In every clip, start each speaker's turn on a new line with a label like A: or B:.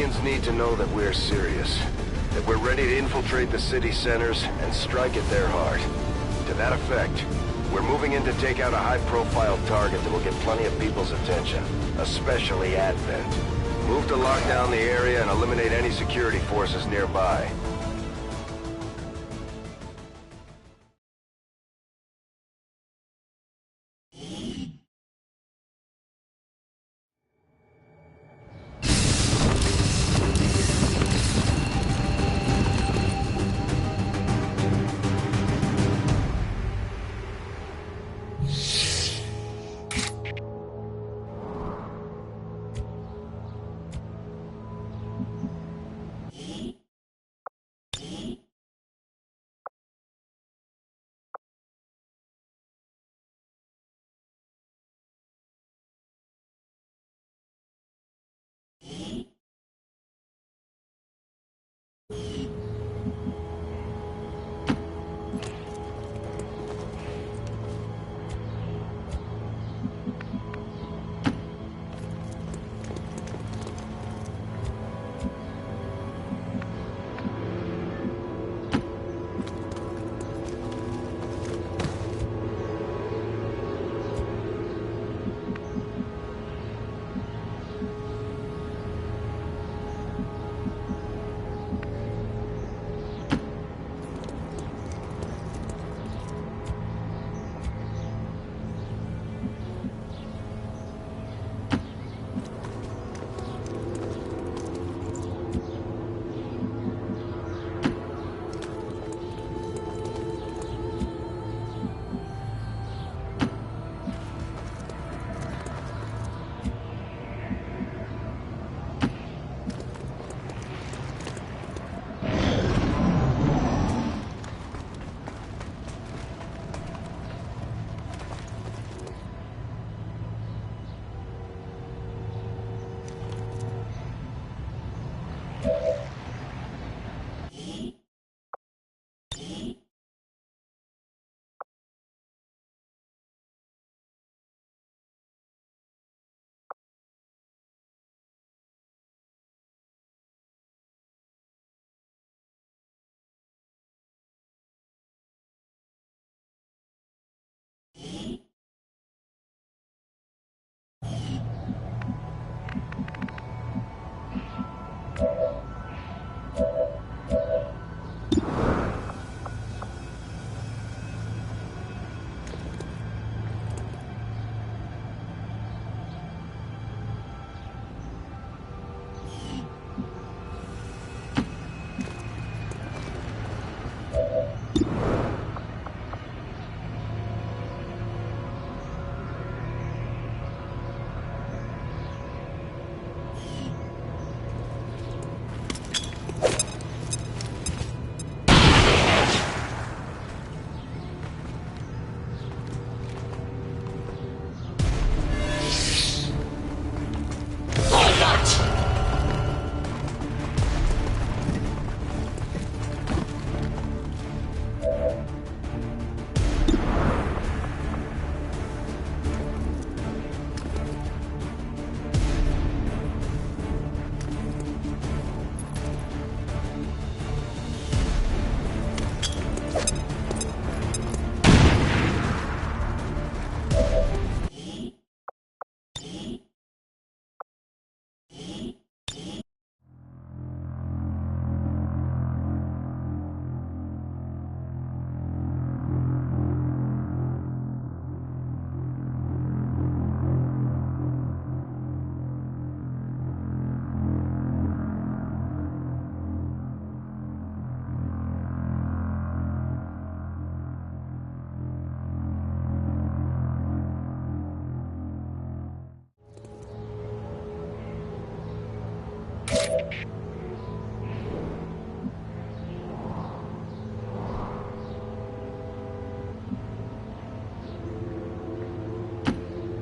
A: civilians need to know that we're serious. That we're ready to infiltrate the city centers and strike at their heart. To that effect, we're moving in to take out a high-profile target that will get plenty of people's attention, especially Advent. Move to lock down the area and eliminate any security forces nearby.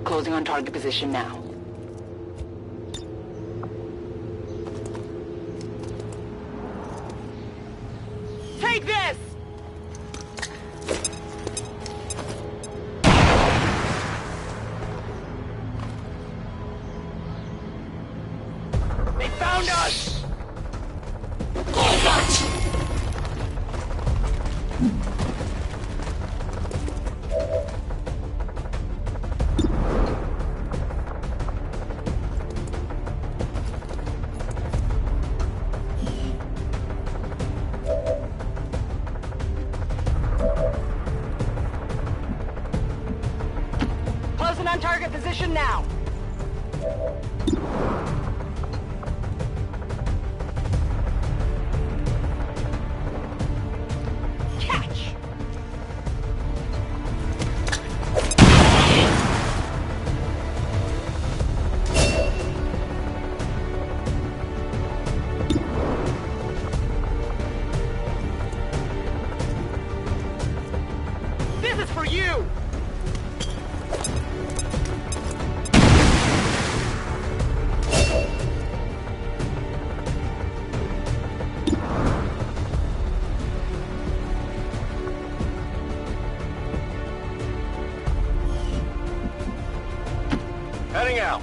B: Closing on target position now. Take this! They found us! position now. Catch! This is for you!
A: Heading out.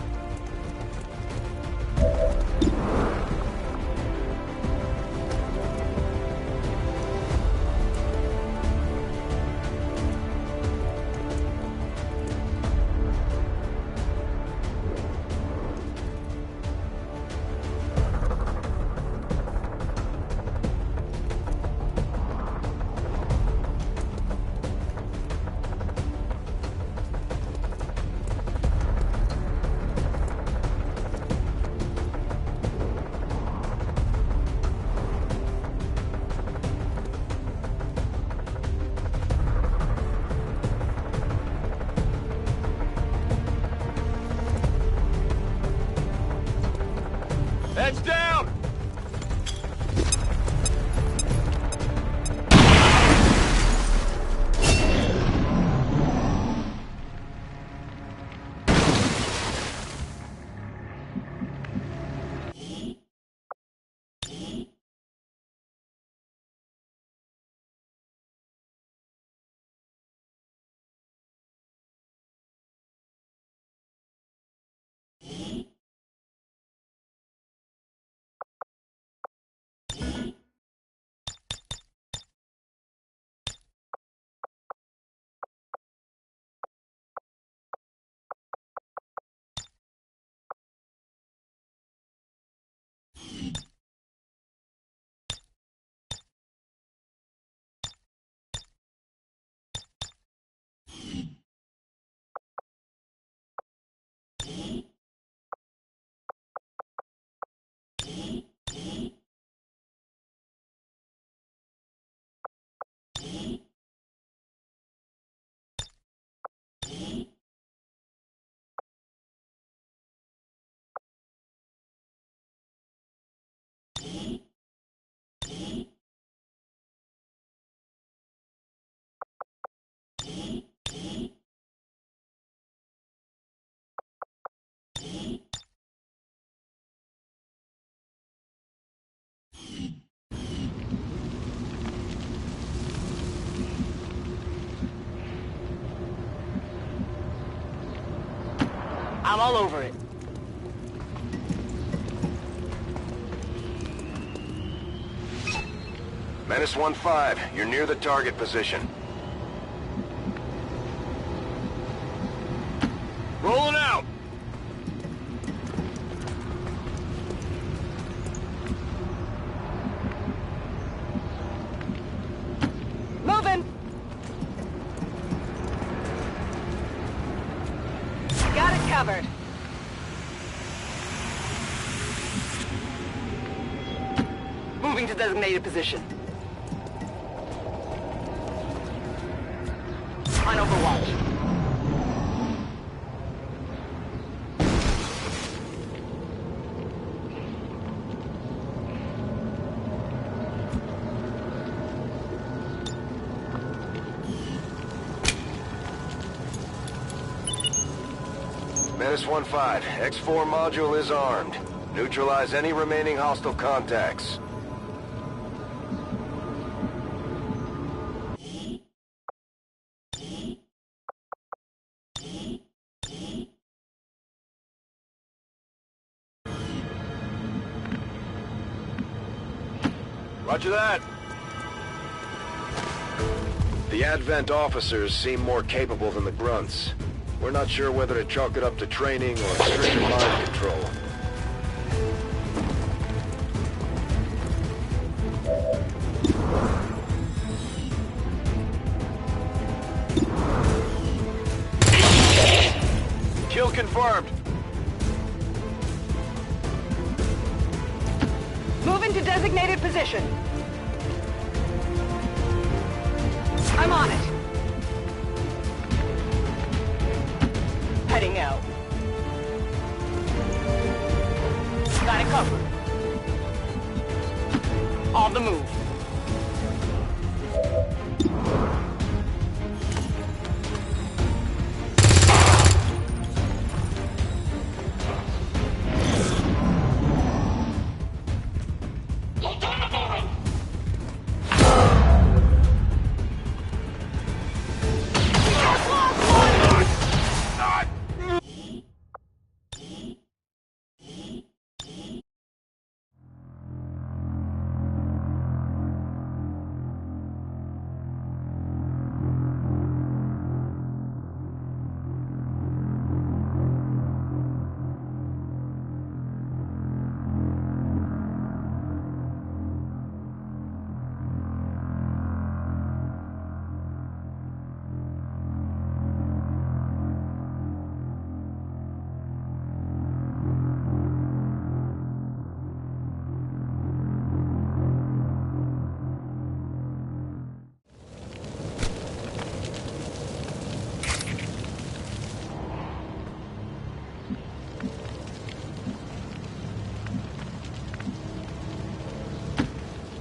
A: Heads down!
B: I'm all over it.
A: Menace 1-5, you're near the target position. Rolling out!
B: Moving! Got it covered. Moving to designated position. On Overwatch.
A: Menace 1-5, X4 module is armed. Neutralize any remaining hostile contacts. Roger that. The Advent officers seem more capable than the grunts. We're not sure whether to chalk it up to training or stricter mind control. Kill confirmed.
B: Moving to designated position. I'm on it. Heading out. Got it covered. On the move.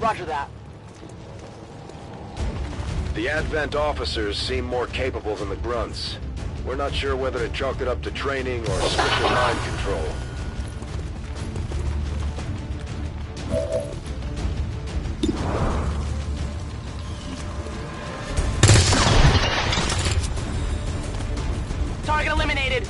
B: Roger that.
A: The Advent officers seem more capable than the grunts. We're not sure whether to chalk it up to training or stricter mind control.
B: Target eliminated.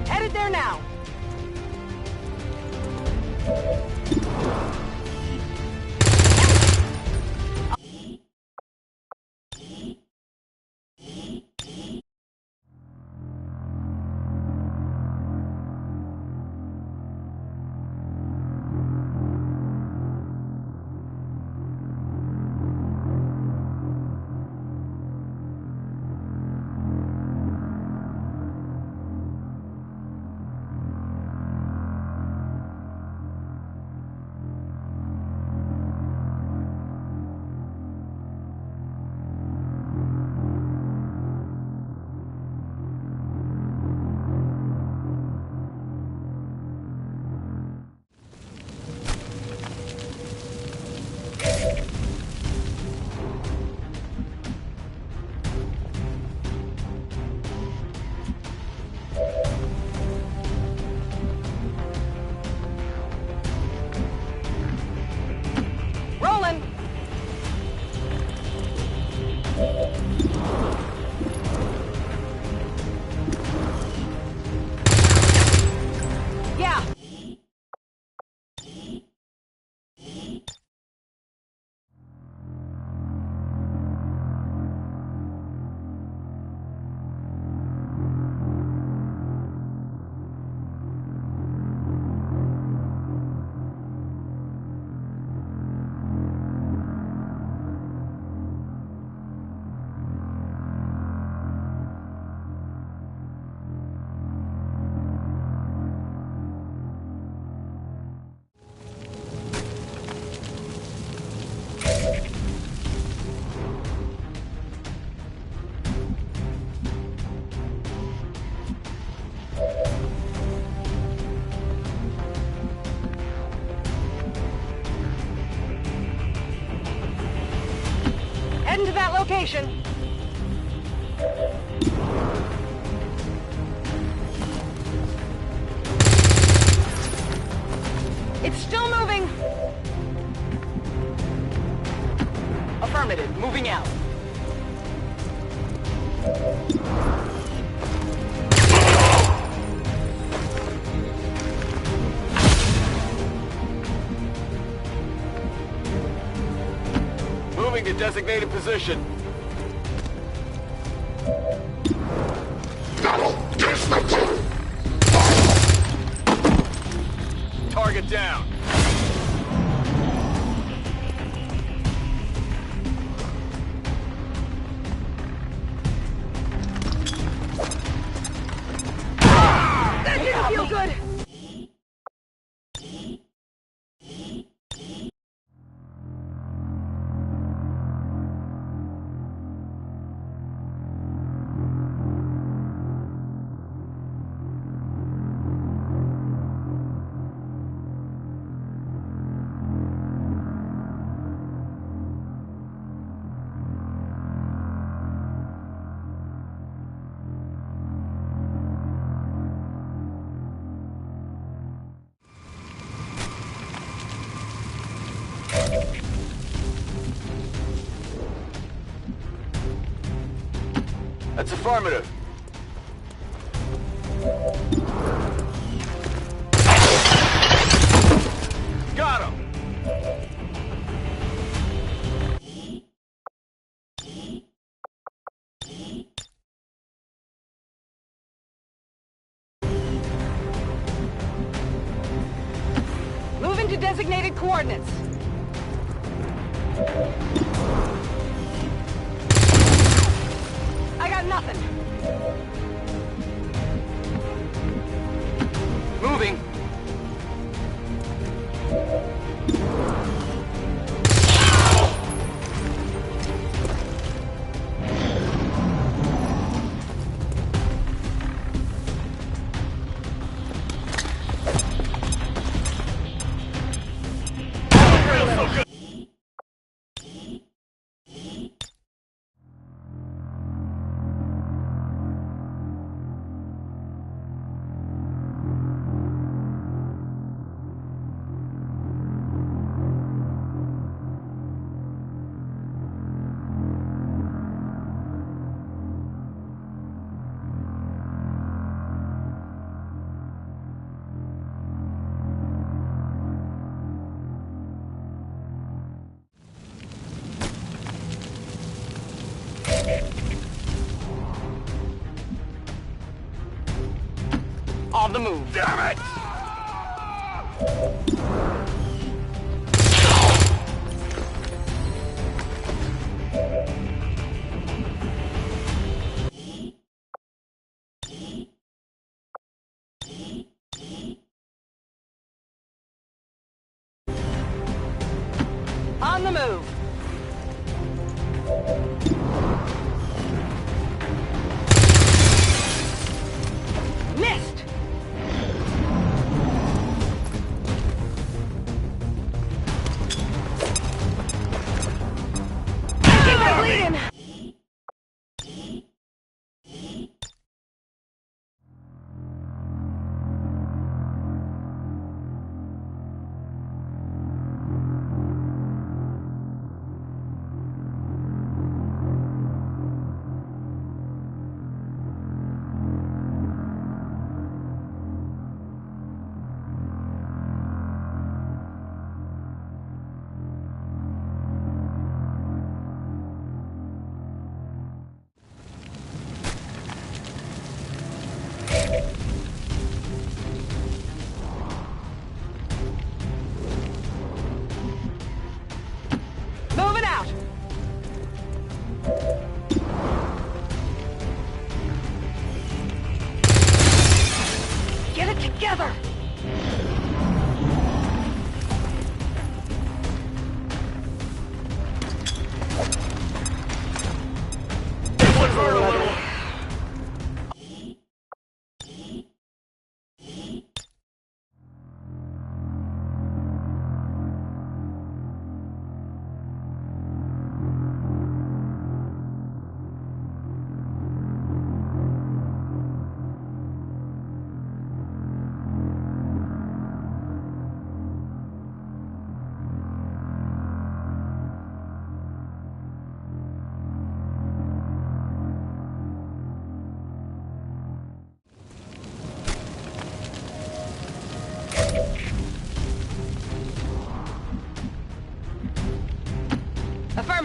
B: Headed there now. Heading to that location. It's still moving. Affirmative, moving out.
A: Moving to designated position. Target down.
B: That didn't feel good!
A: That's affirmative. Got him!
B: Move into designated coordinates. I got nothing.
A: Moving.
B: On the move.
A: Damn it!
B: On the move. Missed! I'm bleeding!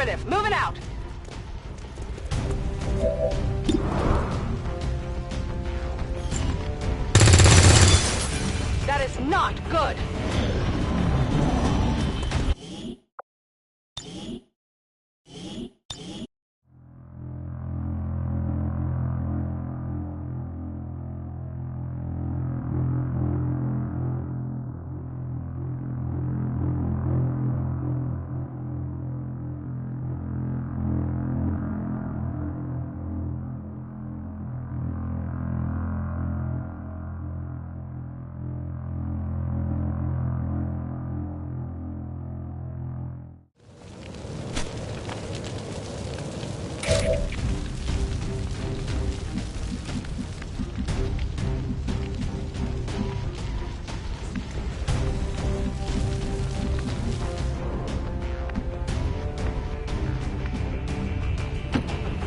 B: Affirmative. Moving out. That is not good.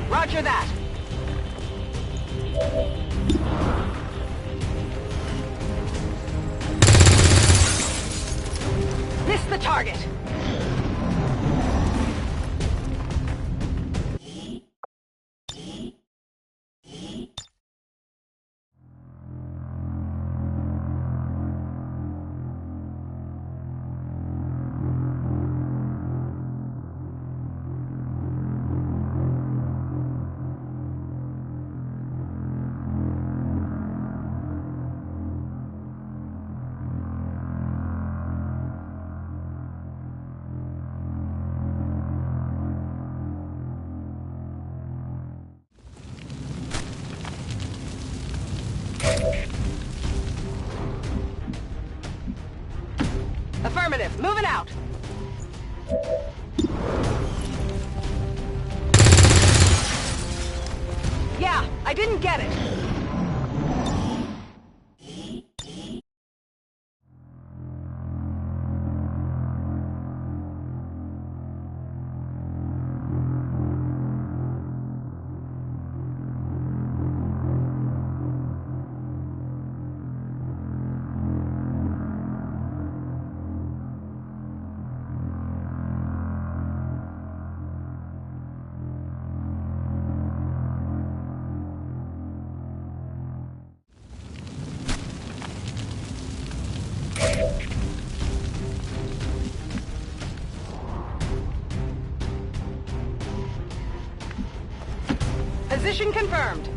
B: Roger that. Missed the target. Affirmative. Moving out. Yeah, I didn't get it. Position confirmed.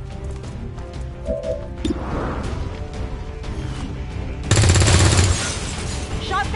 B: Shot.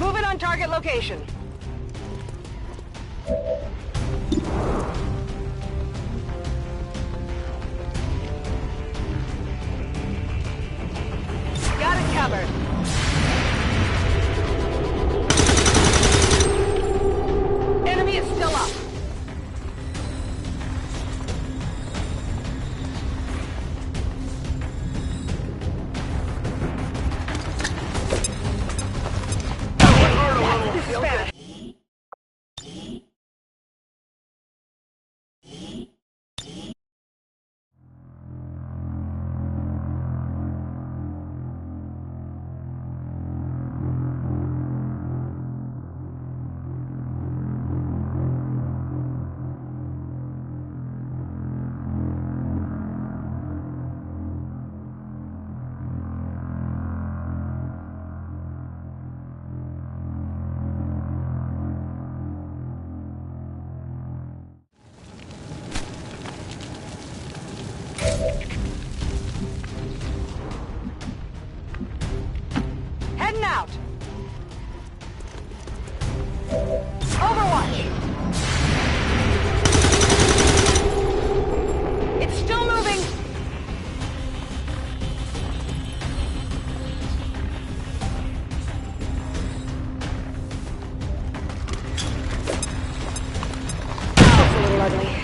B: Moving on target location. Got it covered. Enemy is still up. Dispatch. Hardly.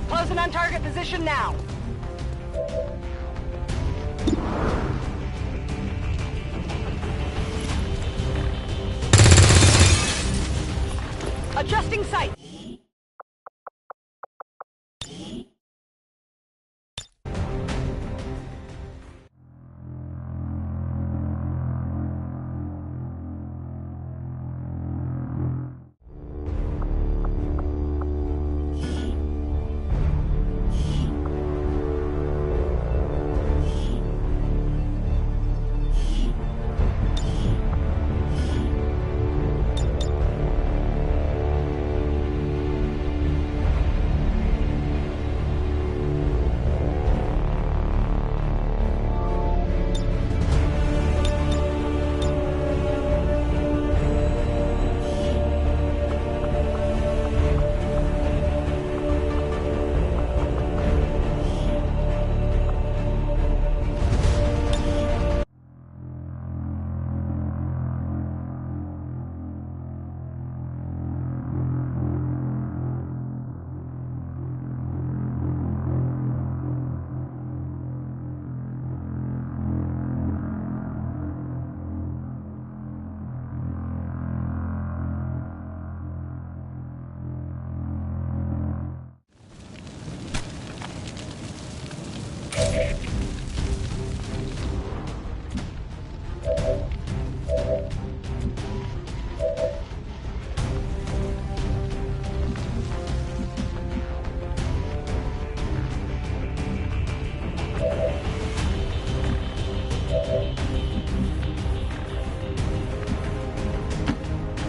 B: Closing on target position now. Adjusting sight.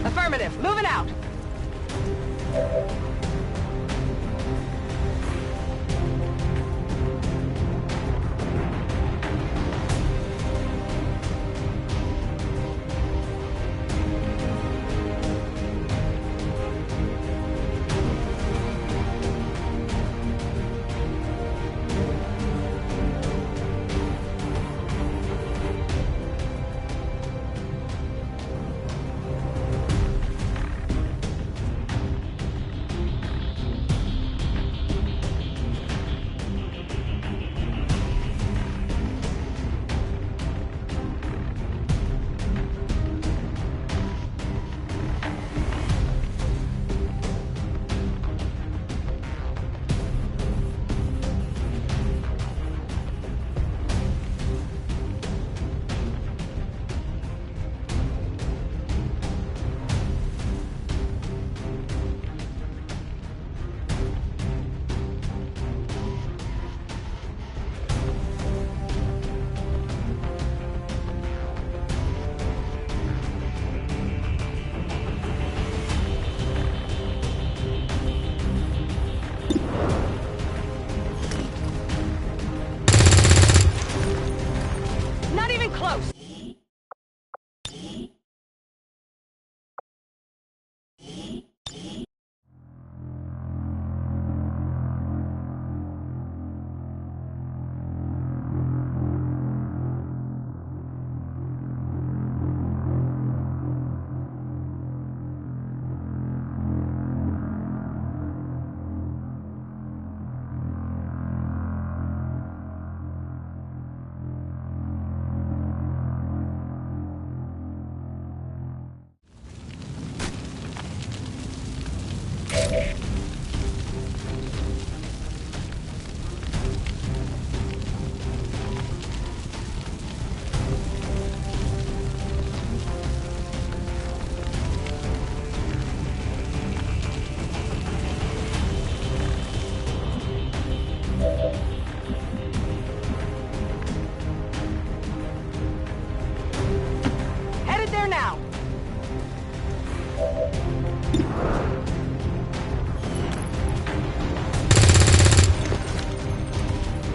B: Affirmative. Moving out.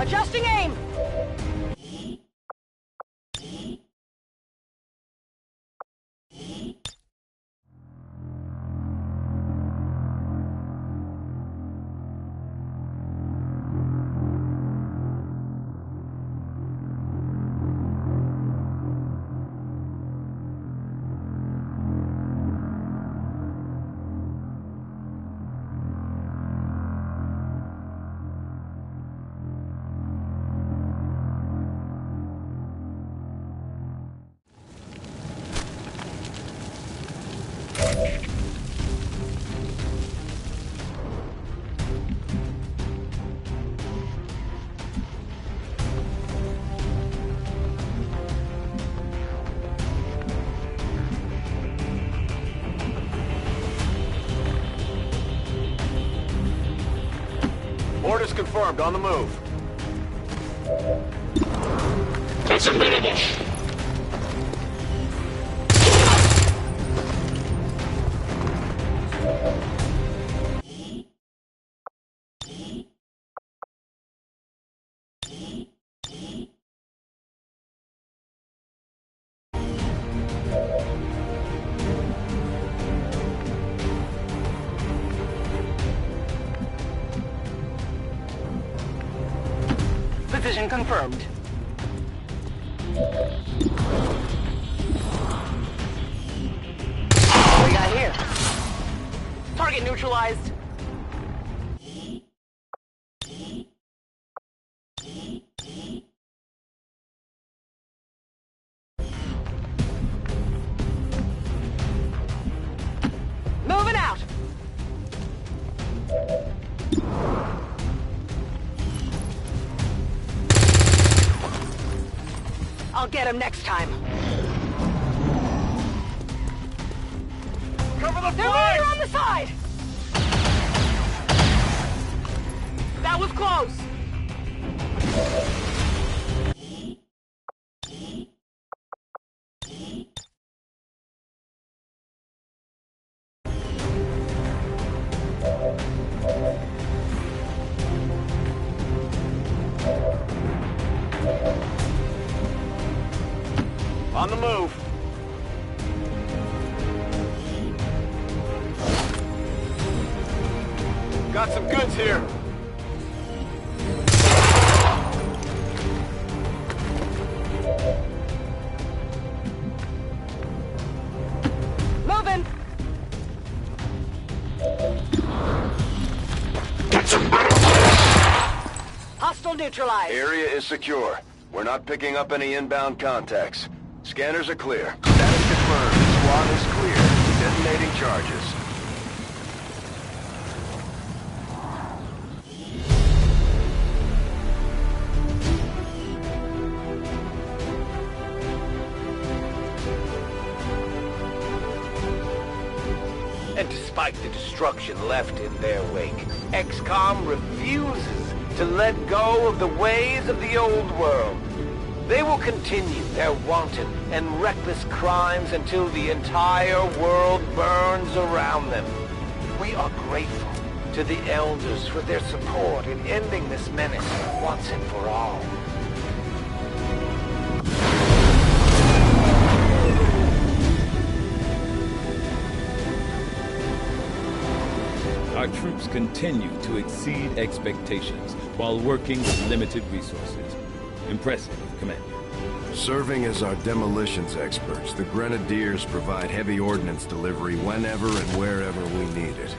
B: Adjusting aim!
A: Orders confirmed, on the move.
C: That's a minimum.
B: Position confirmed. What we got here? Target neutralized. Moving out. I'll get him next time.
A: Cover the
B: They're
A: flanks!
B: right on the side! That was close!
A: On the move. Got some goods here.
B: Moving! Hostile neutralized.
A: Area is secure. We're not picking up any inbound contacts. Scanners are clear. Status confirmed. Squad is clear. Detonating charges.
D: And despite the destruction left in their wake, XCOM refuses to let go of the ways of the old world. They will continue their wanton and reckless crimes until the entire world burns around them. We are grateful to the Elders for their support in ending this menace once and for all.
E: Our troops continue to exceed expectations while working with limited resources. Impressive, Commander.
A: Serving as our demolitions experts, the Grenadiers provide heavy ordnance delivery whenever and wherever we need it.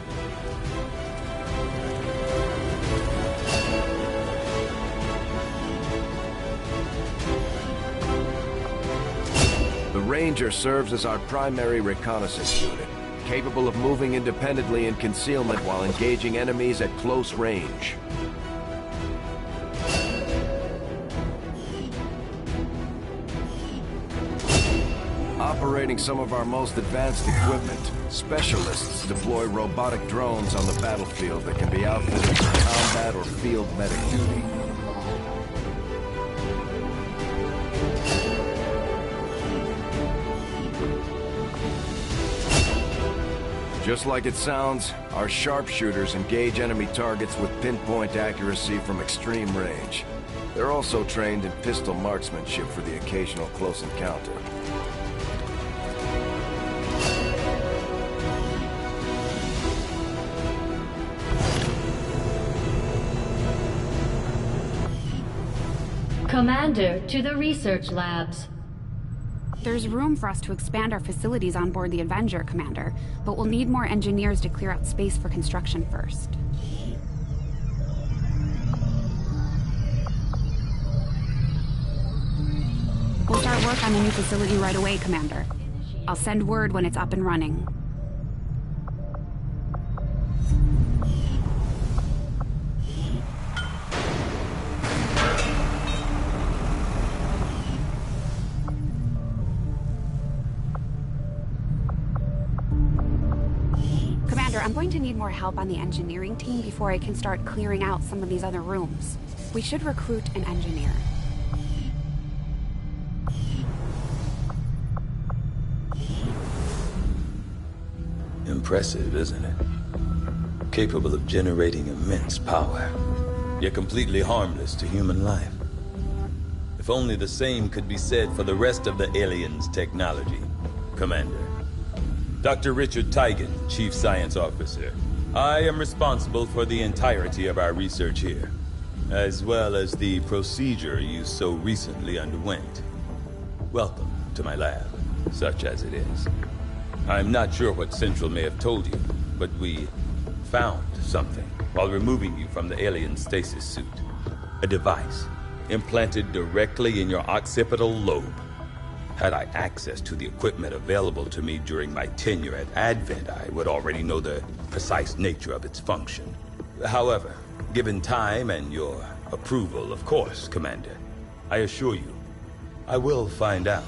A: The Ranger serves as our primary reconnaissance unit, capable of moving independently in concealment while engaging enemies at close range. Operating some of our most advanced equipment, specialists deploy robotic drones on the battlefield that can be outfitted for combat or field medic duty. Just like it sounds, our sharpshooters engage enemy targets with pinpoint accuracy from extreme range. They're also trained in pistol marksmanship for the occasional close encounter.
F: Commander, to the research labs.
G: There's room for us to expand our facilities on board the Avenger, Commander, but we'll need more engineers to clear out space for construction first. We'll start work on the new facility right away, Commander. I'll send word when it's up and running. I'm going to need more help on the engineering team before I can start clearing out some of these other rooms. We should recruit an engineer.
H: Impressive, isn't it? Capable of generating immense power, yet completely harmless to human life. If only the same could be said for the rest of the aliens' technology, Commander. Dr. Richard Tigan, Chief Science Officer. I am responsible for the entirety of our research here, as well as the procedure you so recently underwent. Welcome to my lab, such as it is. I'm not sure what Central may have told you, but we found something while removing you from the alien stasis suit. A device implanted directly in your occipital lobe. Had I access to the equipment available to me during my tenure at Advent, I would already know the precise nature of its function. However, given time and your approval, of course, Commander, I assure you, I will find out.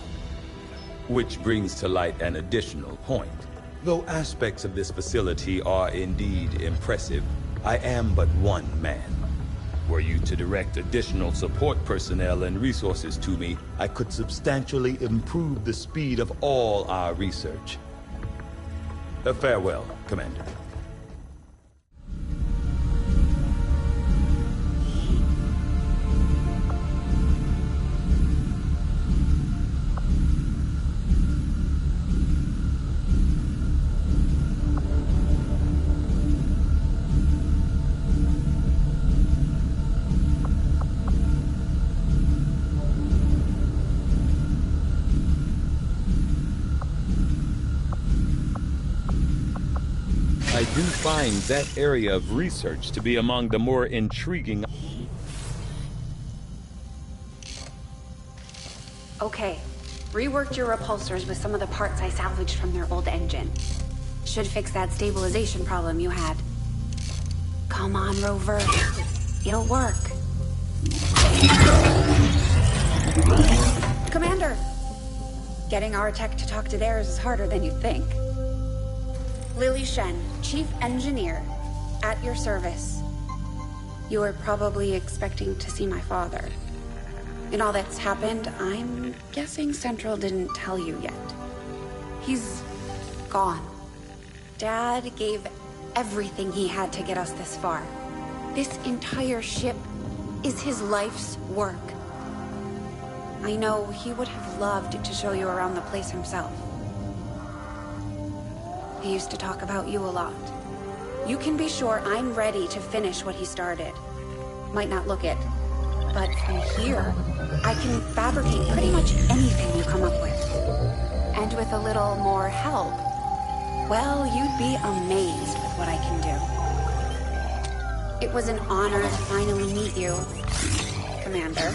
H: Which brings to light an additional point. Though aspects of this facility are indeed impressive, I am but one man. Were you to direct additional support personnel and resources to me, I could substantially improve the speed of all our research. Farewell, Commander.
E: I do find that area of research to be among the more intriguing.
G: Okay, reworked your repulsors with some of the parts I salvaged from their old engine. Should fix that stabilization problem you had. Come on, Rover. It'll work. Commander! Getting our tech to talk to theirs is harder than you think. Lily Shen, Chief Engineer, at your service. You were probably expecting to see my father. In all that's happened, I'm guessing Central didn't tell you yet. He's gone. Dad gave everything he had to get us this far. This entire ship is his life's work. I know he would have loved to show you around the place himself. He used to talk about you a lot. You can be sure I'm ready to finish what he started. Might not look it, but from here, I can fabricate pretty much anything you come up with. And with a little more help, well, you'd be amazed with what I can do. It was an honor to finally meet you, Commander.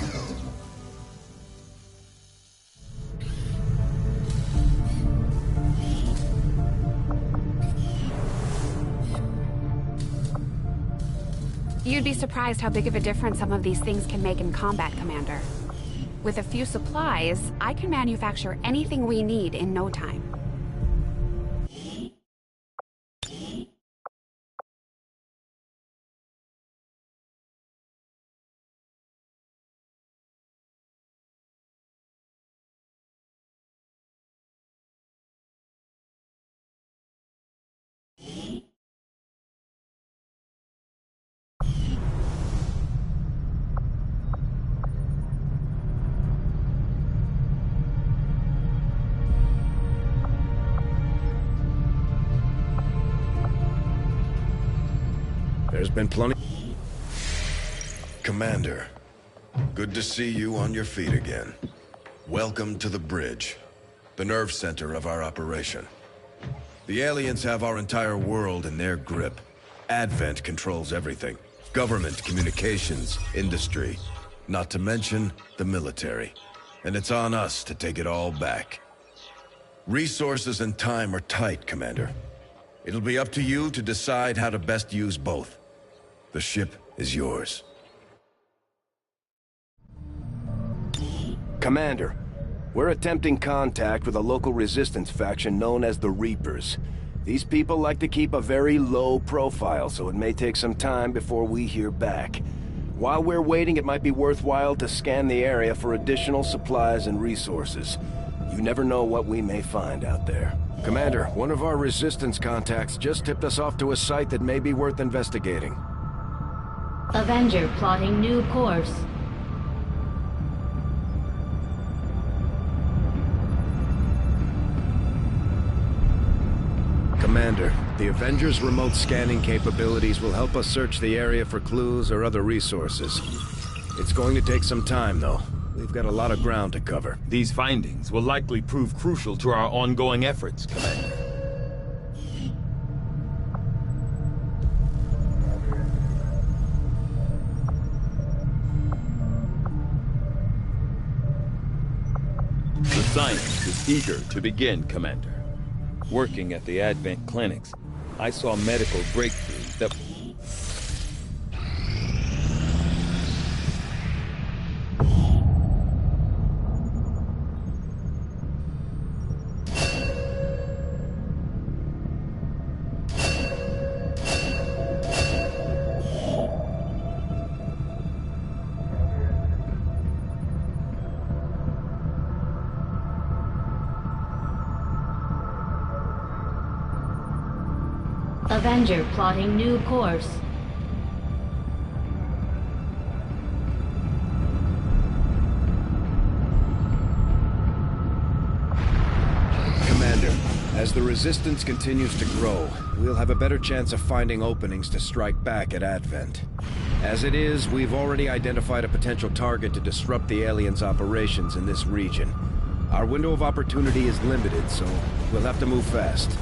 G: You'd be surprised how big of a difference some of these things can make in combat, Commander. With a few supplies, I can manufacture anything we need in no time.
D: There's been plenty...
I: Commander, good to see you on your feet again. Welcome to the bridge, the nerve center of our operation. The aliens have our entire world in their grip. Advent controls everything. Government, communications, industry. Not to mention the military. And it's on us to take it all back. Resources and time are tight, Commander. It'll be up to you to decide how to best use both. The ship is yours.
A: Commander, we're attempting contact with a local resistance faction known as the Reapers. These people like to keep a very low profile, so it may take some time before we hear back. While we're waiting, it might be worthwhile to scan the area for additional supplies and resources. You never know what we may find out there. Commander, one of our resistance contacts just tipped us off to a site that may be worth investigating.
F: Avenger plotting new course.
A: Commander, the Avengers' remote scanning capabilities will help us search the area for clues or other resources. It's going to take some time, though. We've got a lot of ground to cover.
E: These findings will likely prove crucial to our ongoing efforts, Commander. The science is eager to begin, Commander. Working at the Advent clinics, I saw medical breakthroughs that...
F: Avenger plotting new course.
A: Commander, as the Resistance continues to grow, we'll have a better chance of finding openings to strike back at Advent. As it is, we've already identified a potential target to disrupt the aliens' operations in this region. Our window of opportunity is limited, so we'll have to move fast.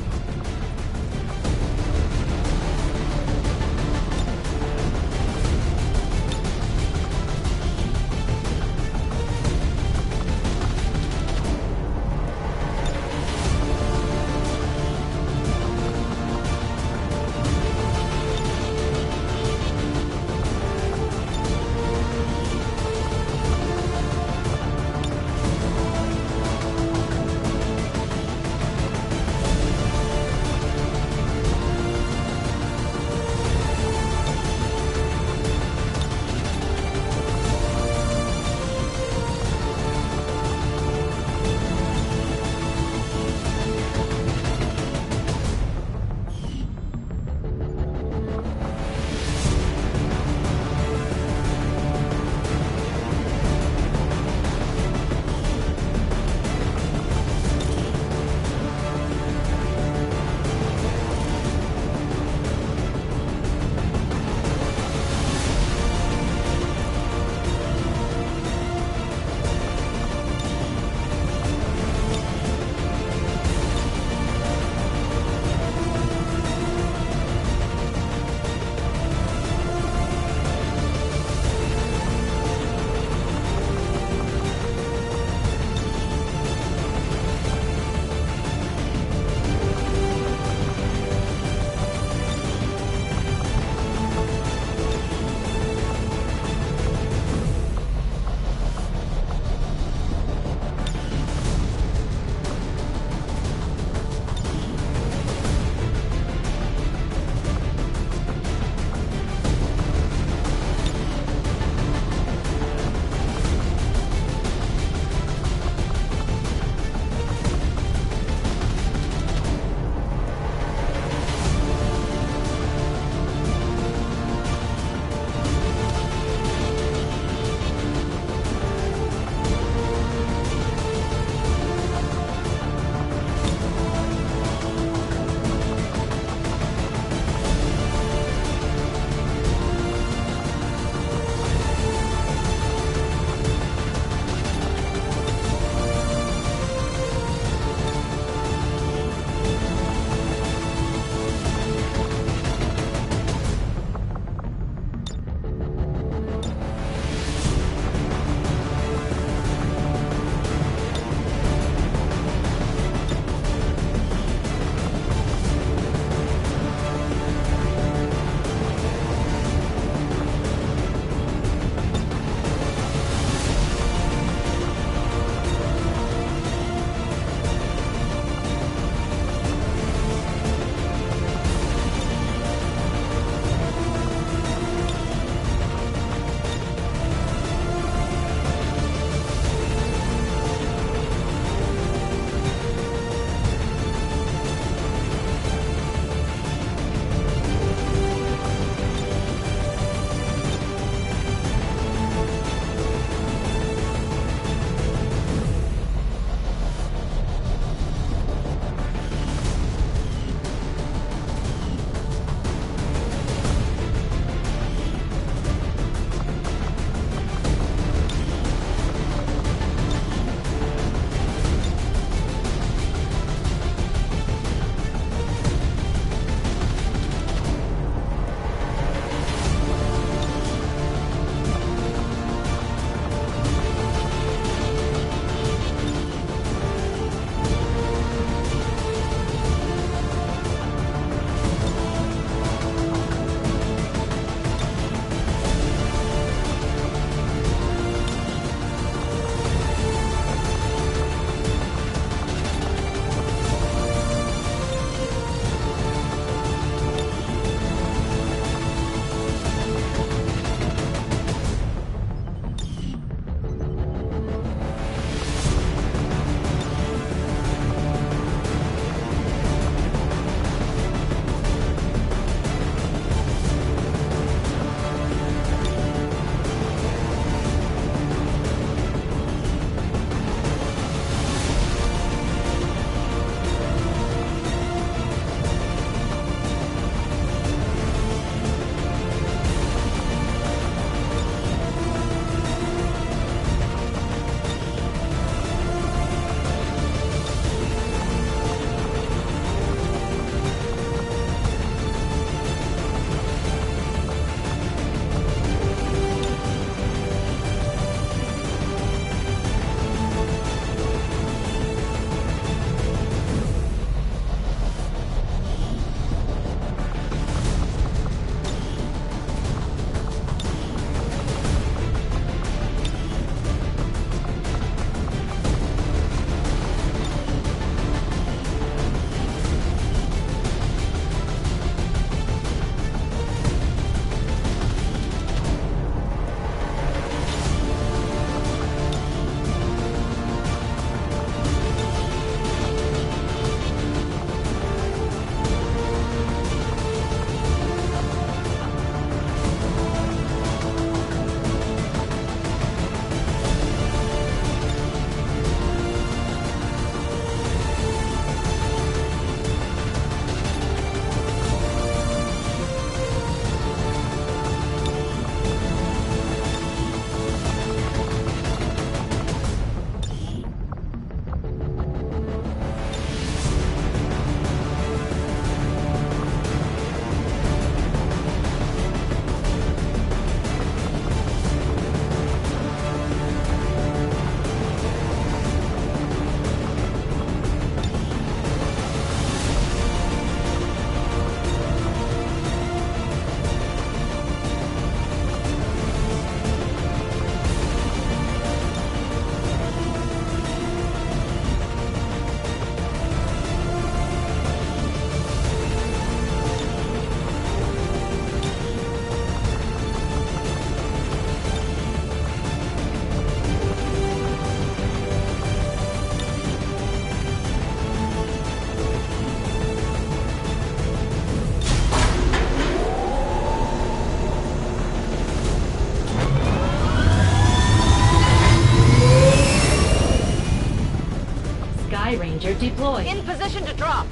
F: deployed.
B: In position to drop.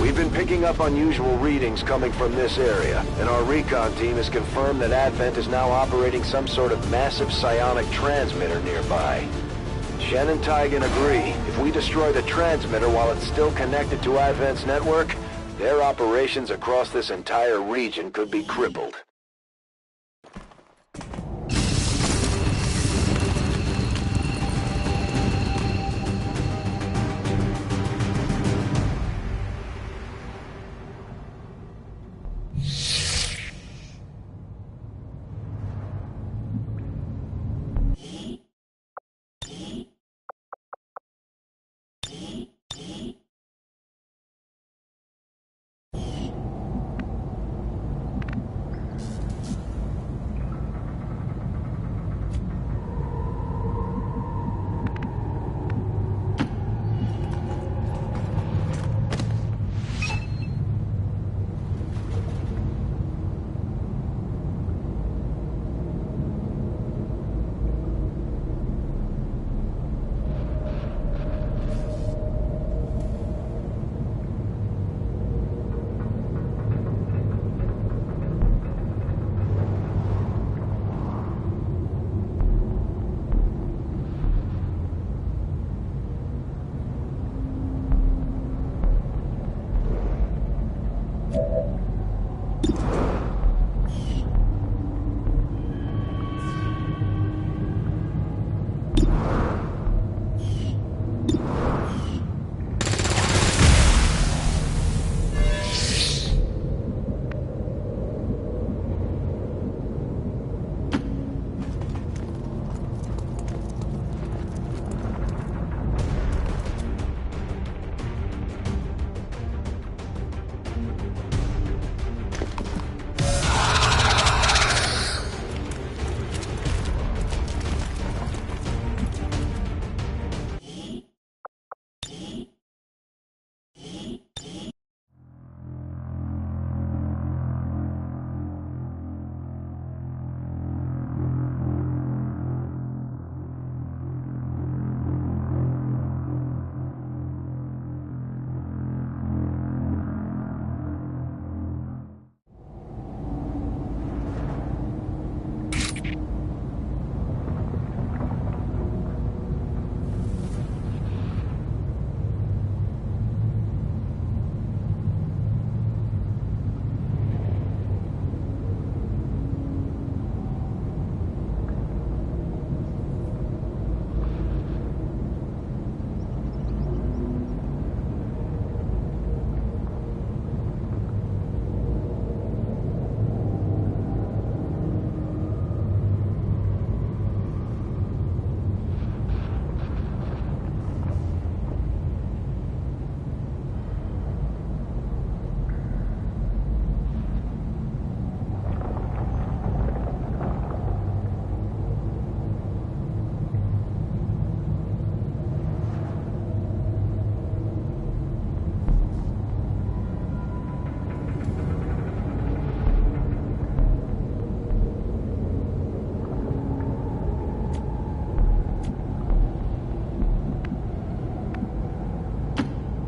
A: We've been picking up unusual readings coming from this area, and our recon team has confirmed that Advent is now operating some sort of massive psionic transmitter nearby. Shen and Taigen agree, if we destroy the transmitter while it's still connected to Advent's network, their operations across this entire region could be crippled.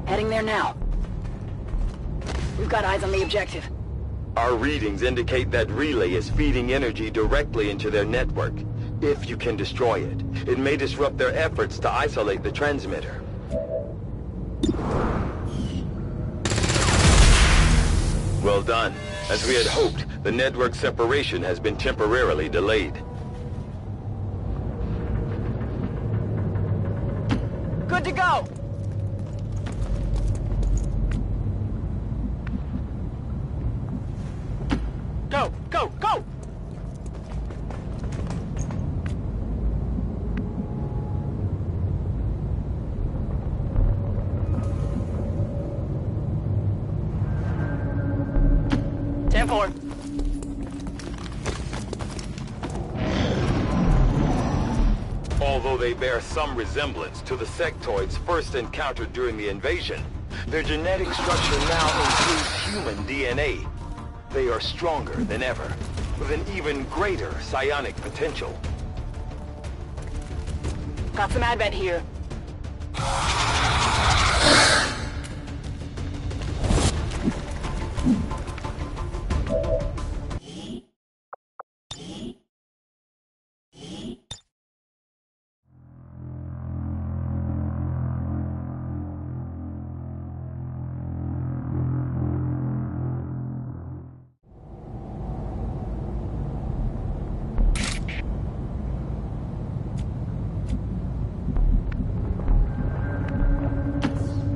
B: Heading there now. We've got eyes on the objective.
E: Our readings indicate that relay is feeding energy directly into their network. If you can destroy it, it may disrupt their efforts to isolate the transmitter. Well done. As we had hoped, the network separation has been temporarily delayed.
B: Good to go! Go, go, go! Forward.
E: Although they bear some resemblance to the sectoids first encountered during the invasion, their genetic structure now includes human DNA. They are stronger than ever.
D: with an even greater psionic potential.
B: Got some advent here.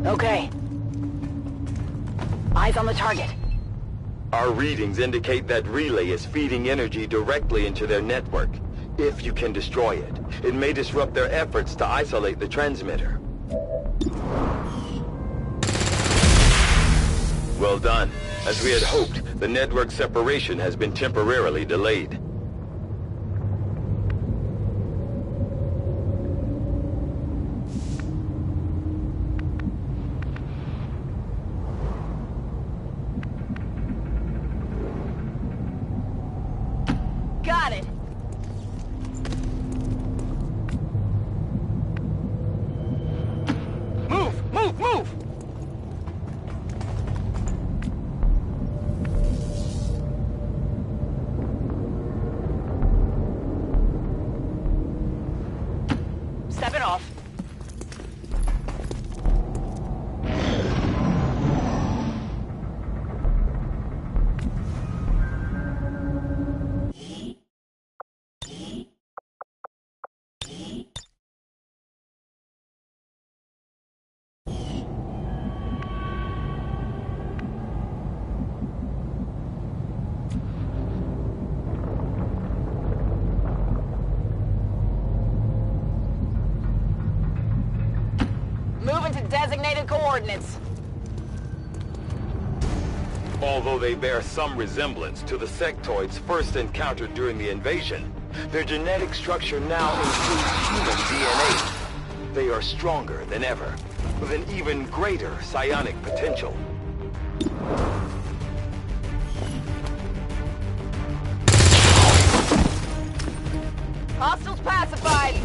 B: Okay. Eyes on the target.
E: Our readings indicate that relay is feeding energy directly into their network. If you can destroy it, it may disrupt their efforts to isolate the transmitter. Well done. As we had hoped, the network separation has been temporarily delayed.
B: Got it.
D: Move! Move! Move!
B: Stepping off. Moving to designated coordinates.
E: Although they bear some resemblance to the sectoids first encountered during the invasion, their genetic structure now includes human DNA. They are stronger than ever, with an even greater psionic potential.
B: Hostiles pacified.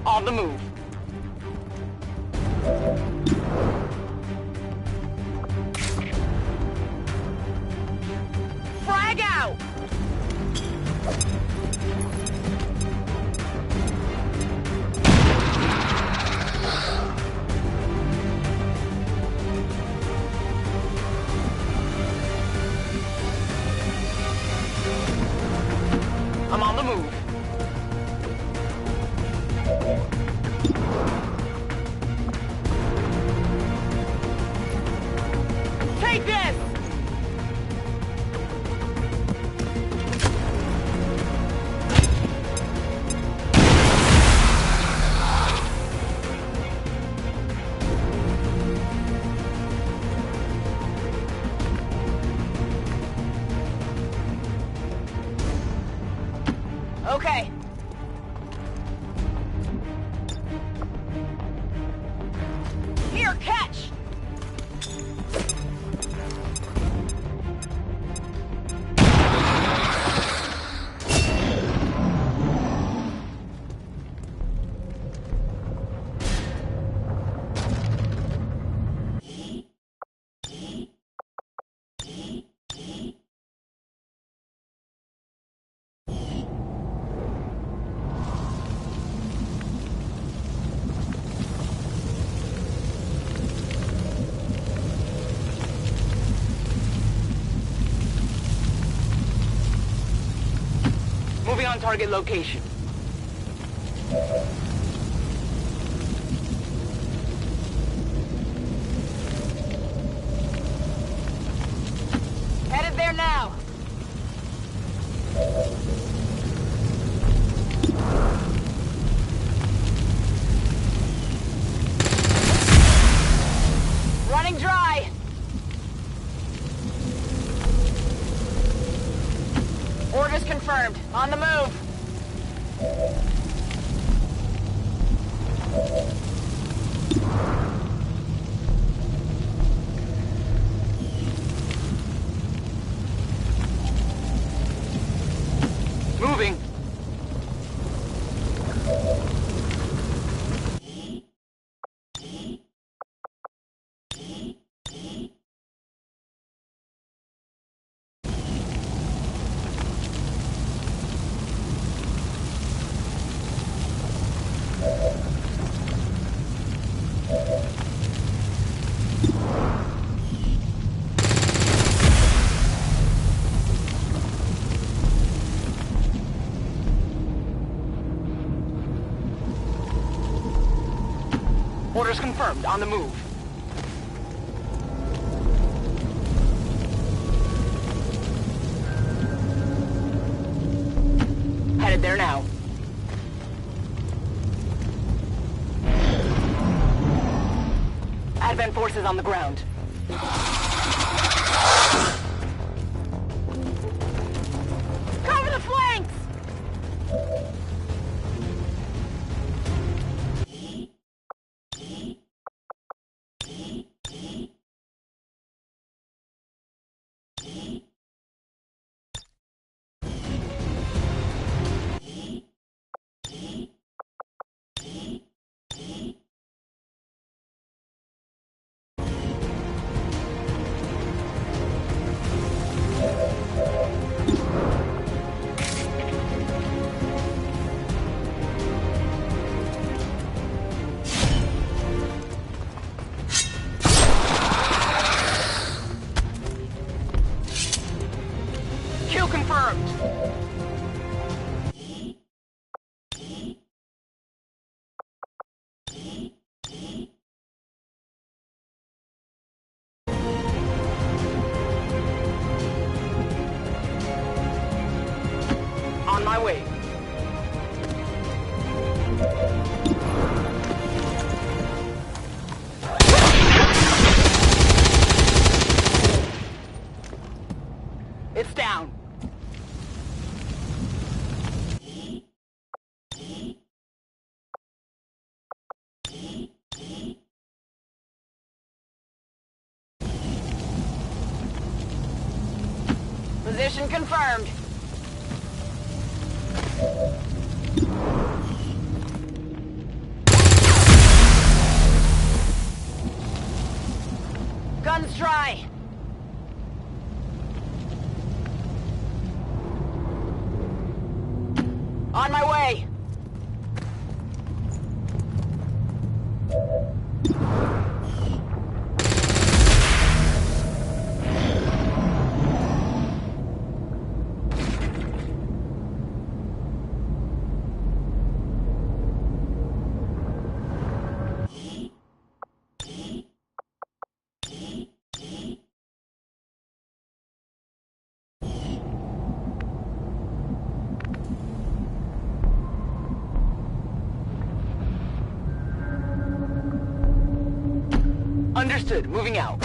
D: On the move.
B: Frag out!
D: I'm on the move.
B: Take this! Okay. Here, catch!
D: Moving on target location.
B: Headed there now. Running dry. Orders confirmed. On the move. Moving. Orders confirmed. On the move. Headed there now. Advent forces on the ground. Cover the flanks! Kill confirmed. On my way. It's down. Position confirmed. Guns dry. On my way. Understood. Moving out.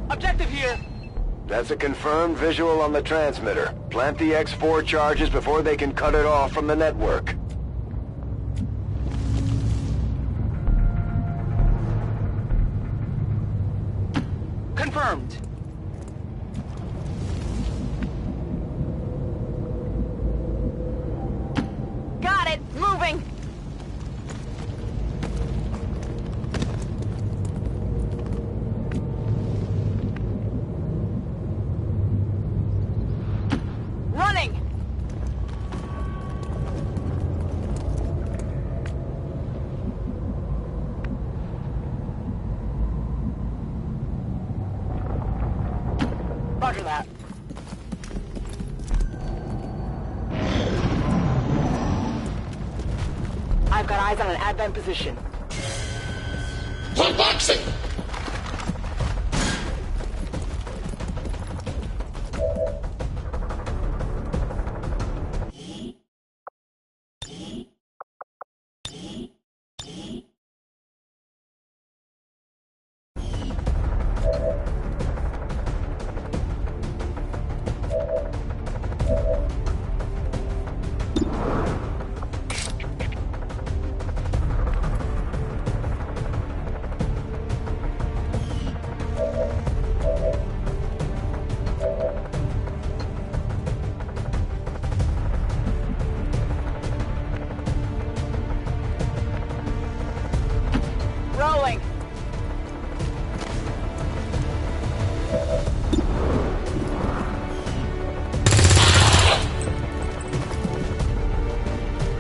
B: Objective here.
A: That's a confirmed visual on the transmitter. Plant the X4 charges before they can cut it off from the network.
B: Confirmed. Got it. Moving. Running. Roger that. I've got eyes on an advent position.
C: Unboxing!
B: Rolling.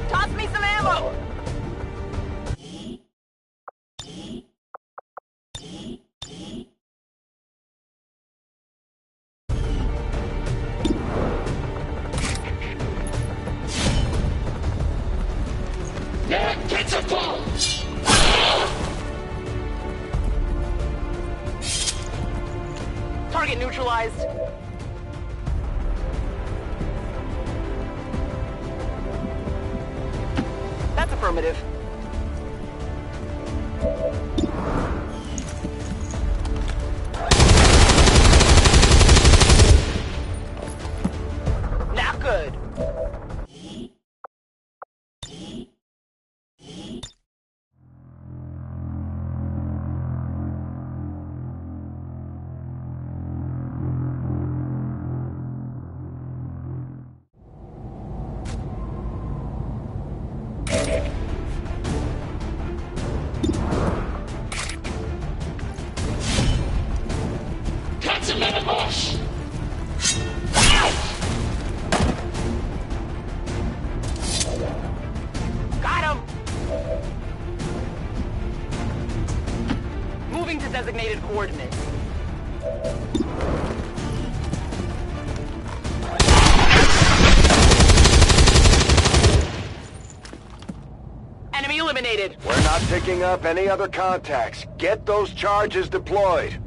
B: Toss me some ammo.
C: Now get your phones!
B: Target neutralized. That's affirmative. Not good.
C: Catch him in the bush!
B: Got him. Moving to designated coordinates. Enemy eliminated.
A: We're not picking up any other contacts. Get those charges deployed.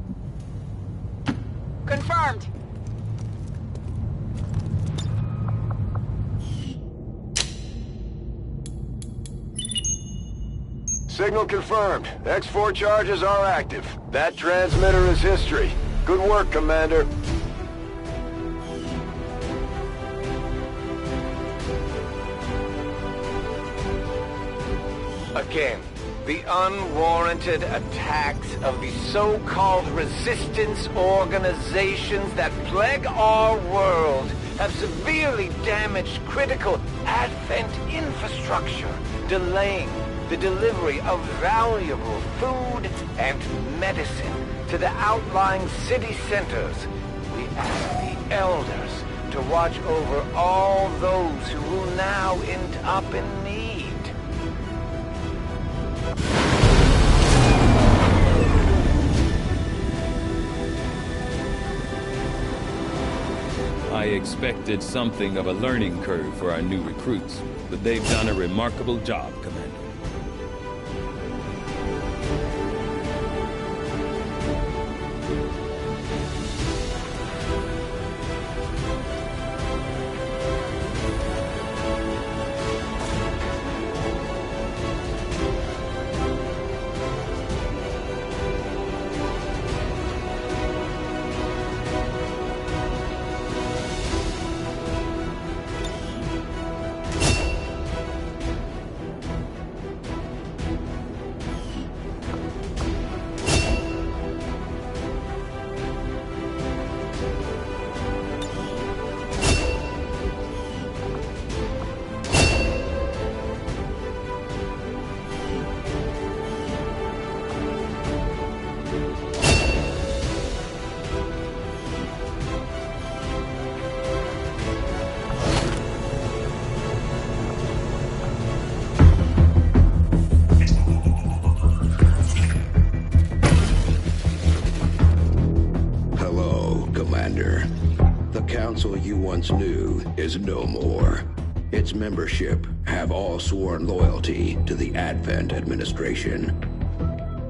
B: Confirmed.
A: Signal confirmed. X4 charges are active. That transmitter is history. Good work, Commander.
D: Again, the unwarranted attacks of the so-called resistance organizations that plague our world have severely damaged critical Advent infrastructure, delaying the delivery of valuable food and medicine to the outlying city centers. We ask the elders to watch over all those who will now end up in need.
H: I expected something of a learning curve for our new recruits, but they've done a remarkable job, Commander.
J: Commander. The council you once knew is no more. Its membership have all sworn loyalty to the Advent administration,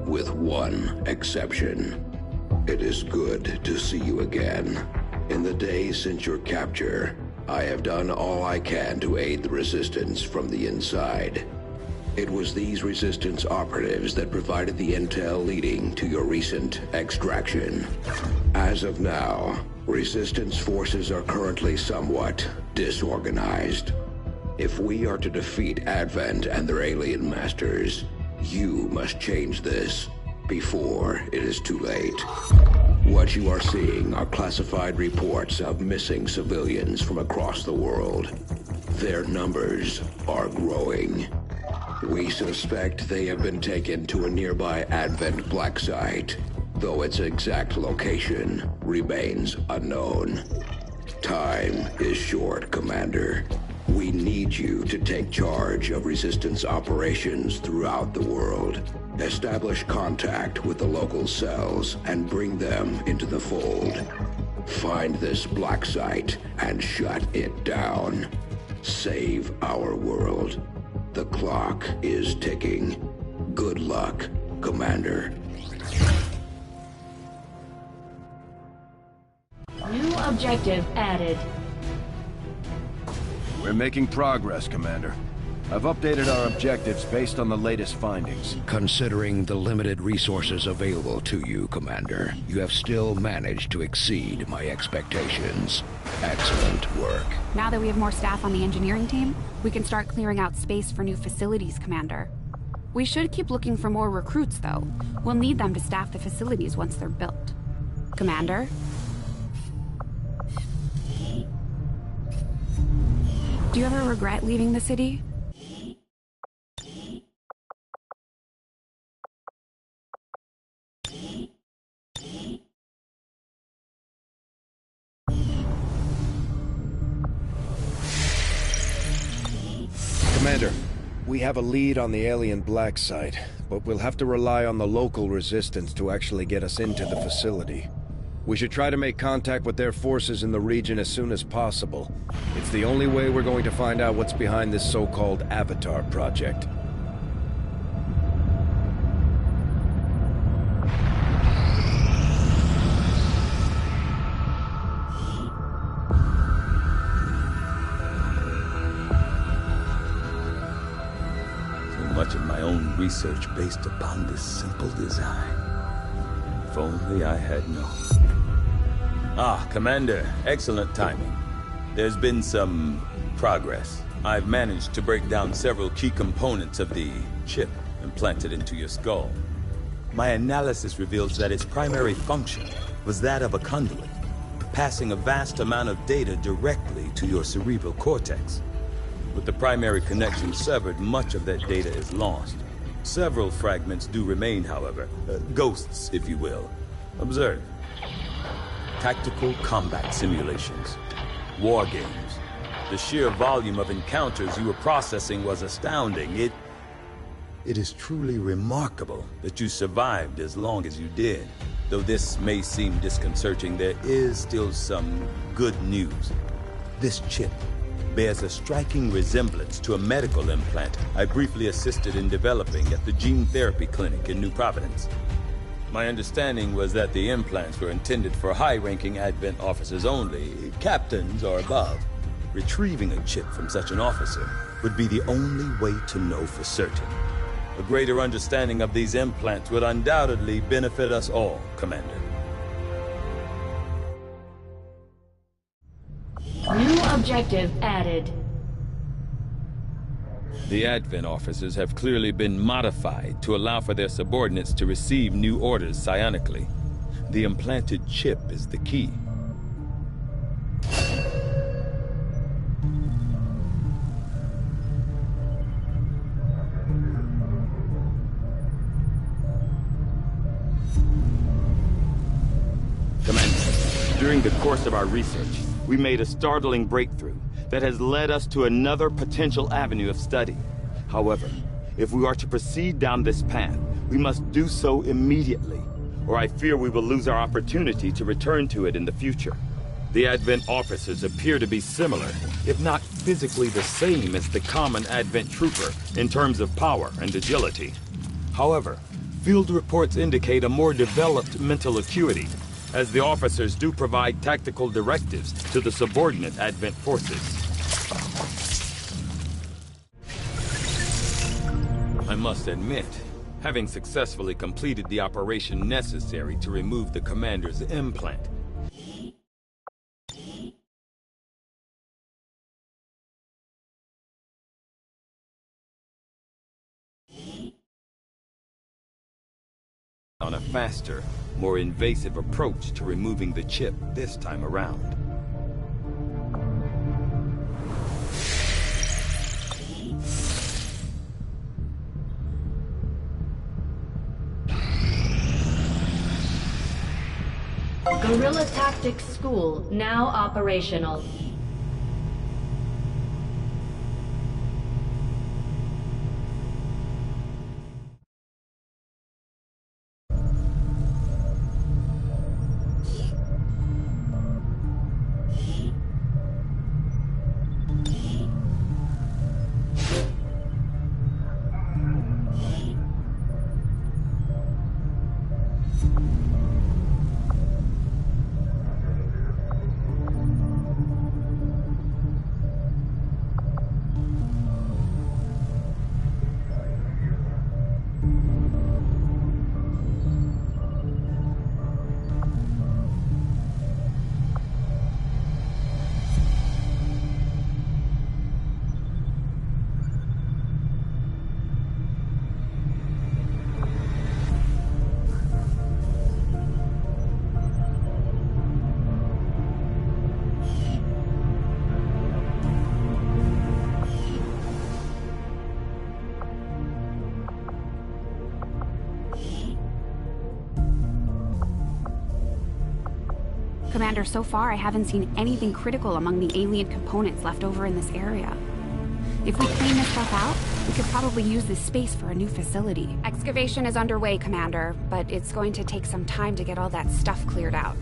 J: with one exception. It is good to see you again. In the days since your capture, I have done all I can to aid the Resistance from the inside. It was these Resistance operatives that provided the intel leading to your recent extraction. As of now, Resistance forces are currently somewhat disorganized. If we are to defeat Advent and their alien masters, you must change this before it is too late. What you are seeing are classified reports of missing civilians from across the world. Their numbers are growing. We suspect they have been taken to a nearby Advent black site, though its exact location remains unknown. Time is short, Commander. We need you to take charge of Resistance operations throughout the world. Establish contact with the local cells and bring them into the fold. Find this black site and shut it down. Save our world. The clock is ticking. Good luck, Commander.
F: New objective added.
K: We're making progress, Commander. I've updated our objectives based on the latest findings.
J: Considering the limited resources available to you, Commander, you have still managed to exceed my expectations. Excellent work.
G: Now that we have more staff on the engineering team, we can start clearing out space for new facilities, Commander. We should keep looking for more recruits, though. We'll need them to staff the facilities once they're built. Commander? Do you ever regret leaving the city?
K: Commander, we have a lead on the alien black site, but we'll have to rely on the local Resistance to actually get us into the facility. We should try to make contact with their forces in the region as soon as possible. It's the only way we're going to find out what's behind this so-called Avatar project.
H: So much of my own research based upon this simple design. If only I had known. Ah, Commander, excellent timing. There's been some progress. I've managed to break down several key components of the chip implanted into your skull. My analysis reveals that its primary function was that of a conduit, passing a vast amount of data directly to your cerebral cortex. With the primary connection severed, much of that data is lost. Several fragments do remain, however. Ghosts, if you will. Observe. Tactical combat simulations. War games. The sheer volume of encounters you were processing was astounding. It is truly remarkable that you survived as long as you did. Though this may seem disconcerting, there is still some good news. This chip bears a striking resemblance to a medical implant I briefly assisted in developing at the gene therapy clinic in New Providence. My understanding was that the implants were intended for high-ranking Advent officers only, captains or above. Retrieving a chip from such an officer would be the only way to know for certain. A greater understanding of these implants would undoubtedly benefit us all, Commander.
F: New objective added.
H: The Advent officers have clearly been modified to allow for their subordinates to receive new orders psionically. The implanted chip is the key.
E: Commander, during the course of our research, we made a startling breakthrough that has led us to another potential avenue of study. However, if we are to proceed down this path, we must do so immediately, or I fear we will lose our opportunity to return to it in the future. The Advent officers appear to be similar, if not physically the same as the common Advent trooper in terms of power and agility. However, field reports indicate a more developed mental acuity, as the officers do provide tactical directives to the subordinate Advent forces. I must admit, having successfully completed the operation necessary to remove the commander's implant, on a faster, more invasive approach to removing the chip this time around.
F: Guerrilla Tactics School now operational.
G: Commander, so far I haven't seen anything critical among the alien components left over in this area. If we clean this stuff out, we could probably use this space for a new facility. Excavation is underway, Commander, but it's going to take some time to get all that stuff cleared out.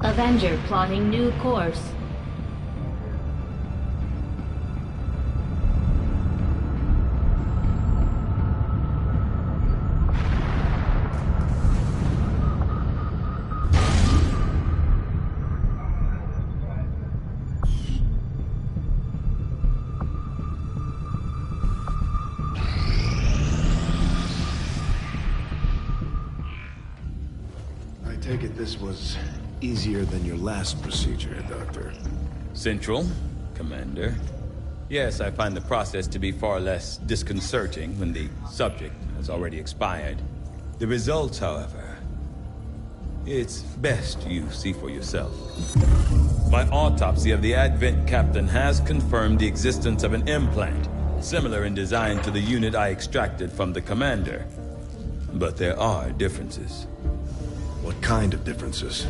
F: Avenger plotting new course.
K: I take it this was easier than your last procedure, Doctor.
H: Central, Commander. Yes, I find the process to be far less disconcerting when the subject has already expired. The results, however, it's best you see for yourself. My autopsy of the Advent captain has confirmed the existence of an implant, similar in design to the unit I extracted from the commander. But there are differences.
K: What kind of differences?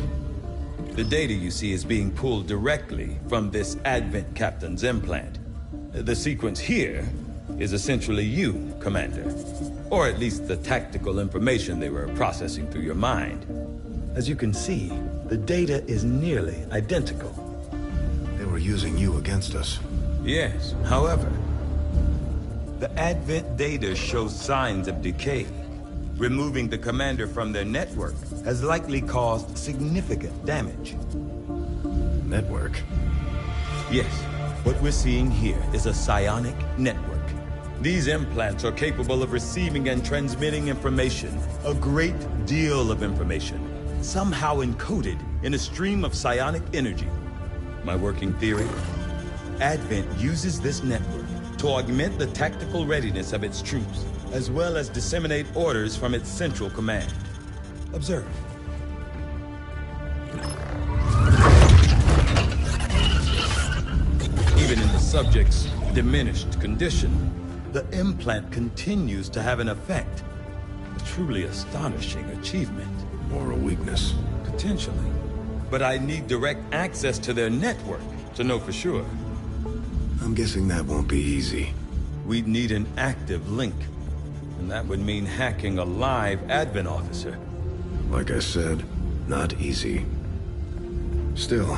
H: The data you see is being pulled directly from this Advent captain's implant. The sequence here is essentially you, Commander. Or at least the tactical information they were processing through your mind. As you can see, the data is nearly identical.
K: They were using you against us.
H: Yes, however, the Advent data shows signs of decay. Removing the commander from their network has likely caused significant damage.
K: Network?
H: Yes, what we're seeing here is a psionic network. These implants are capable of receiving and transmitting information, a great deal of information, somehow encoded in a stream of psionic energy. My working theory? Advent uses this network to augment the tactical readiness of its troops, as well as disseminate orders from its central command. Observe. Even in the subject's diminished condition, the implant continues to have an effect. A truly astonishing achievement.
I: Or a weakness.
H: Potentially. But I need direct access to their network to know for sure.
I: I'm guessing that won't be easy.
H: We'd need an active link. And that would mean hacking a live Advent officer.
I: Like I said, not easy. Still,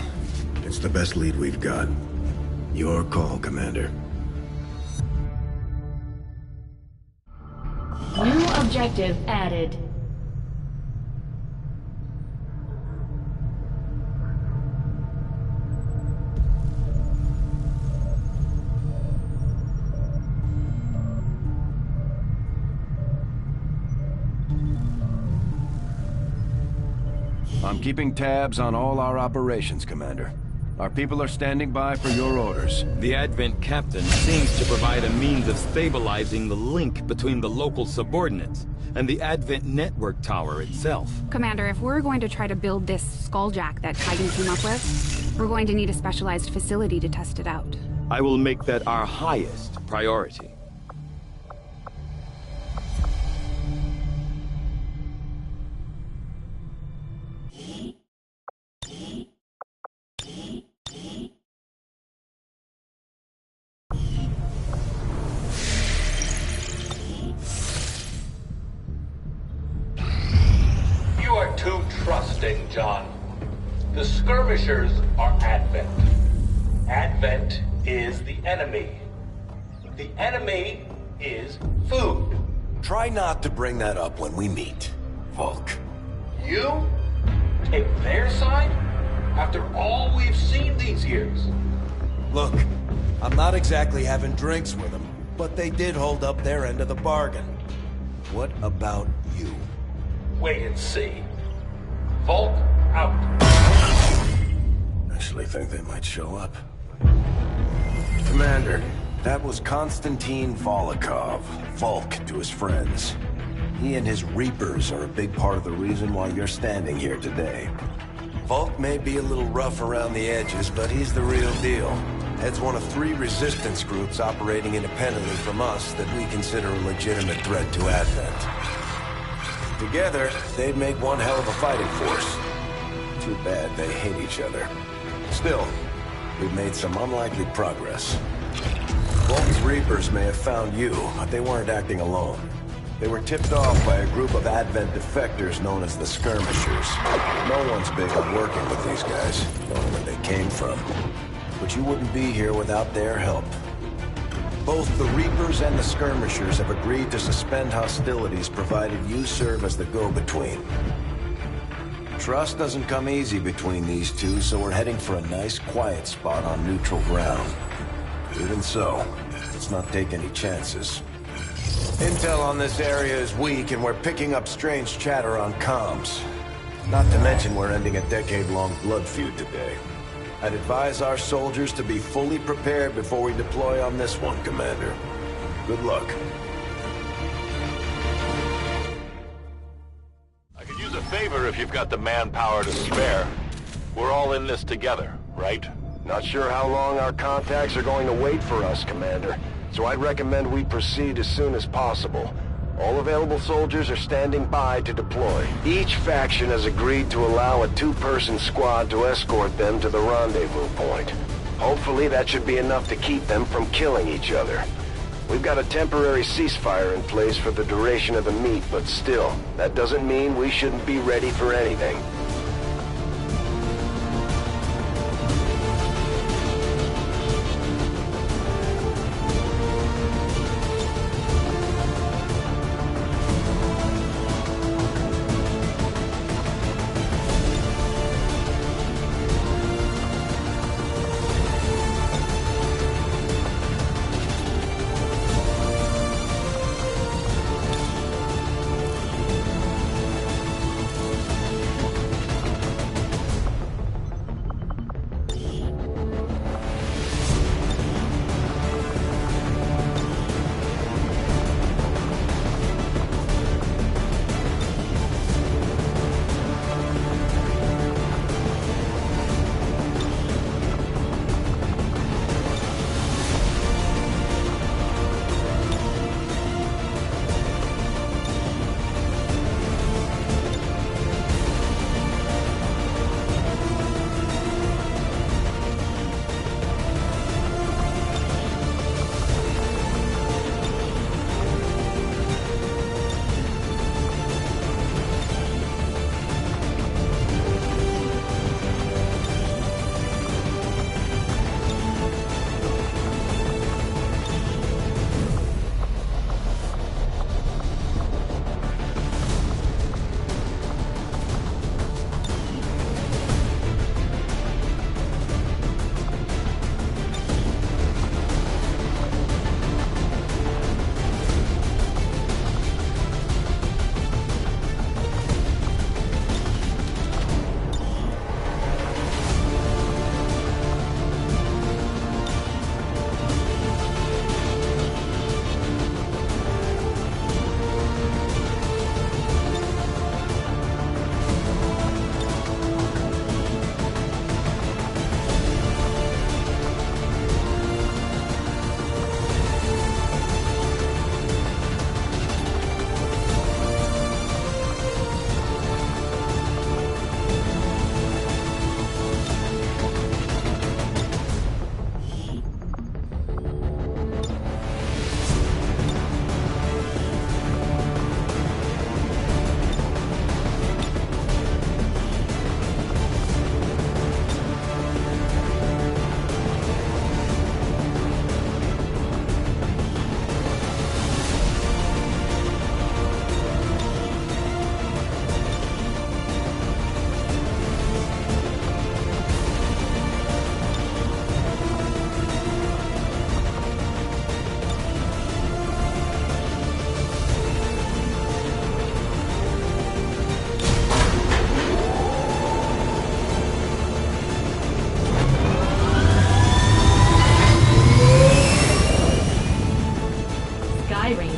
I: it's the best lead we've got. Your call, Commander.
F: New objective added.
K: I'm keeping tabs on all our operations, Commander. Our people are standing by for your orders.
H: The Advent captain seems to provide a means of stabilizing the link between the local subordinates and the Advent network tower itself.
L: Commander, if we're going to try to build this skulljack that Titan came up with, we're going to need a specialized facility to test it out.
H: I will make that our highest priority.
C: You are too trusting, John. The skirmishers are Advent. Advent is the enemy. The enemy is food.
M: Try not to bring that up when we meet, Volk.
C: You take their side after all we've seen these years.
M: Look, I'm not exactly having drinks with them, but they did hold up their end of the bargain. What about you?
C: Wait and see. Volk out.
M: Actually think they might show up. Commander, that was Konstantin Volokov, Volk to his friends. He and his Reapers are a big part of the reason why you're standing here today. Volk may be a little rough around the edges, but he's the real deal. Heads one of 3 resistance groups operating independently from us that we consider a legitimate threat to Advent. Together, they'd make one hell of a fighting force. Too bad they hate each other. Still, we've made some unlikely progress. Volk's Reapers may have found you, but they weren't acting alone. They were tipped off by a group of Advent defectors known as the Skirmishers. No one's big on working with these guys, knowing where they came from. But you wouldn't be here without their help. Both the Reapers and the Skirmishers have agreed to suspend hostilities provided you serve as the go-between. Trust doesn't come easy between these two, so we're heading for a nice quiet spot on neutral ground. Even so, let's not take any chances. Intel on this area is weak, and we're picking up strange chatter on comms. Not to mention we're ending a decade-long blood feud today. I'd advise our soldiers to be fully prepared before we deploy on this one, Commander. Good luck.
E: I could use a favor if you've got the manpower to spare. We're all in this together, right?
A: Not sure how long our contacts are going to wait for us, Commander. So I'd recommend we proceed as soon as possible. All available soldiers are standing by to deploy. Each faction has agreed to allow a 2-person squad to escort them to the rendezvous point. Hopefully that should be enough to keep them from killing each other. We've got a temporary ceasefire in place for the duration of the meet, but still, that doesn't mean we shouldn't be ready for anything.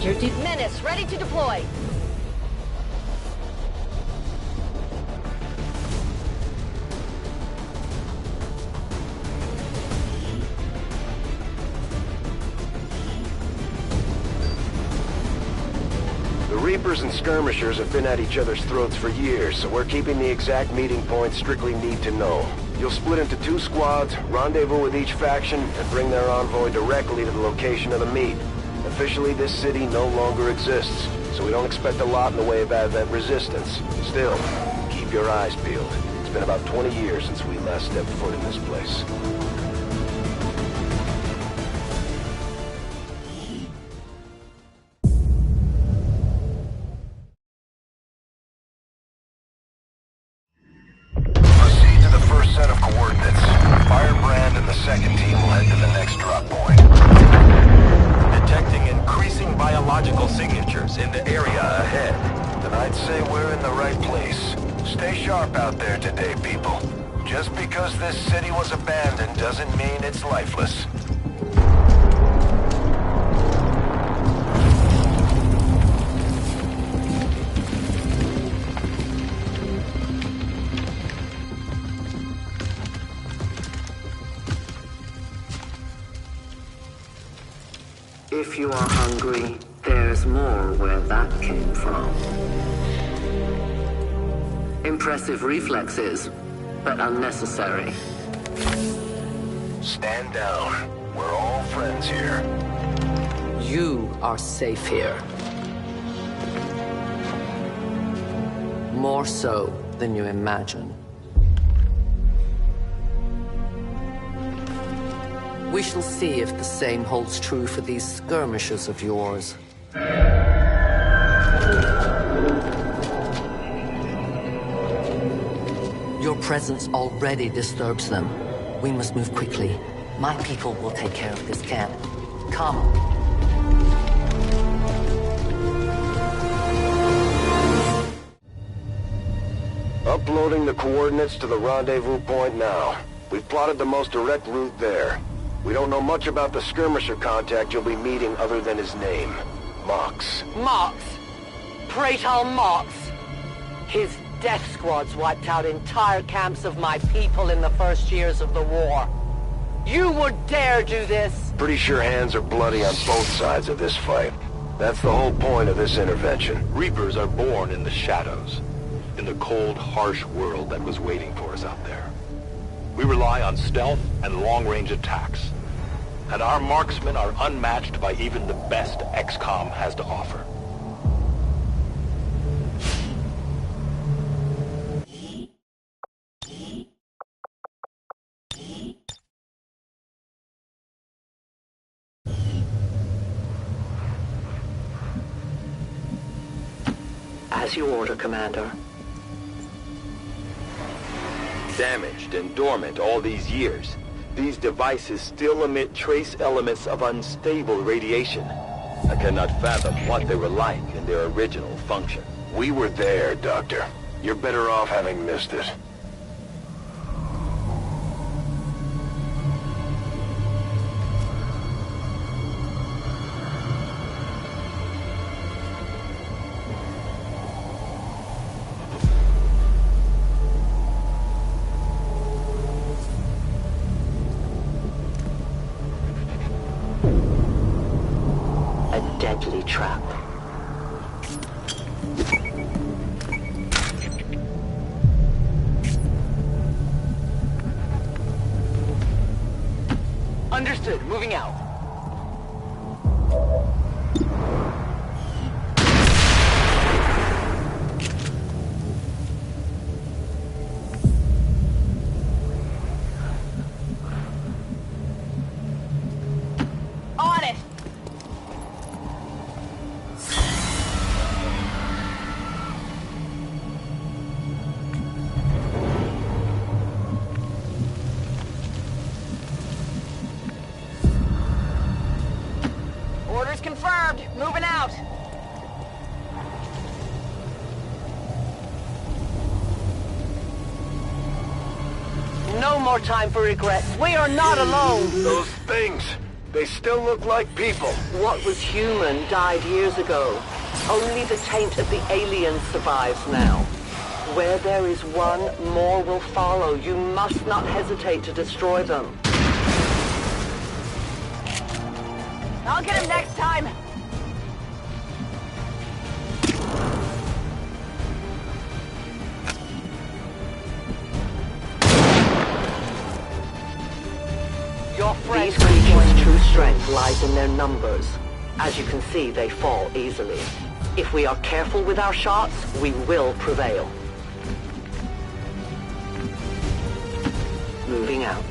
F: Sector to...
B: Menace, ready to deploy.
A: The Reapers and Skirmishers have been at each other's throats for years, so we're keeping the exact meeting points strictly need to know. You'll split into 2 squads, rendezvous with each faction, and bring their envoy directly to the location of the meet. Officially, this city no longer exists, so we don't expect a lot in the way of advent resistance. Still, keep your eyes peeled. It's been about 20 years since we last stepped foot in this place. Proceed to the first set of coordinates. Firebrand and the second team will head to the next drop point.
E: Detecting increasing biological signatures in the area ahead.
A: Then I'd say we're in the right place. Stay sharp out there today, people. Just because this city was abandoned doesn't mean it's lifeless.
N: If you are hungry, there's more where that came from. Impressive reflexes, but unnecessary.
A: Stand down. We're all friends here.
N: You are safe here. More so than you imagine. We shall see if the same holds true for these skirmishers of yours. Your presence already disturbs them. We must move quickly. My people will take care of this camp. Come.
A: Uploading the coordinates to the rendezvous point now. We've plotted the most direct route there. We don't know much about the skirmisher contact you'll be meeting other than his name. Mox.
B: Mox. Praetor Mox. His death squads wiped out entire camps of my people in the first years of the war. You would dare do this?
A: Pretty sure hands are bloody on both sides of this fight. That's the whole point of this intervention.
E: Reapers are born in the shadows, in the cold, harsh world that was waiting for us out there. We rely on stealth and long-range attacks, and our marksmen are unmatched by even the best XCOM has to offer.
N: As you order, Commander.
E: Damaged and dormant all these years, these devices still emit trace elements of unstable radiation. I cannot fathom what they were like in their original function.
A: We were there, Doctor. You're better off having missed it.
N: Deadly trap.
B: Understood. Moving out. On it. Orders confirmed. Moving out. No more time for regrets. We are not alone.
A: Those things,
D: They still look like people.
B: What was human died years ago. Only the taint of the aliens survives now. Where there is one, more will follow. You must not hesitate to destroy them.
O: I'll get him next time!
B: These creatures' true strength lies in their numbers. As you can see, they fall easily. If we are careful with our shots, we will prevail. Moving out.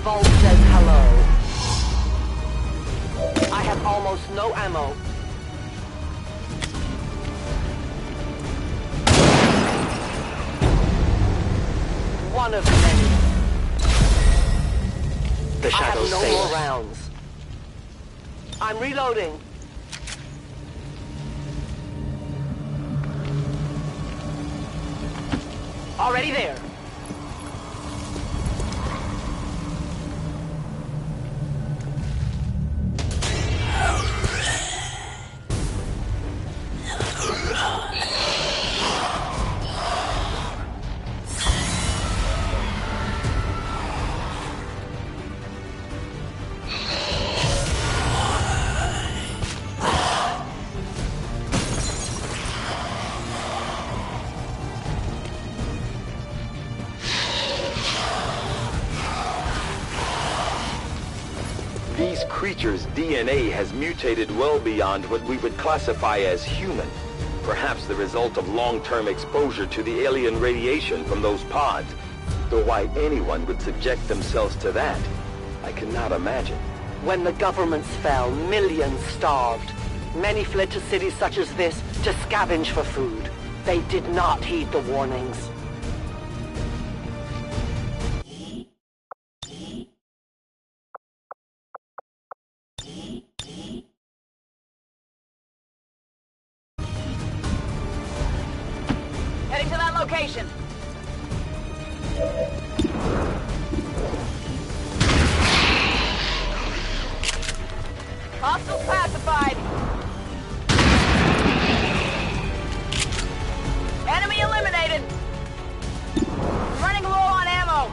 B: Vault says hello. I have almost no ammo. One of many. The shadows say no more rounds. I'm reloading. Already there.
E: These creatures' DNA has mutated well beyond what we would classify as human. Perhaps the result of long-term exposure to the alien radiation from those pods. Though why anyone would subject themselves to that, I cannot imagine.
B: When the governments fell, millions starved. Many fled to cities such as this to scavenge for food. They did not heed the warnings.
O: Heading to that location. Hostiles pacified. Enemy eliminated. Running low on ammo.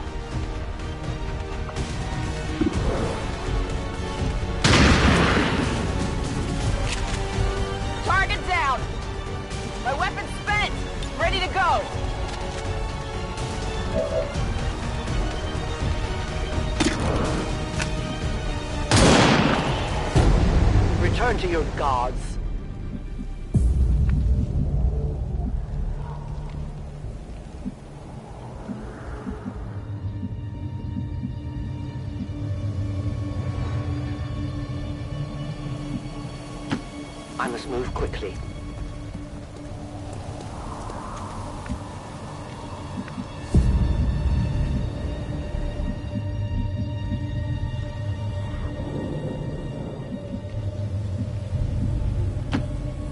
O: Target down. My weapon's spent. Ready to go.
B: Return to your gods. I must move quickly.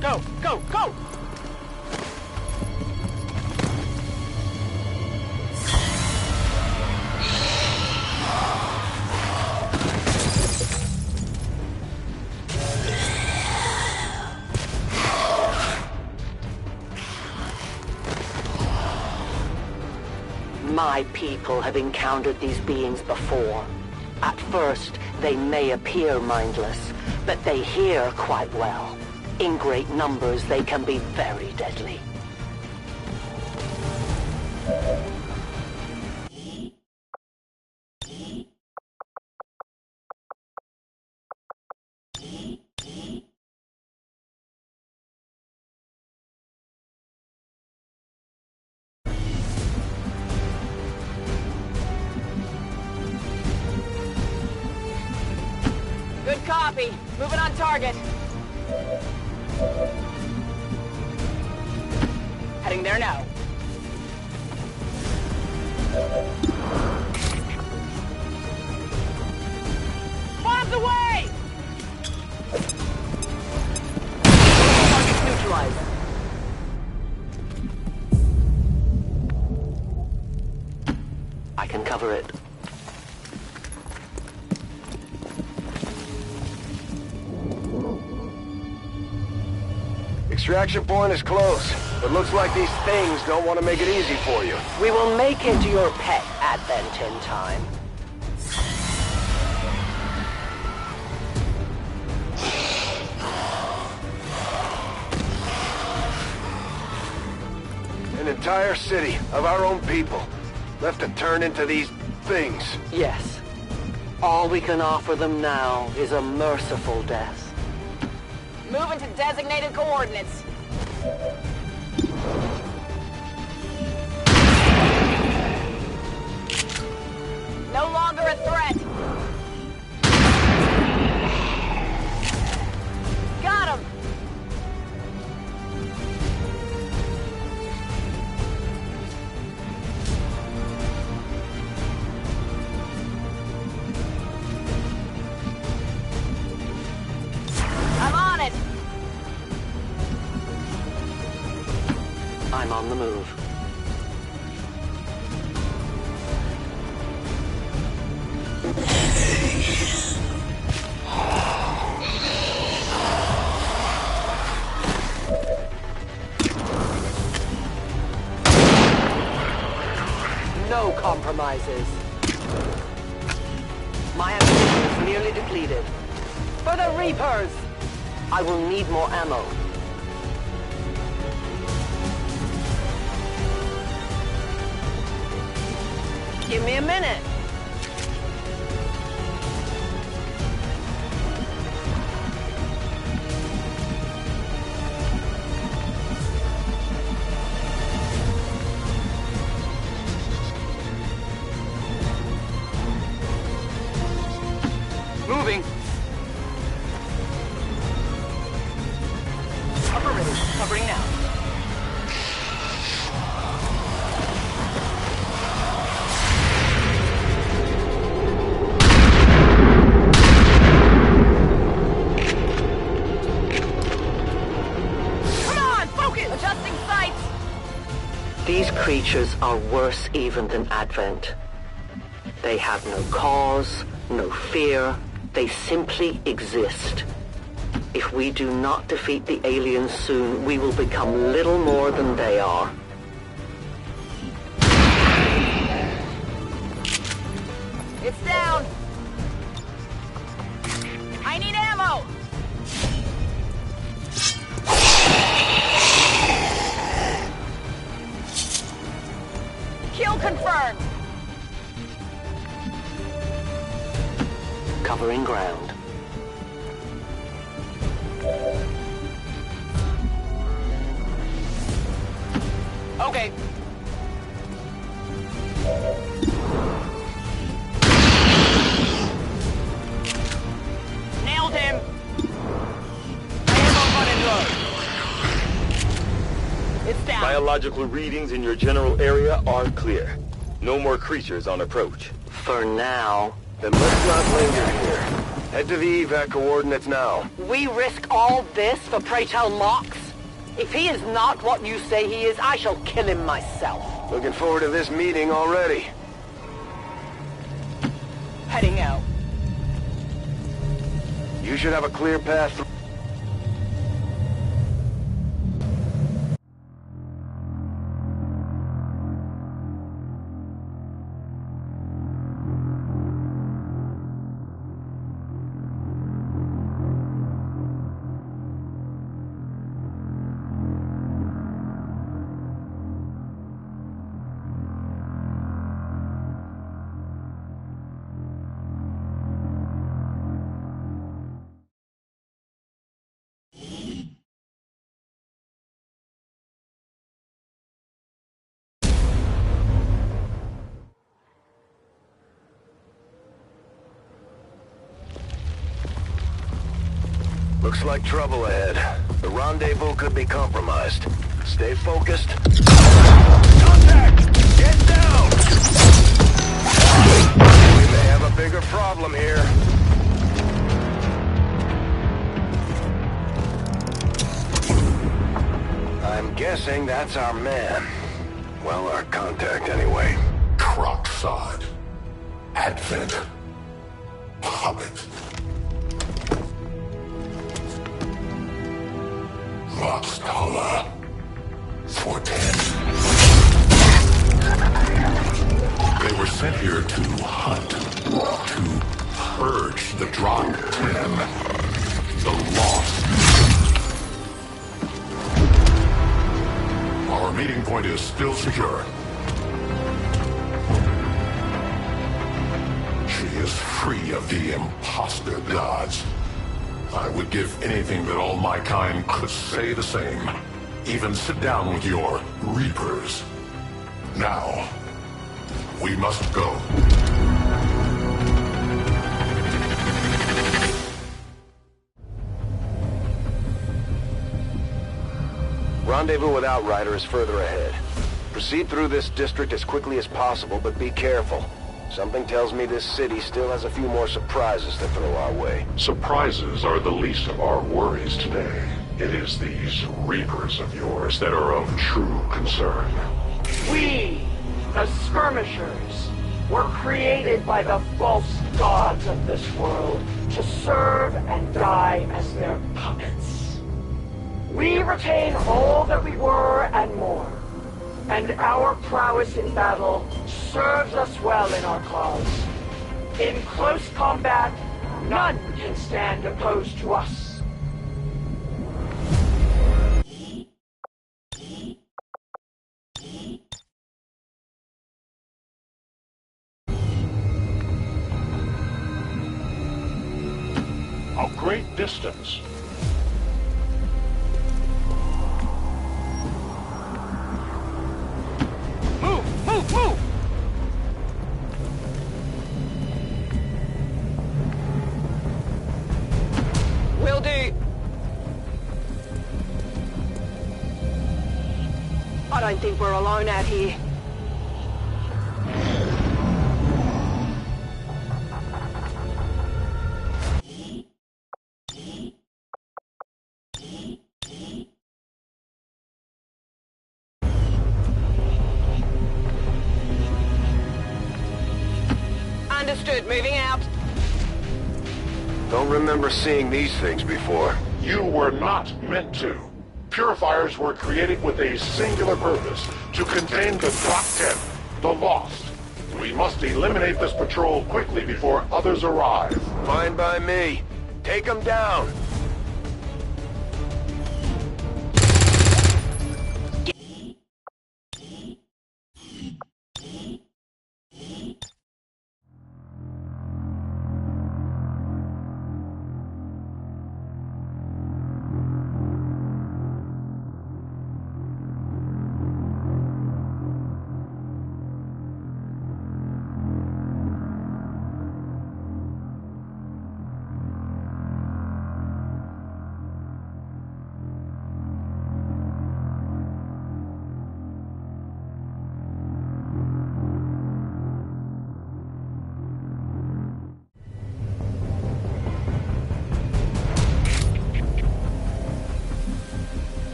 B: Go, go, go! My people have encountered these beings before. At first, they may appear mindless, but they hear quite well. In great numbers, they can be very deadly.
O: Good copy. Moving on target. Heading there now. Bombs away!
B: Target neutralized. can cover it.
A: Extraction point is close, but looks like these things don't want to make it easy for you.
B: We will make it your pet advent in time.
A: An entire city of our own people left to turn into these things.
B: Yes. All we can offer them now is a merciful death.
O: Moving to designated coordinates. No longer a threat. Got him. I'm on it.
B: I'm on the move. No compromises. My ammunition is nearly depleted. For the Reapers! I will need more ammo. Give me a minute.
D: Moving.
B: Upper river, covering now.
O: Adjusting sights!
B: These creatures are worse even than Advent. They have no cause, no fear. They simply exist. If we do not defeat the aliens soon, we will become little more than they are.
O: It's down! I need ammo! Kill confirmed!
B: Covering ground.
O: Okay. Nailed him! Ammo running low. It's down.
E: Biological readings in your general area are clear. No more creatures on approach.
B: For now.
A: Then let's not linger here. Head to the evac coordinates now.
B: We risk all this for pray tell Mox? If he is not what you say he is, I shall kill him myself.
A: Looking forward to this meeting already.
O: Heading out.
A: You should have a clear path through. Looks like trouble ahead. The rendezvous could be compromised. Stay focused. Contact! Get down! We may have a bigger problem here. I'm guessing that's our man. Well, our contact anyway.
P: Crocksod. Advent. Puppet. Voxtala. 410. They were sent here to hunt. To purge the Drop 10. The Lost. Our meeting point is still secure. She is free of the imposter gods. I would give anything that all my kind could say the same. Even sit down with your Reapers. Now, we must go.
A: Rendezvous with Outrider is further ahead. Proceed through this district as quickly as possible, but be careful. Something tells me this city still has a few more surprises to throw our way.
P: Surprises are the least of our worries today. It is these Reapers of yours that are of true concern.
Q: We, the Skirmishers, were created by the false gods of this world to serve and die as their puppets. We retain all that we were and more, and our prowess in battle serves us well in our cause. In close combat, none can stand opposed to us.
P: A great distance.
B: Move! Move! Move! Will do. I don't think we're alone out here. Understood. Moving out.
A: Don't remember seeing these things before.
P: You were not meant to. Purifiers were created with a singular purpose, to contain the Drop 10, the Lost. We must eliminate this patrol quickly before others arrive.
A: Fine by me. Take them down.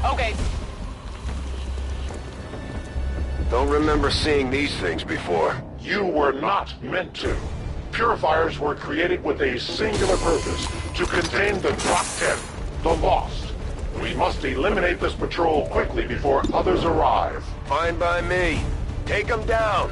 B: Okay.
A: Don't remember seeing these things before.
P: You were not meant to. Purifiers were created with a singular purpose, to contain the Drop 10, the Lost. We must eliminate this patrol quickly before others arrive.
A: Fine by me. Take them down.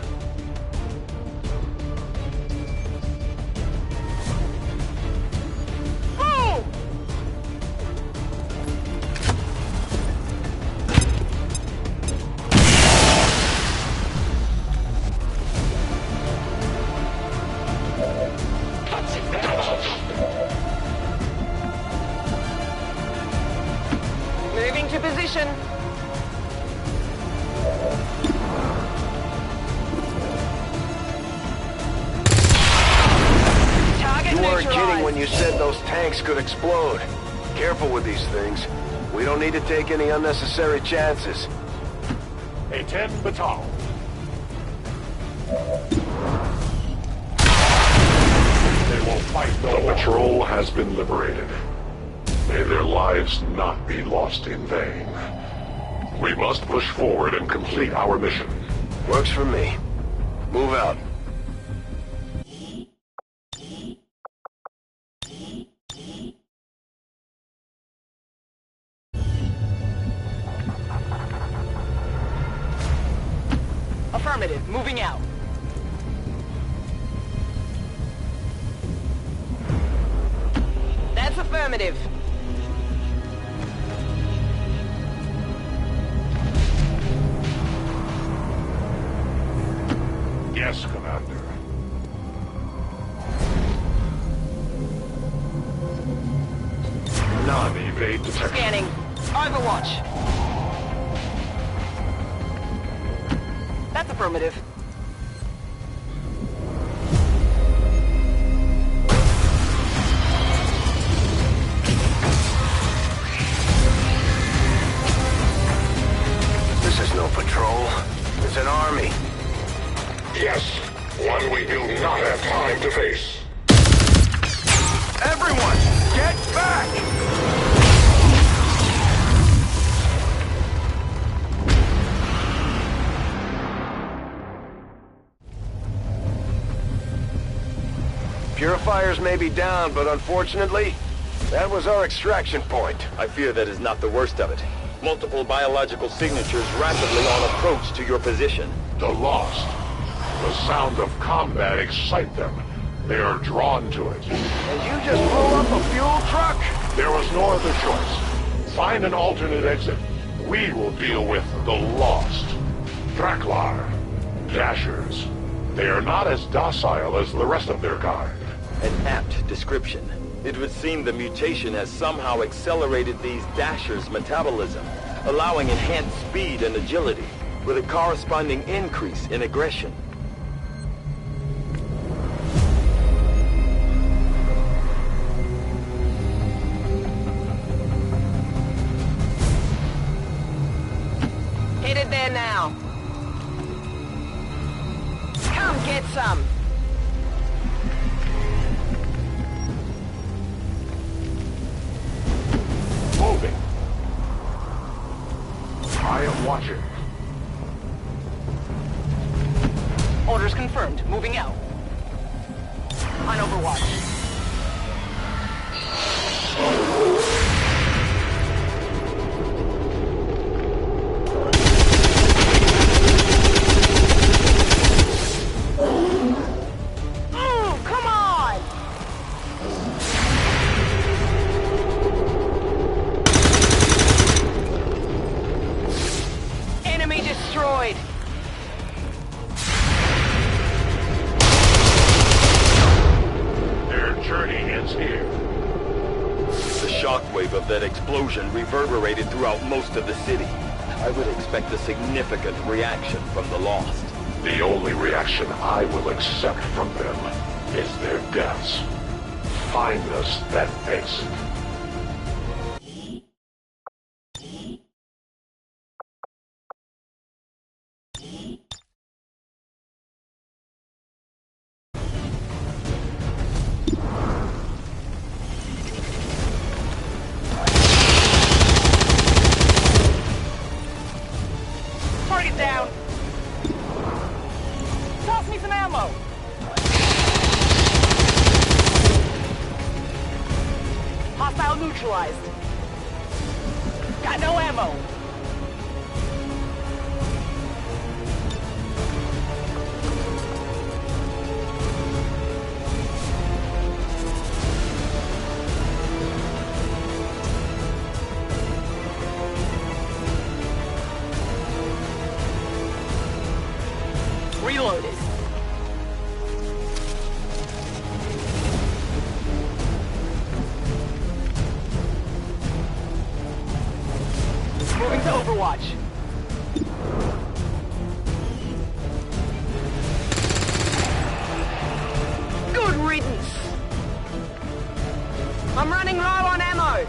B: Moving to position. Target
A: You weren't
B: neutralized.
A: kidding when you said those tanks could explode. Careful with these things. We don't need to take any unnecessary chances.
P: A 10 baton. They will fight. The patrol has been liberated. May their lives not be lost in vain. We must push forward and complete our mission.
A: Works for me. Move out.
O: Affirmative. Moving out. That's affirmative.
P: Yes, Commander. Non-evade detection.
O: Scanning. Overwatch. That's affirmative.
A: This is no patrol. It's an army.
P: Yes, one we do not have time to face.
A: Everyone, get back! Purifiers may be down, but unfortunately, that was our extraction point.
E: I fear that is not the worst of it. Multiple biological signatures rapidly on approach to your position.
P: The Lost. The sound of combat excites them. They are drawn to it.
A: And you just blew up a fuel truck?
P: There was no other choice. Find an alternate exit. We will deal with the Lost. Draklar. Dashers. They are not as docile as the rest of their kind.
E: An apt description. It would seem the mutation has somehow accelerated these Dashers' metabolism, allowing enhanced speed and agility, with a corresponding increase in aggression.
O: Headed there now. Come get some.
P: Moving. I am watching.
O: Orders confirmed. Moving out. On Overwatch. Come on! Enemy destroyed.
P: Their journey ends here.
E: The shockwave of that explosion reverberated throughout most of the city. I would expect a significant reaction from the Lost.
P: The only reaction I will accept from them is their deaths. Find us that exit.
O: Target down. Toss me some ammo. Hostile neutralized. Got no ammo. Reloaded. Moving to Overwatch. Good riddance. I'm running low on ammo.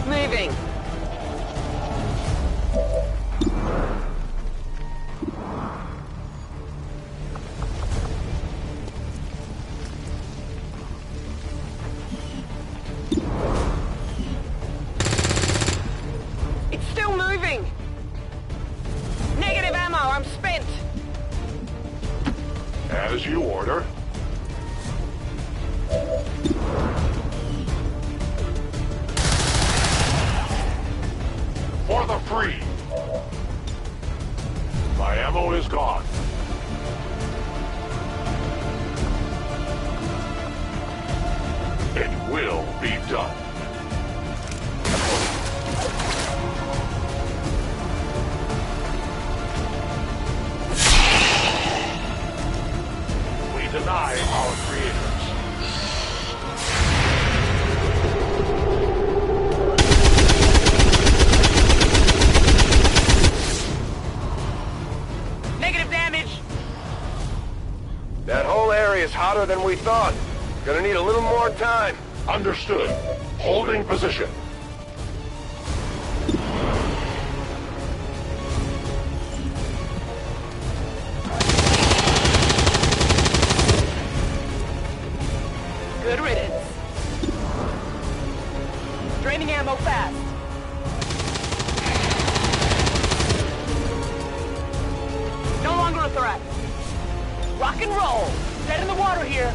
O: Moving. It's still
P: As you order. For the free. My ammo is gone. It will be done. We deny our creators.
A: That whole area is hotter than we thought. Gonna need a little more time.
P: Understood. Holding position.
B: Good riddance. Draining ammo fast. No longer a threat. Rock and roll! Dead in the water here!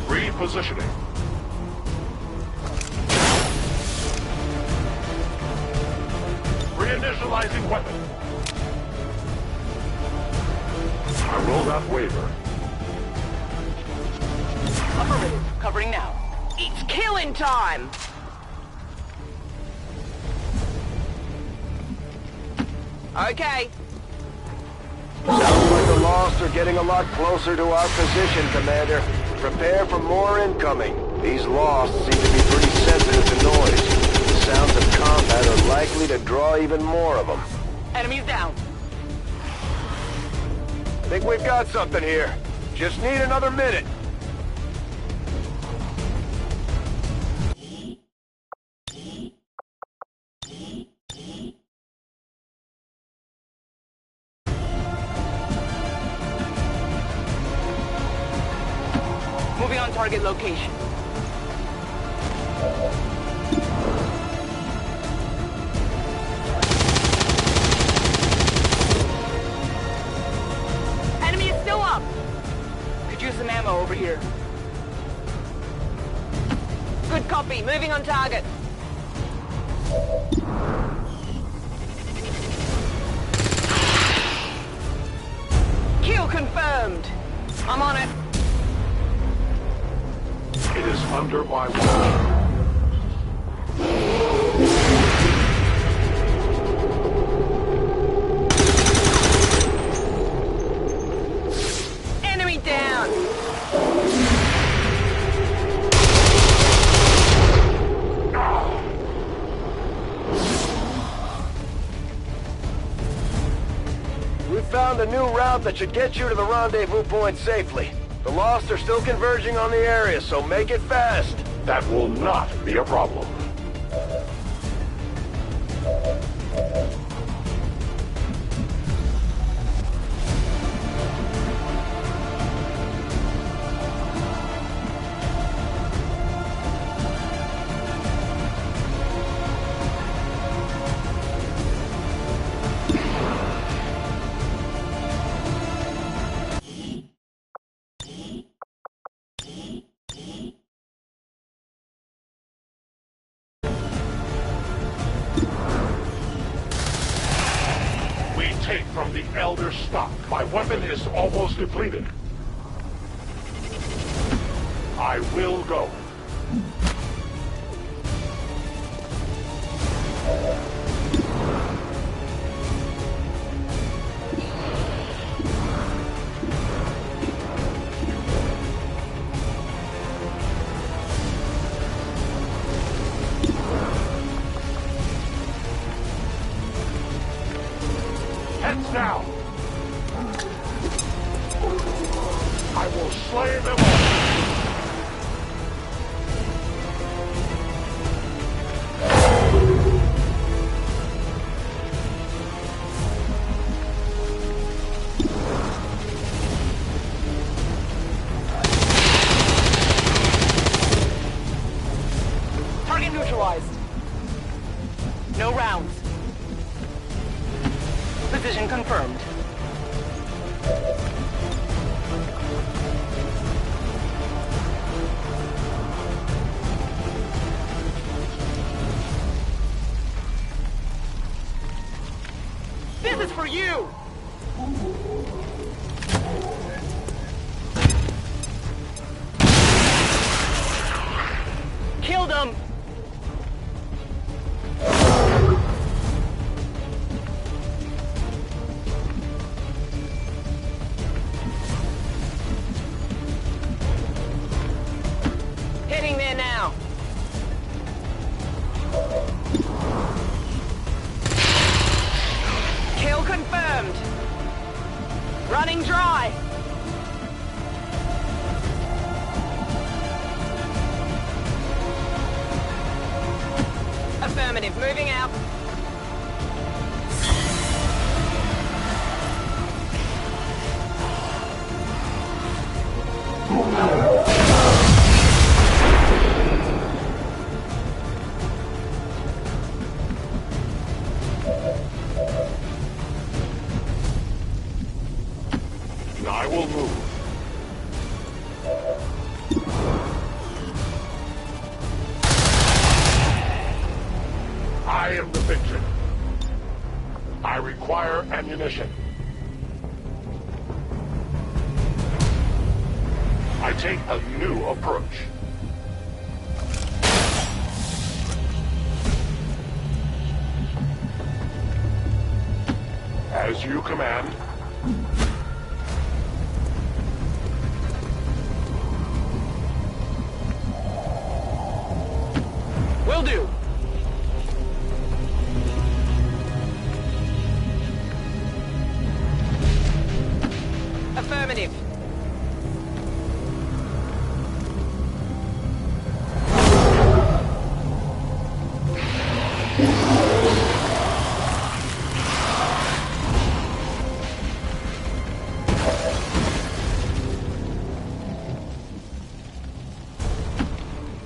P: Repositioning. Reinitializing weapon. I will not waver.
B: Affirmative. Covering now. It's killing time! Okay.
A: Sounds like the Lost are getting a lot closer to our position, Commander. Prepare for more incoming. These Lost seem to be pretty sensitive to noise. The sounds of combat are likely to draw even more of them.
B: Enemies down.
A: I think we've got something here. Just need another minute.
B: Moving on target location. Enemy is still up! Could use some ammo over here. Good copy. Moving on target. Kill confirmed. I'm on it.
P: It is under my watch.
B: Enemy down!
A: We found a new route that should get you to the rendezvous point safely. The Lost are still converging on the area, so make it fast.
P: That will not be a problem. Take from the Elder stock. My weapon is almost depleted. I will go. Heads down! I will slay them all!
B: for you! Killed him! Hitting there now. Kill confirmed. Running dry. Affirmative, moving out.
P: I will move. I am the victim. I require ammunition. I take a new approach. As you command.
B: Will do. Affirmative.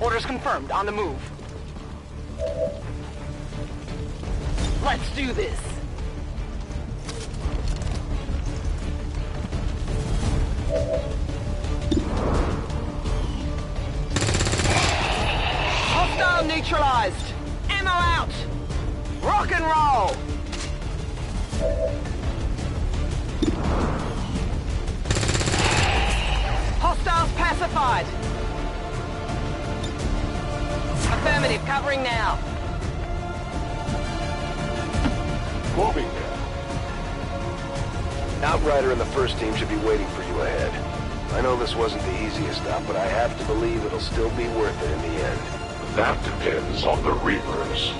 B: Orders confirmed. On the move. Let's do this. Hostile neutralized. Ammo out. Rock and roll. Hostiles pacified. Affirmative, covering now.
P: Moving there.
A: Outrider and the first team should be waiting for you ahead. I know this wasn't the easiest stop, but I have to believe it'll still be worth it in the end.
P: That depends on the Reapers.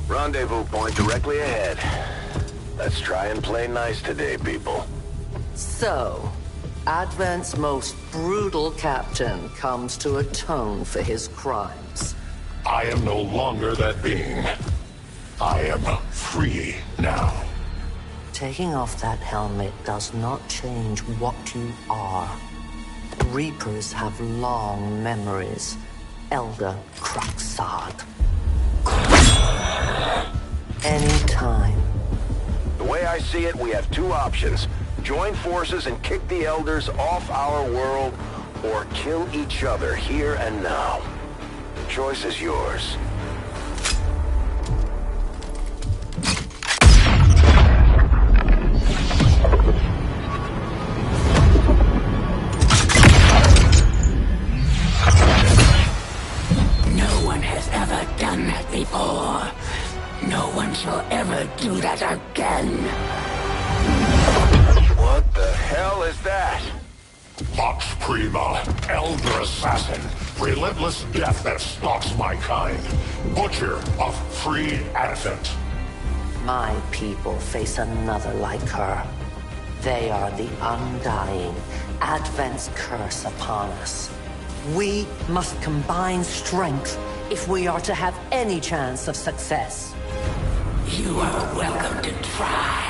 A: Rendezvous point directly ahead. Let's try and play nice today, people.
N: So, Advent's most brutal captain comes to atone for his crimes.
P: I am no longer that being. I am free now.
N: Taking off that helmet does not change what you are. Reapers have long memories. Elder Cruxard. Anytime.
A: The way I see it, we have two options. Join forces and kick the Elders off our world, or kill each other here and now. The choice is yours.
R: No one has ever done that before. No one shall ever do that again.
A: What the hell is that?
P: Vox Prima, Elder Assassin, relentless death that stalks my kind, Butcher of free Advent.
N: My people face another like her. They are the undying, Advent's curse upon us. We must combine strength if we are to have any chance of success.
R: You are welcome to try.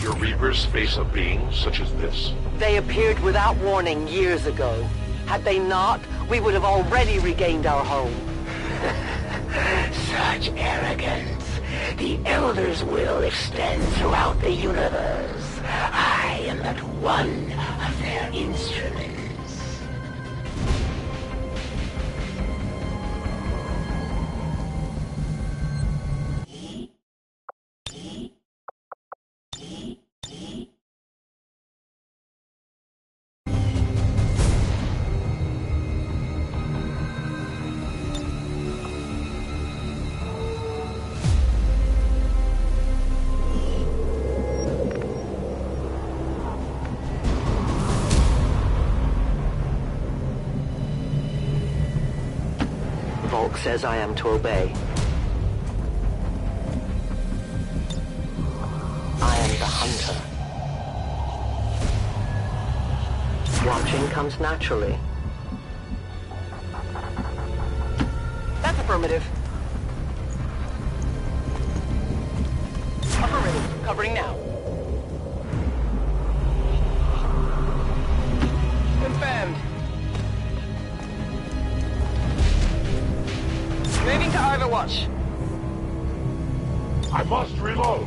P: Your Reapers face a being such as this?
B: They appeared without warning years ago. Had they not, we would have already regained our home.
R: Such arrogance. The Elder's will extends throughout the universe. I am but one of their instruments.
B: Volk says I am to obey. I am the hunter. Watching comes naturally. That's affirmative. Affirmative. Covering now. Confirmed. Moving to Overwatch.
P: I must reload.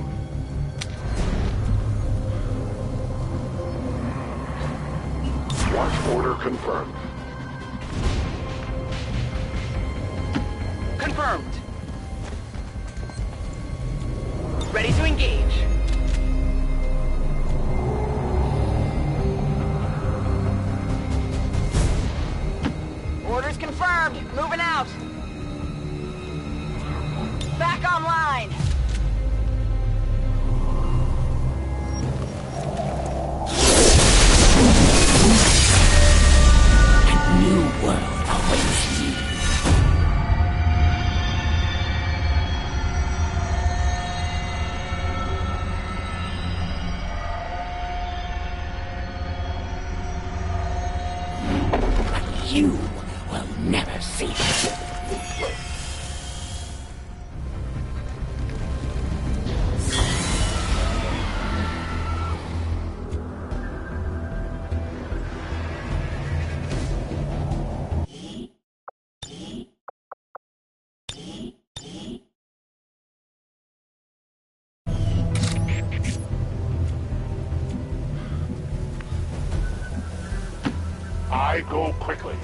P: Watch order confirmed.
B: Confirmed. Ready to engage. Orders confirmed. Moving out. Back online!
R: A new world awaits you. But you will never see it.
P: I go quickly.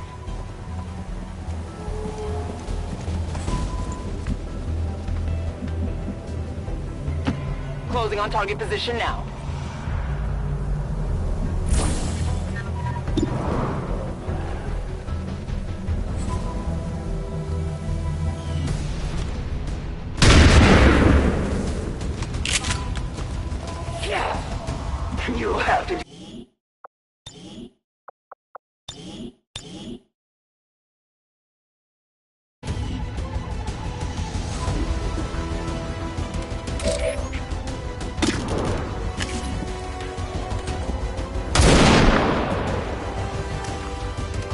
B: Closing on target position now.
R: You have to.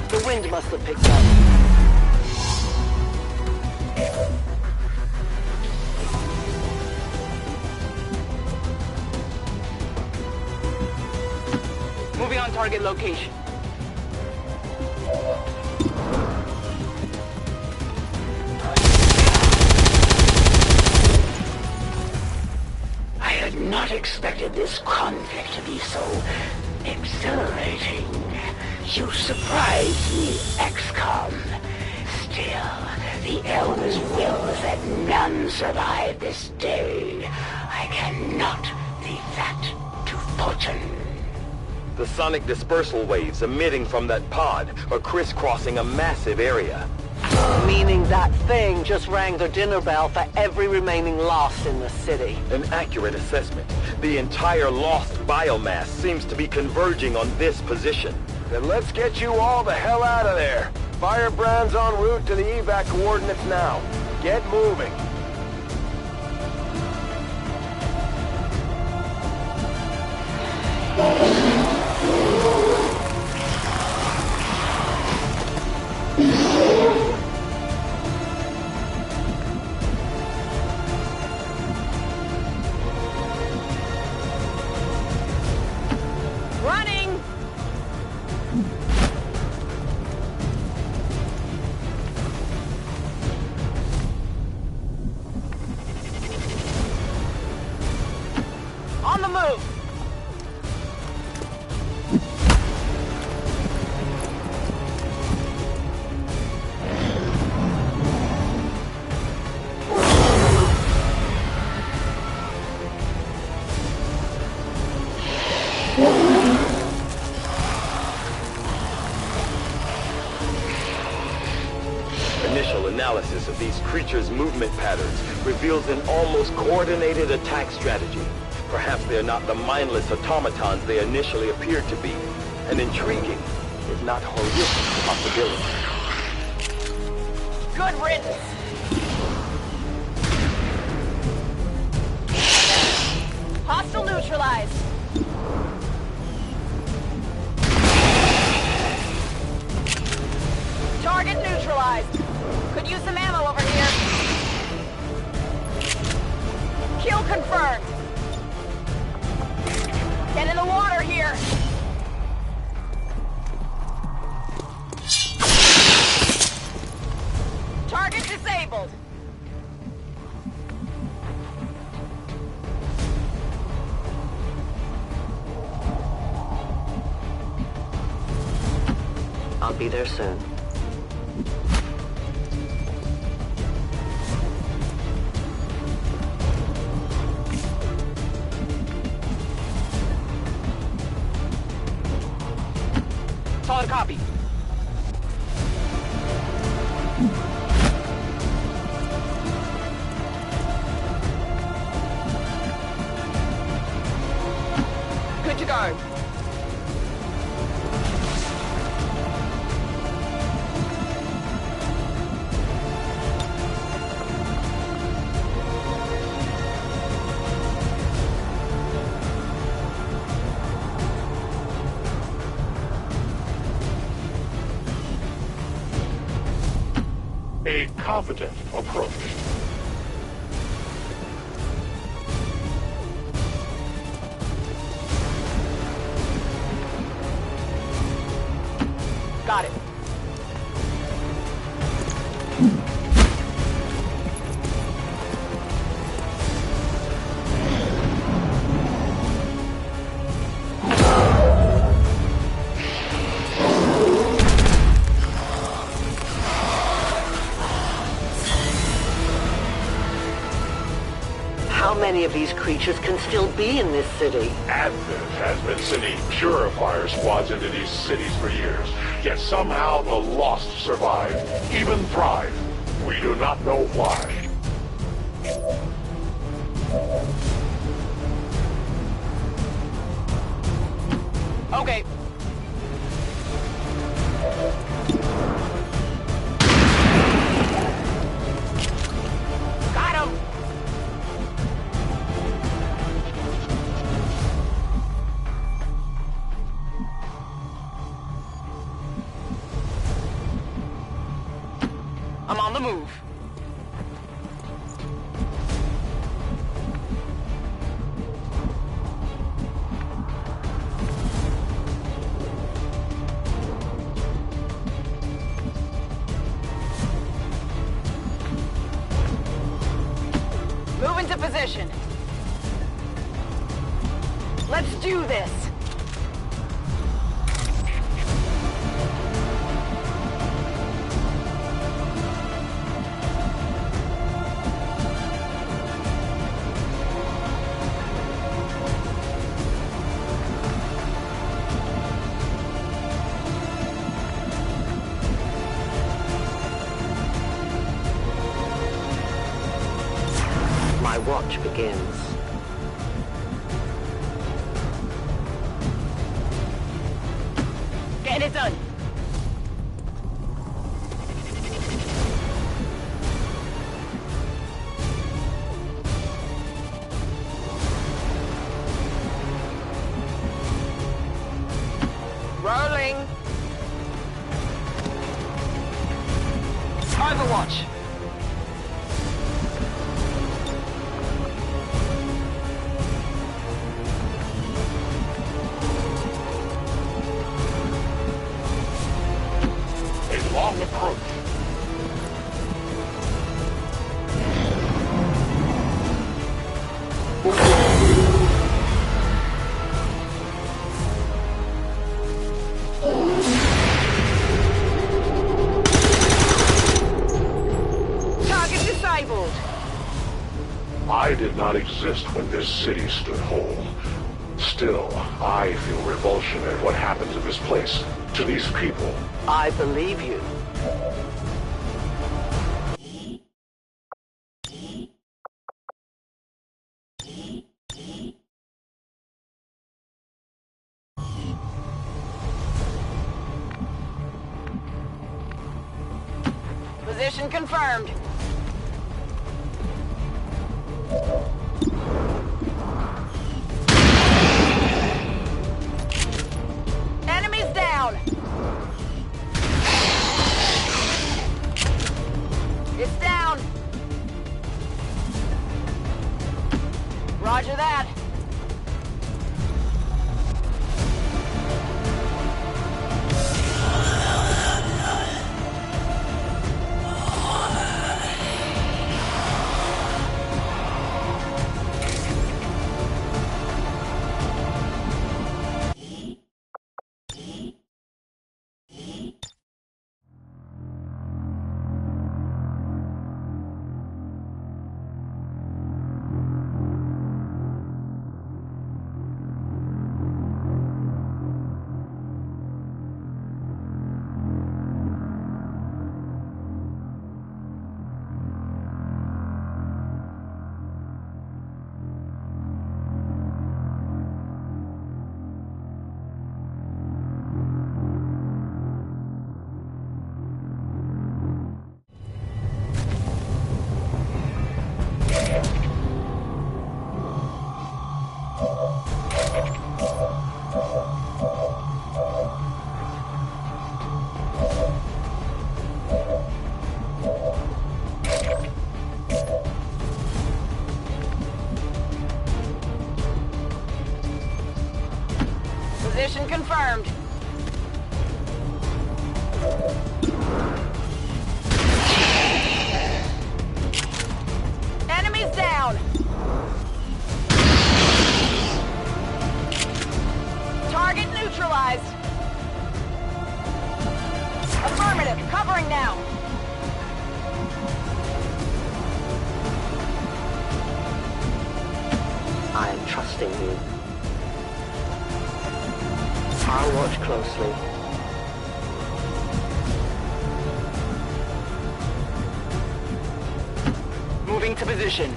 B: The wind must have picked up. Moving on target location.
R: I had not expected this conflict to be so exhilarating. You surprised me, XCOM. Still, the Elder's will is that none survive this day. I cannot leave that to fortune.
E: The sonic dispersal waves emitting from that pod are crisscrossing a massive area.
B: Meaning that thing just rang the dinner bell for every remaining lost in the city.
E: An accurate assessment. The entire lost biomass seems to be converging on this position.
A: Then let's get you all the hell out of there. Firebrand's en route to the evac coordinates now. Get moving.
O: the move!
E: Initial analysis of these creatures' movement patterns reveals an almost coordinated attack strategy. Perhaps they are not the mindless automatons they initially appeared to be. An intriguing, if not horrific, possibility.
O: Good riddance! Hostile neutralized! Target neutralized! Could use some ammo over here. Kill confirmed! Get in the water here! Target disabled!
N: I'll be there soon.
O: Solid copy. Good to go.
P: A confident approach.
O: Got it.
N: How many of these creatures can still be in this city?
P: Advent has been sending purifier squads into these cities for years, yet somehow the Lost survive, even thrive. We do not know why.
O: Okay. Got him! I'm on the move. Move into position. Let's do this.
N: My watch begins.
O: Getting it done. Rolling. Overwatch.
P: I did not exist when this city stood whole. Still, I feel revulsion at what happened to this place, to these people.
B: I believe you.
O: Position confirmed. Enemies down. It's down. Roger that. Position confirmed. Enemies down. Target neutralized. Affirmative. Covering now.
B: I am trusting you. I'll watch closely. Moving to position.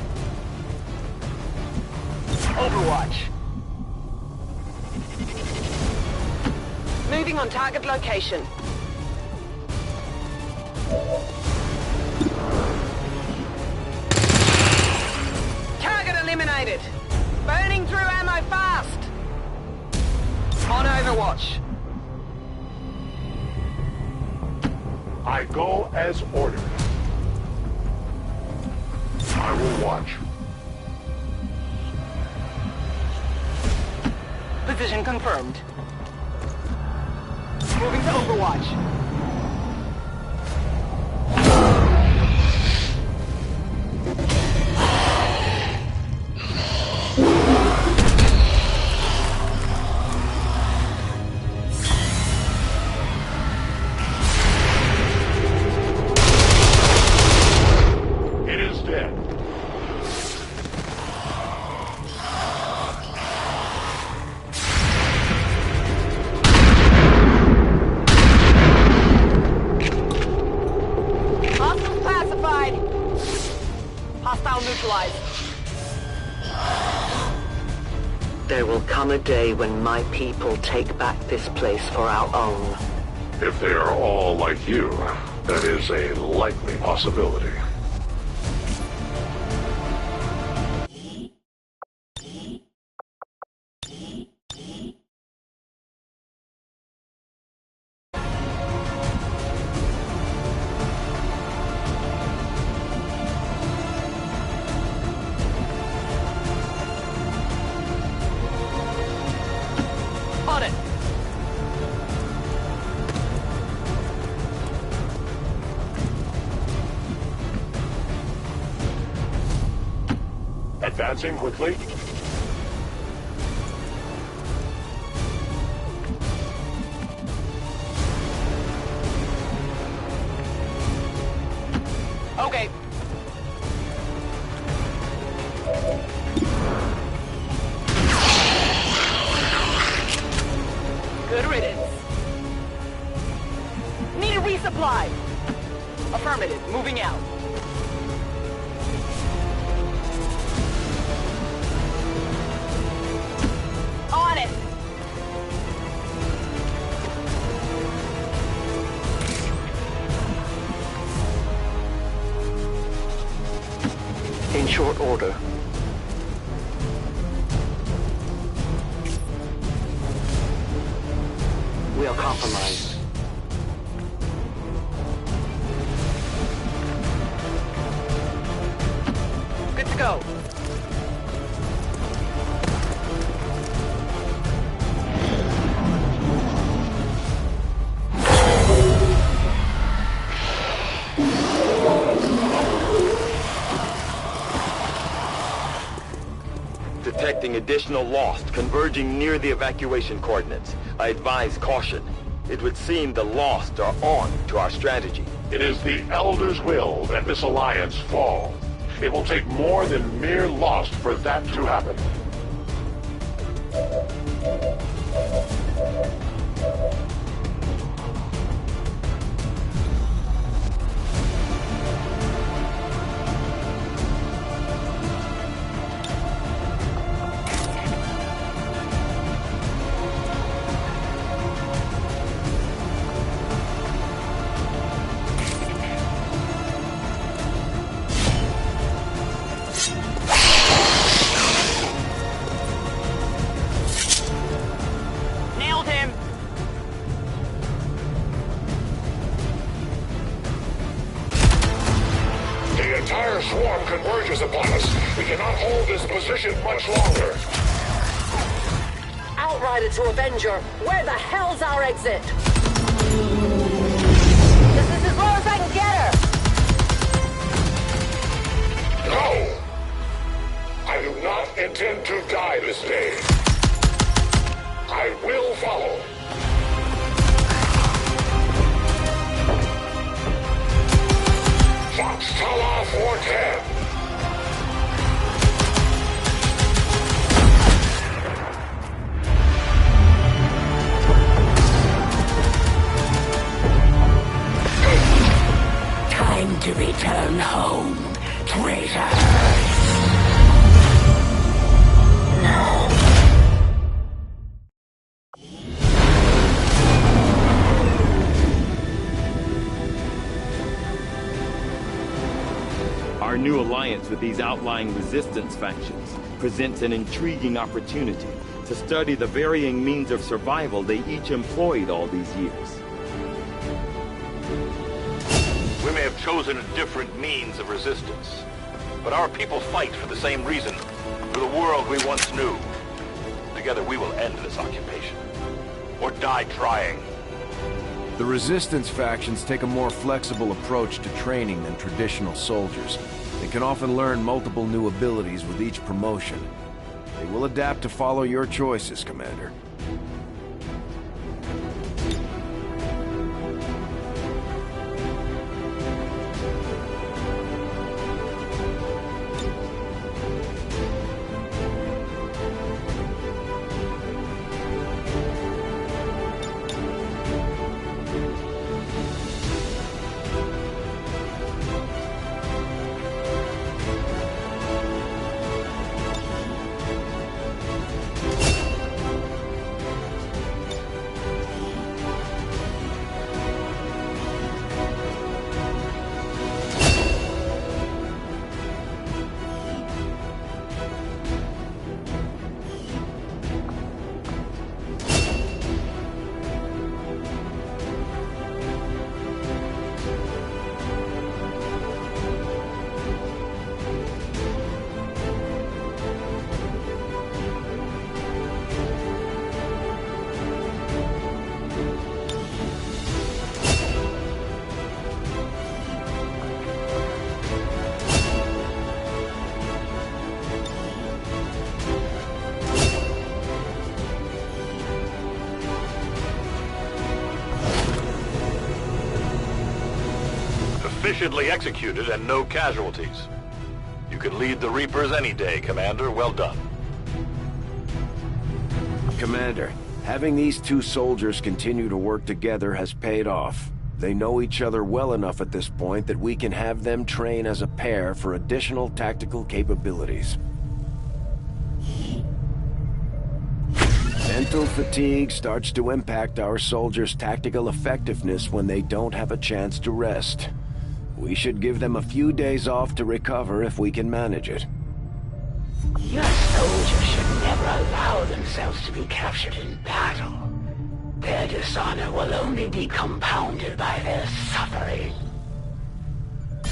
B: Overwatch. Moving on target location. Target eliminated. Burning through ammo fast. On Overwatch.
P: I go as ordered. I will watch.
B: Position confirmed. Moving to Overwatch. There will come a day when my people take back this place for our own.
P: If they are all like you, that is a likely possibility.
B: On it!
P: Advancing quickly.
B: Okay.
S: order.
B: We are compromised. Good to go.
E: Detecting additional Lost converging near the evacuation coordinates. I advise caution. It would seem the Lost are on to our strategy.
P: It is the Elder's will that this alliance fall. It will take more than mere Lost for that to happen. Swarm converges upon us. We cannot hold this position much longer.
B: Outrider to Avenger, where the hell's our exit? This is as low as I can get her.
P: No! I do not intend to die this day. I will follow. Foxtala 410.
R: Time to return home, traitor.
E: Our new alliance with these outlying resistance factions presents an intriguing opportunity to study the varying means of survival they each employed all these years.
C: We may have chosen a different means of resistance, but our people fight for the same reason, for the world we once knew. Together we will end this occupation, or die trying.
K: The resistance factions take a more flexible approach to training than traditional soldiers. They can often learn multiple new abilities with each promotion. They will adapt to follow your choices, Commander.
C: Efficiently executed and no casualties. You can lead the Reapers any day, Commander. Well done.
K: Commander, having these two soldiers continue to work together has paid off. They know each other well enough at this point that we can have them train as a pair for additional tactical capabilities. Mental fatigue starts to impact our soldiers' tactical effectiveness when they don't have a chance to rest. We should give them a few days off to recover if we can manage it.
R: Your soldiers should never allow themselves to be captured in battle. Their dishonor will only be compounded by their suffering.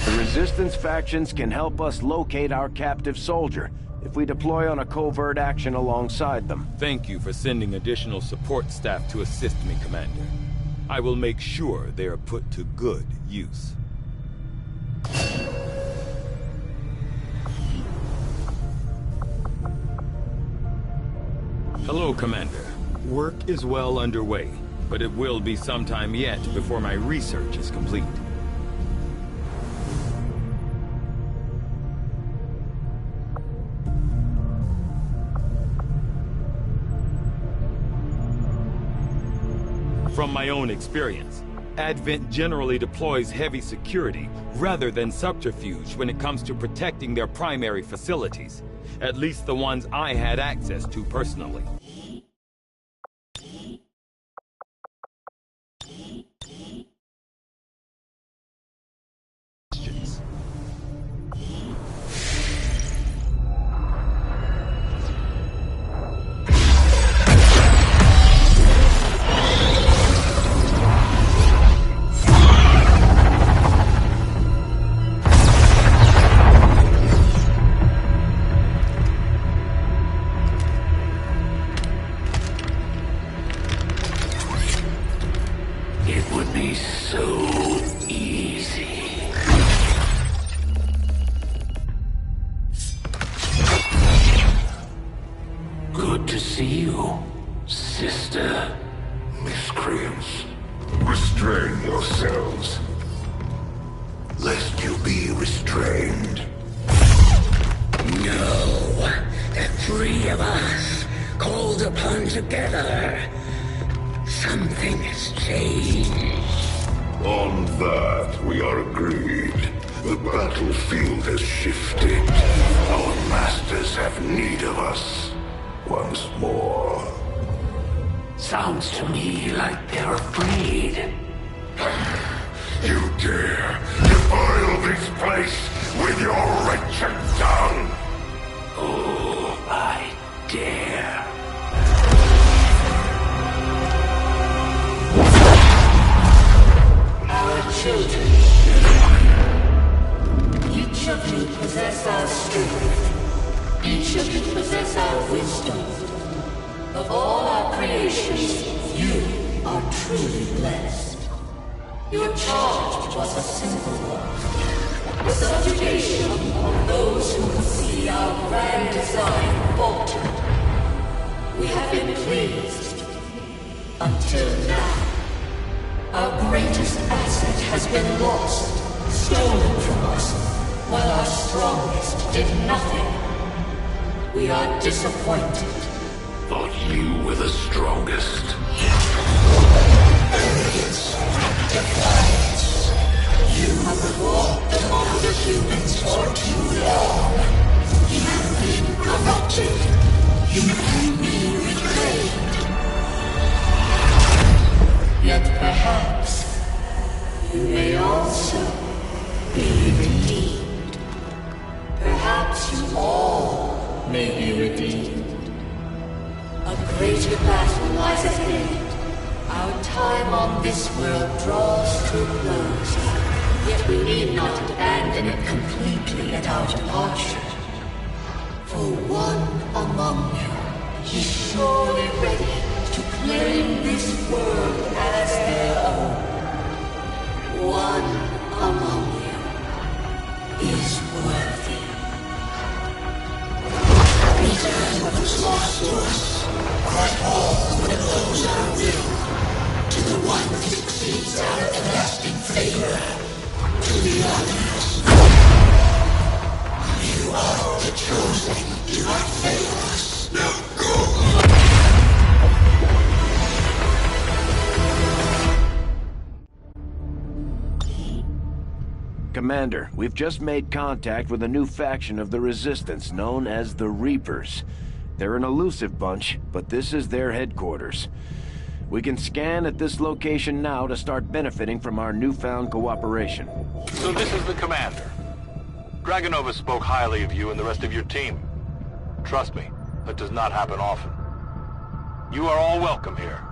K: The Resistance factions can help us locate our captive soldier if we deploy on a covert action alongside them.
H: Thank you for sending additional support staff to assist me, Commander. I will make sure they are put to good use. Hello, Commander. Work is well underway, but it will be some time yet before my research is complete. From my own experience, Advent generally deploys heavy security rather than subterfuge when it comes to protecting their primary facilities, at least the ones I had access to personally.
K: Commander, we've just made contact with a new faction of the Resistance known as the Reapers. They're an elusive bunch, but this is their headquarters. We can scan at this location now to start benefiting from our newfound cooperation.
C: So this is the commander. Dragonova spoke highly of you and the rest of your team. Trust me, that does not happen often. You are all welcome here.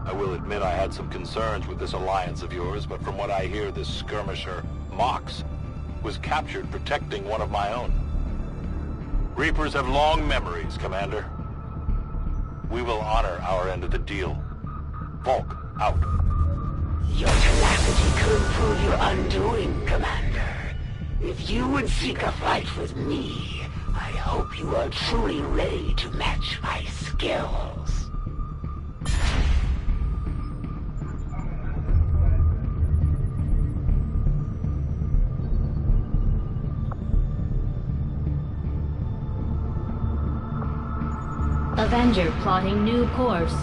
C: I will admit I had some concerns with this alliance of yours, but from what I hear, this skirmisher, Mox, was captured protecting one of my own. Reapers have long memories, Commander. We will honor our end of the deal. Volk, out.
R: Your tenacity could prove your undoing, Commander. If you would seek a fight with me, I hope you are truly ready to match my skills.
F: Avenger plotting new course.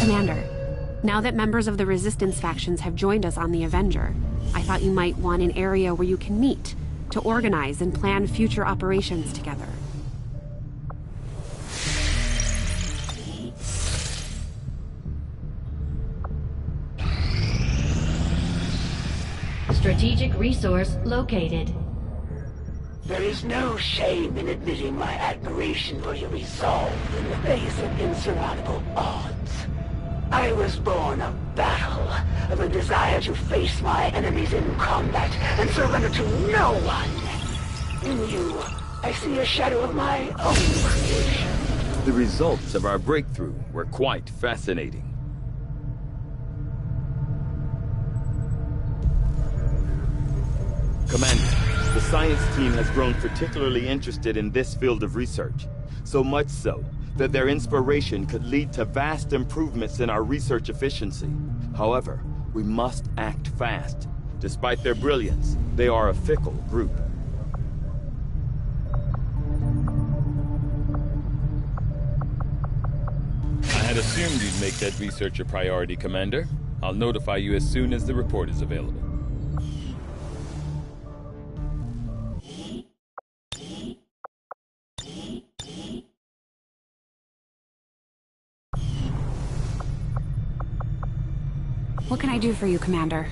L: Commander, now that members of the Resistance factions have joined us on the Avenger, I thought you might want an area where you can meet, to organize and plan future operations together.
F: Strategic resource located.
R: There is no shame in admitting my admiration for your resolve in the face of insurmountable odds. I was born of battle, of a desire to face my enemies in combat and surrender to no one. In you, I see a shadow of my own creation.
H: The results of our breakthrough were quite fascinating. Commander, the science team has grown particularly interested in this field of research, so much so that their inspiration could lead to vast improvements in our research efficiency. However, we must act fast. Despite their brilliance, they are a fickle group. I had assumed you'd make that research a priority, Commander. I'll notify you as soon as the report is available.
L: What can I do for you, Commander?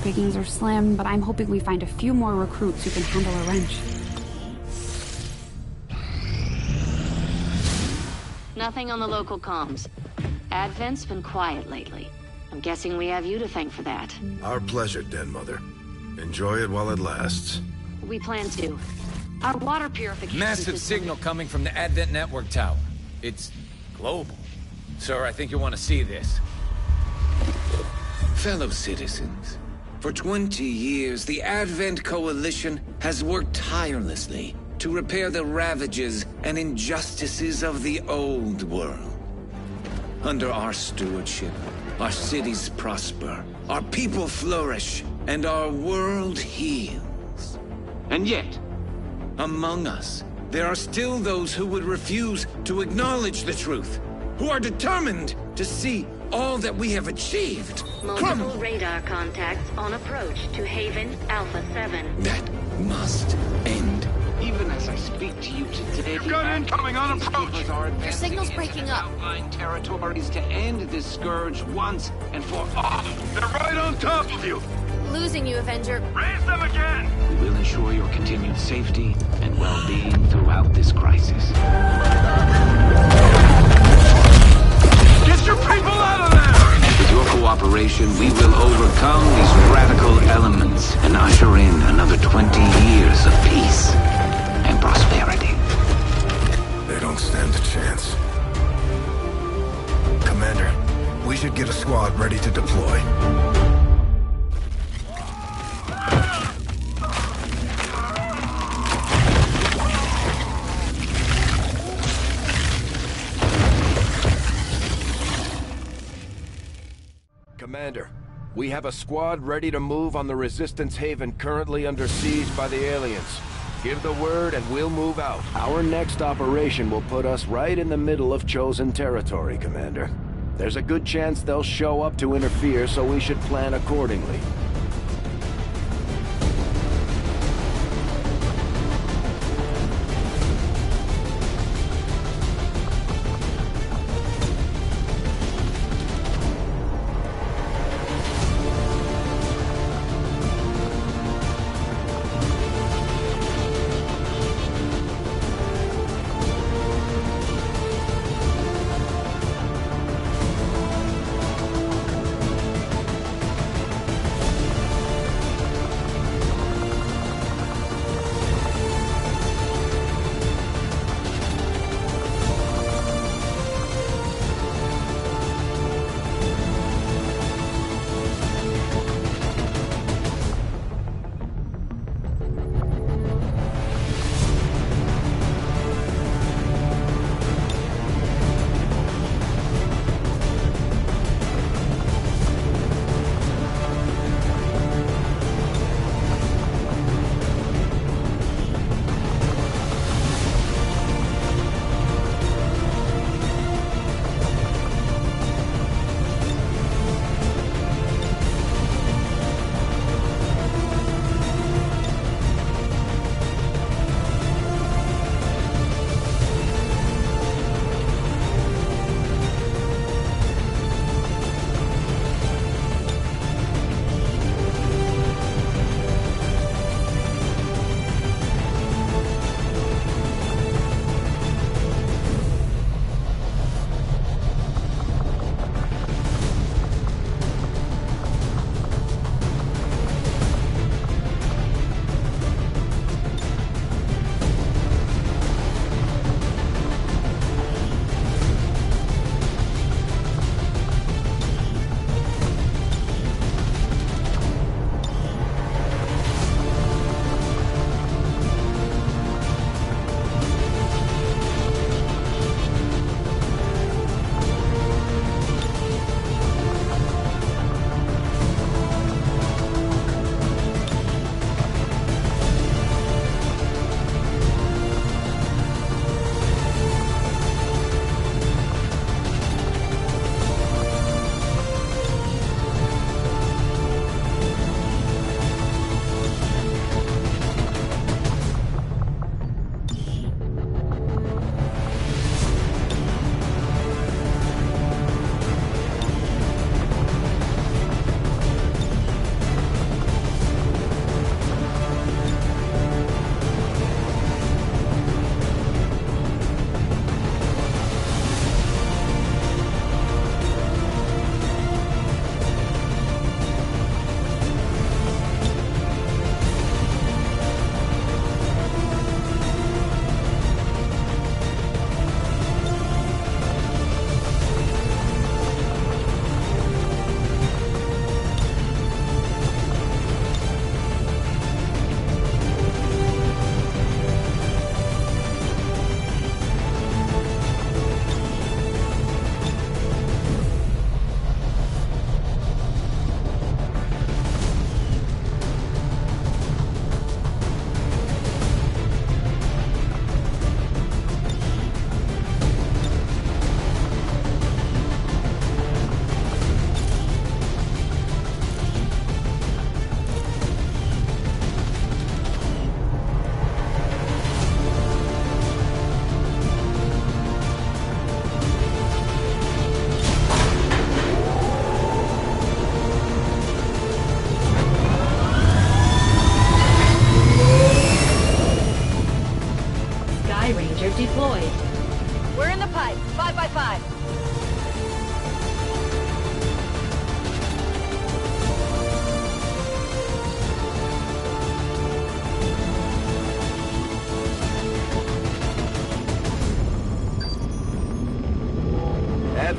L: Pickings are slim, but I'm hoping we find a few more recruits who can handle a wrench.
S: Nothing on the local comms. Advent's been quiet lately. I'm guessing we have you to thank for that.
I: Our pleasure, Den Mother. Enjoy it while it lasts.
S: We plan to. Our water purification
D: Massive signal coming from the Advent network tower. It's global. Sir, I think you'll want to see this.
T: Fellow citizens, for 20 years, the Advent Coalition has worked tirelessly to repair the ravages and injustices of the old world. Under our stewardship, our cities prosper, our people flourish, and our world heals. And yet, among us, there are still those who would refuse to acknowledge the truth, who are determined to see all that we have achieved.
S: Multiple radar contacts on approach to Haven Alpha 7.
T: That must end.
U: Even as I speak to you today,
P: You've got incoming on approach!
U: Your signal's breaking up. Outlying territories to end this scourge once and for all.
P: They're right on top of you!
V: Losing you, Avenger.
P: Raise them again!
U: We will ensure your continued safety and well-being throughout this crisis.
P: Get your people out of there!
U: With your cooperation, we will overcome these radical elements and usher in another 20 years of peace and prosperity.
I: They don't stand a chance. Commander, we should get a squad ready to deploy.
K: Commander, we have a squad ready to move on the Resistance Haven currently under siege by the aliens. Give the word and we'll move out. Our next operation will put us right in the middle of chosen territory, Commander. There's a good chance they'll show up to interfere, so we should plan accordingly.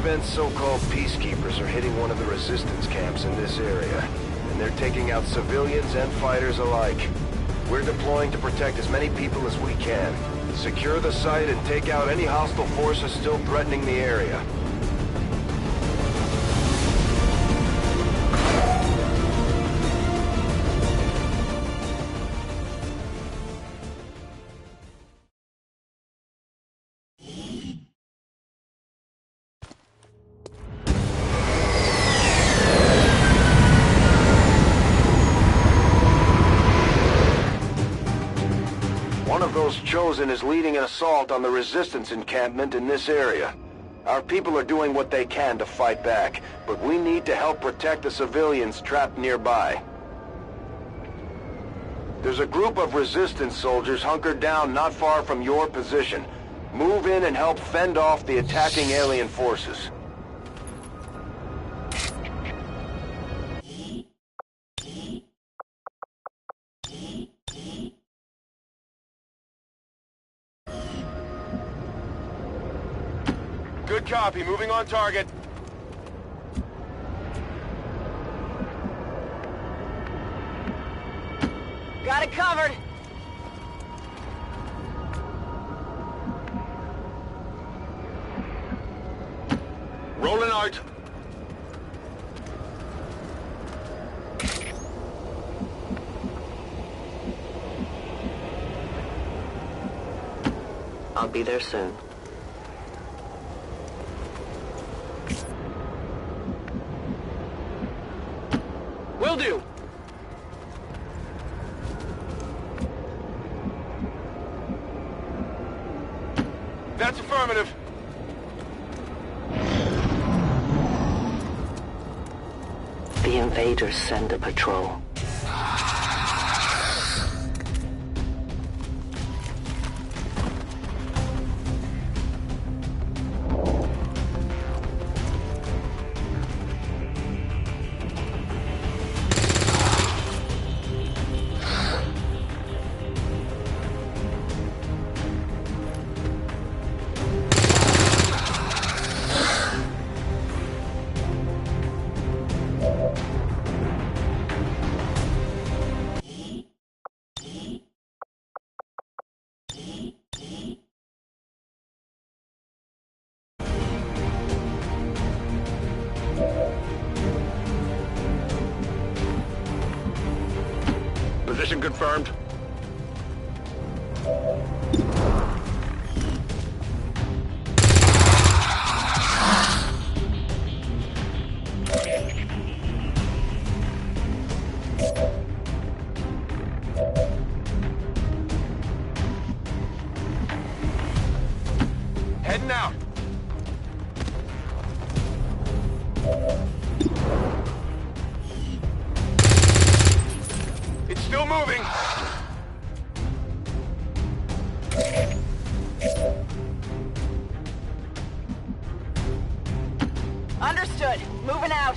A: unbent so-called peacekeepers are hitting one of the resistance camps in this area, and they're taking out civilians and fighters alike. We're deploying to protect as many people as we can. Secure the site and take out any hostile forces still threatening the area. One of those chosen is leading an assault on the resistance encampment in this area. Our people are doing what they can to fight back, but we need to help protect the civilians trapped nearby. There's a group of resistance soldiers hunkered down not far from your position. Move in and help fend off the attacking alien forces.
D: Good copy. Moving on target.
O: Got it covered.
D: Rolling out.
N: I'll be there soon.
D: Will do. That's affirmative.
N: The invaders send a patrol.
D: Position confirmed. Heading out. It's still moving.
O: Understood. Moving out.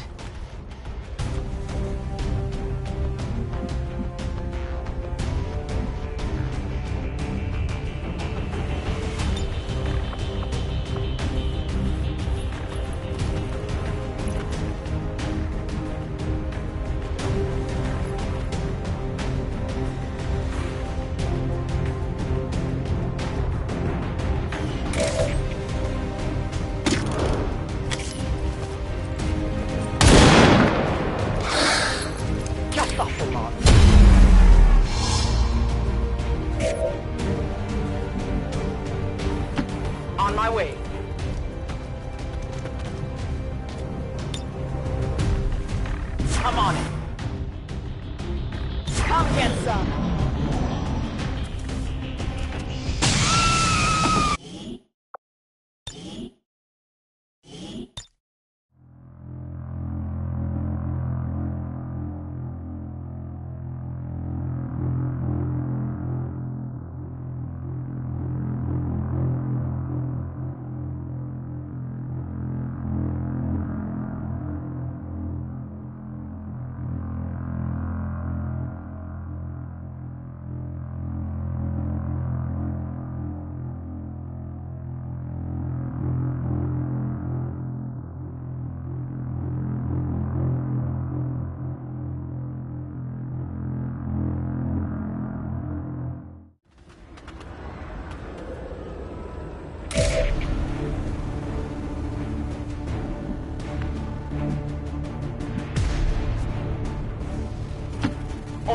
O: On my way. Come on in. Come get some.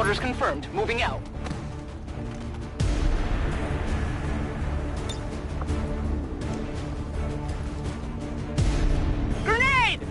B: Orders confirmed. Moving out. Grenade!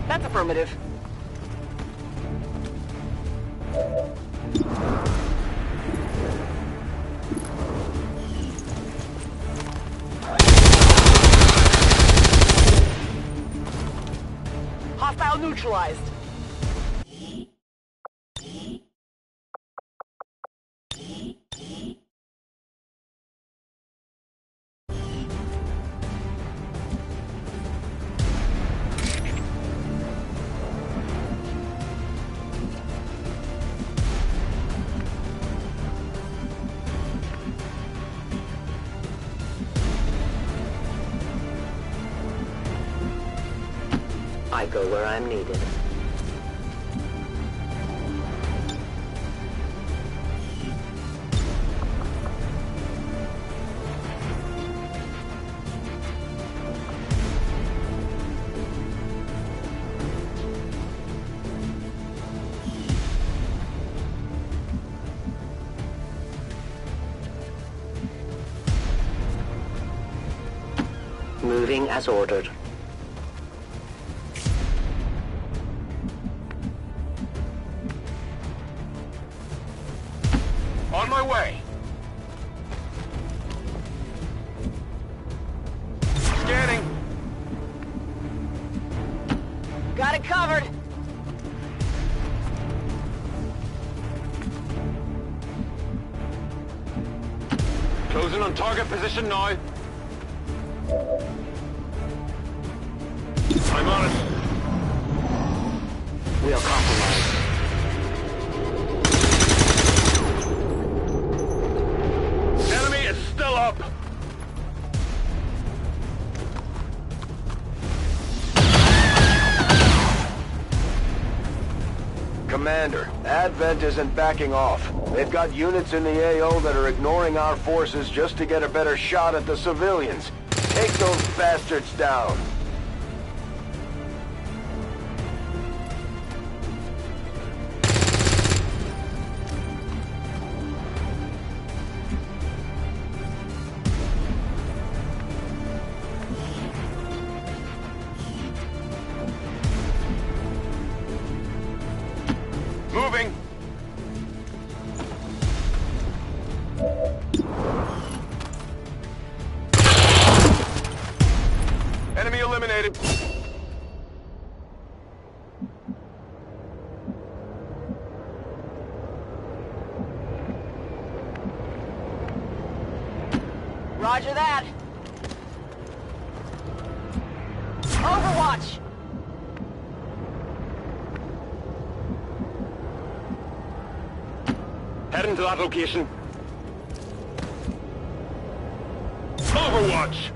B: That's affirmative. Hostile neutralized.
N: I go where I'm needed. Moving as ordered.
C: On my way. Scanning.
B: Got it covered.
C: Closing on target position now. I'm on it.
N: We are compromised.
C: Enemy is still up.
A: Commander, Advent isn't backing off. They've got units in the AO that are ignoring our forces just to get a better shot at the civilians. Take those bastards down.
C: Moving. Enemy eliminated.
B: Roger that. Overwatch.
C: Heading to that location. Overwatch!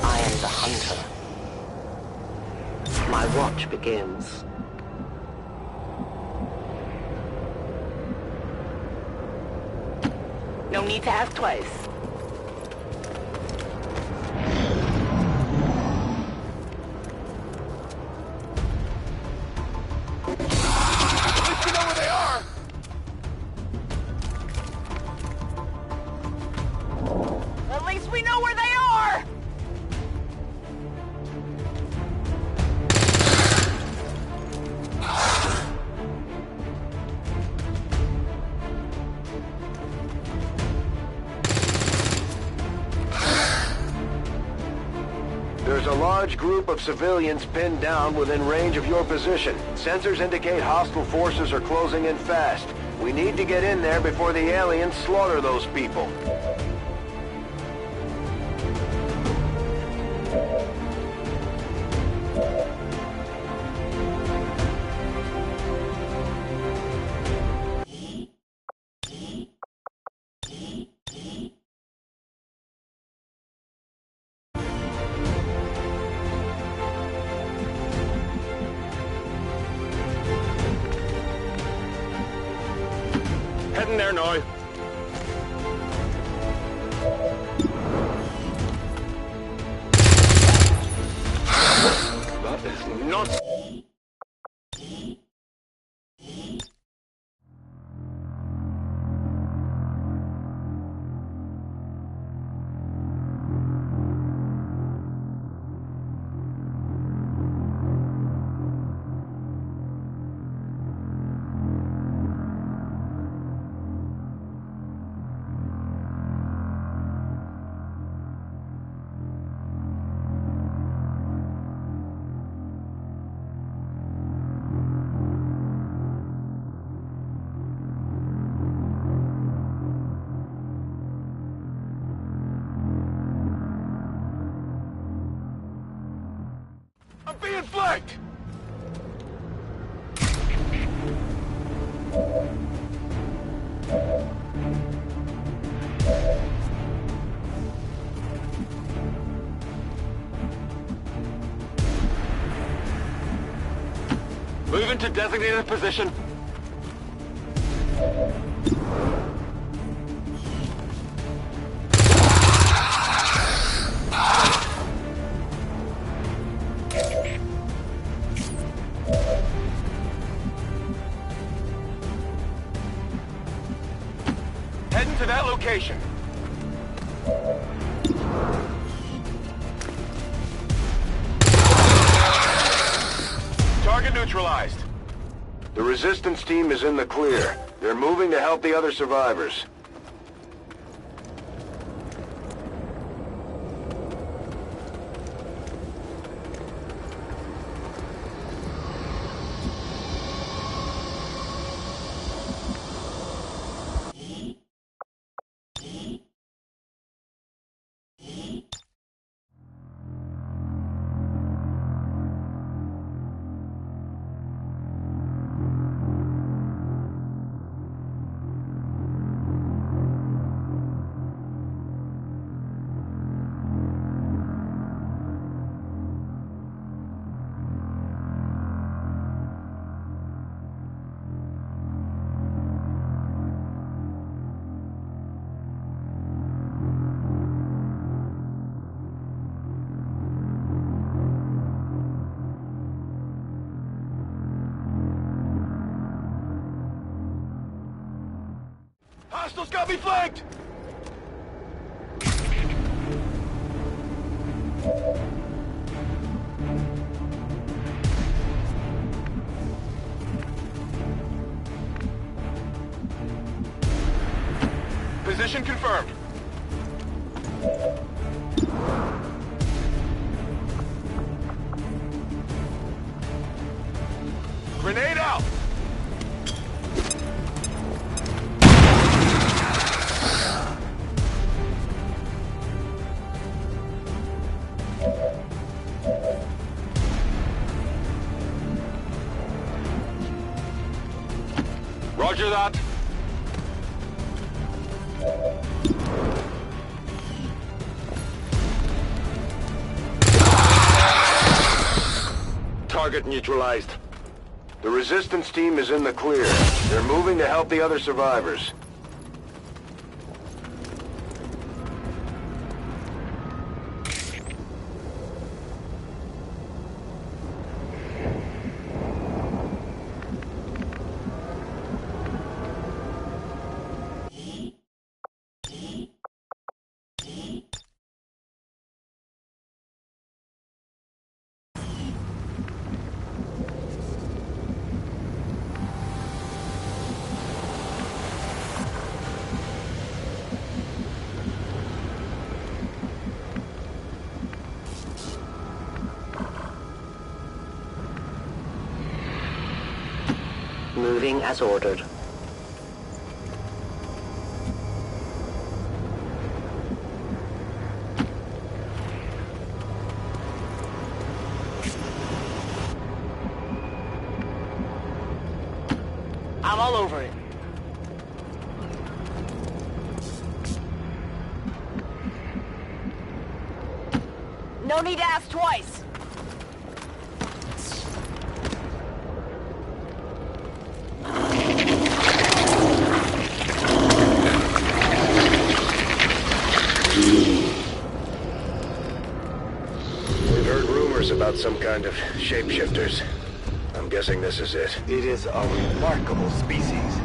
N: I am the hunter. My watch begins.
B: No need to ask twice.
O: least we know where they are!
A: There's a large group of civilians pinned down within range of your position. Sensors indicate hostile forces are closing in fast. We need to get in there before the aliens slaughter those people.
C: Heading there now. That is not... I'm being flanked! Moving to designated position. Heading to that location. Target neutralized.
A: The resistance team is in the clear. They're moving to help the other survivors.
C: Hostiles got me flanked! Position confirmed. Grenade out! Roger that.
A: Target neutralized. The resistance team is in the clear. They're moving to help the other survivors.
B: Moving as ordered. I'm all over it.
O: No need to ask twice.
A: We've heard rumors about some kind of shapeshifters. I'm guessing this is it.
E: It is a remarkable species.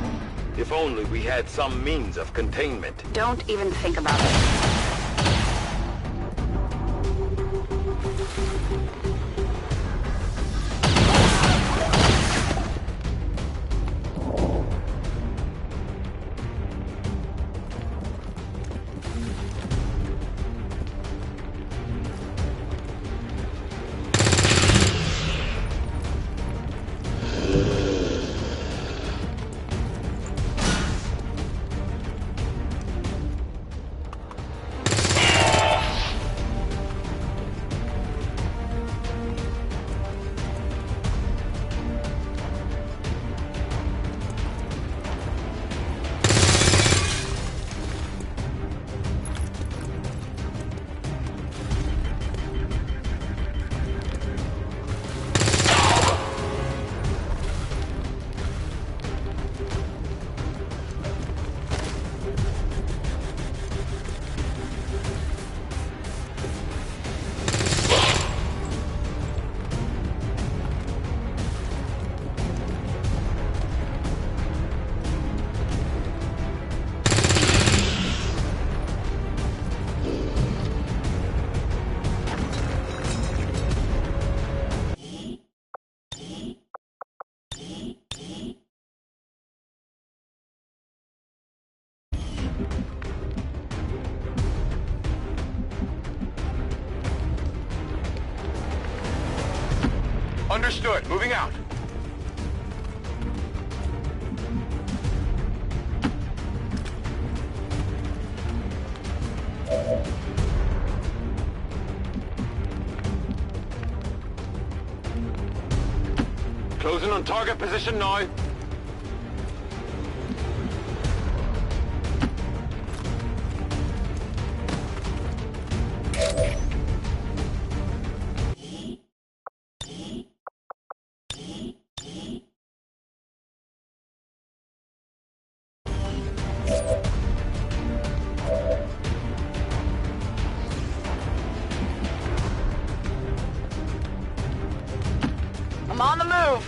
E: If only we had some means of containment.
G: Don't even think about it.
E: Understood. Moving out. Closing on target position now.
O: I'm on the move.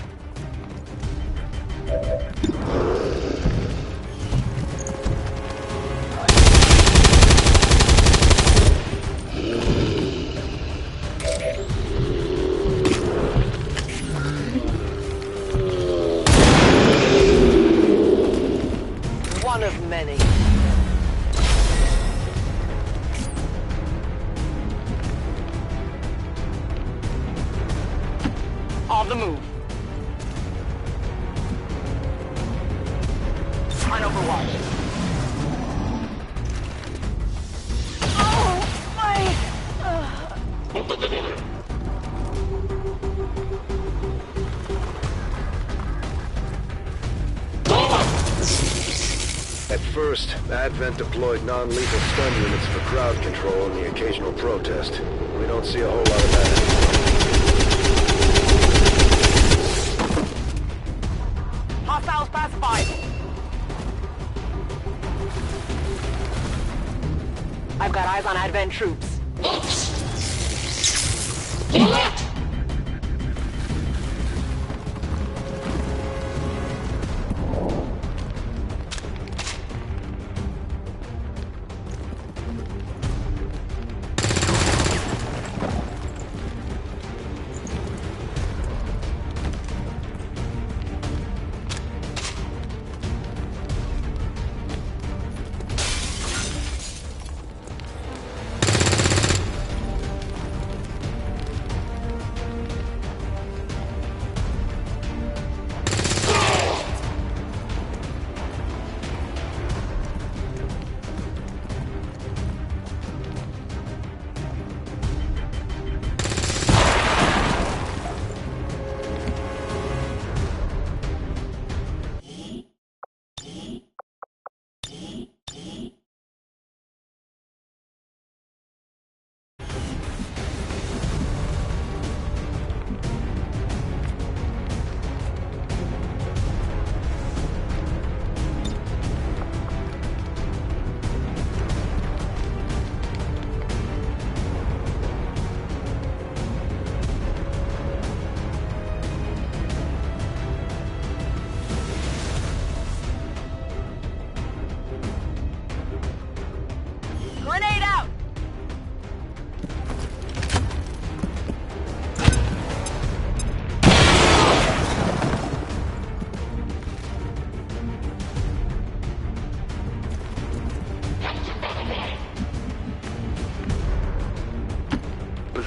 B: One of many. On the move. On Overwatch. Oh, my...
A: At first, Advent deployed non-lethal stun units for crowd control and the occasional protest. We don't see a whole lot of that anymore.
O: Hostiles pacified.
B: I've got eyes on Advent troops.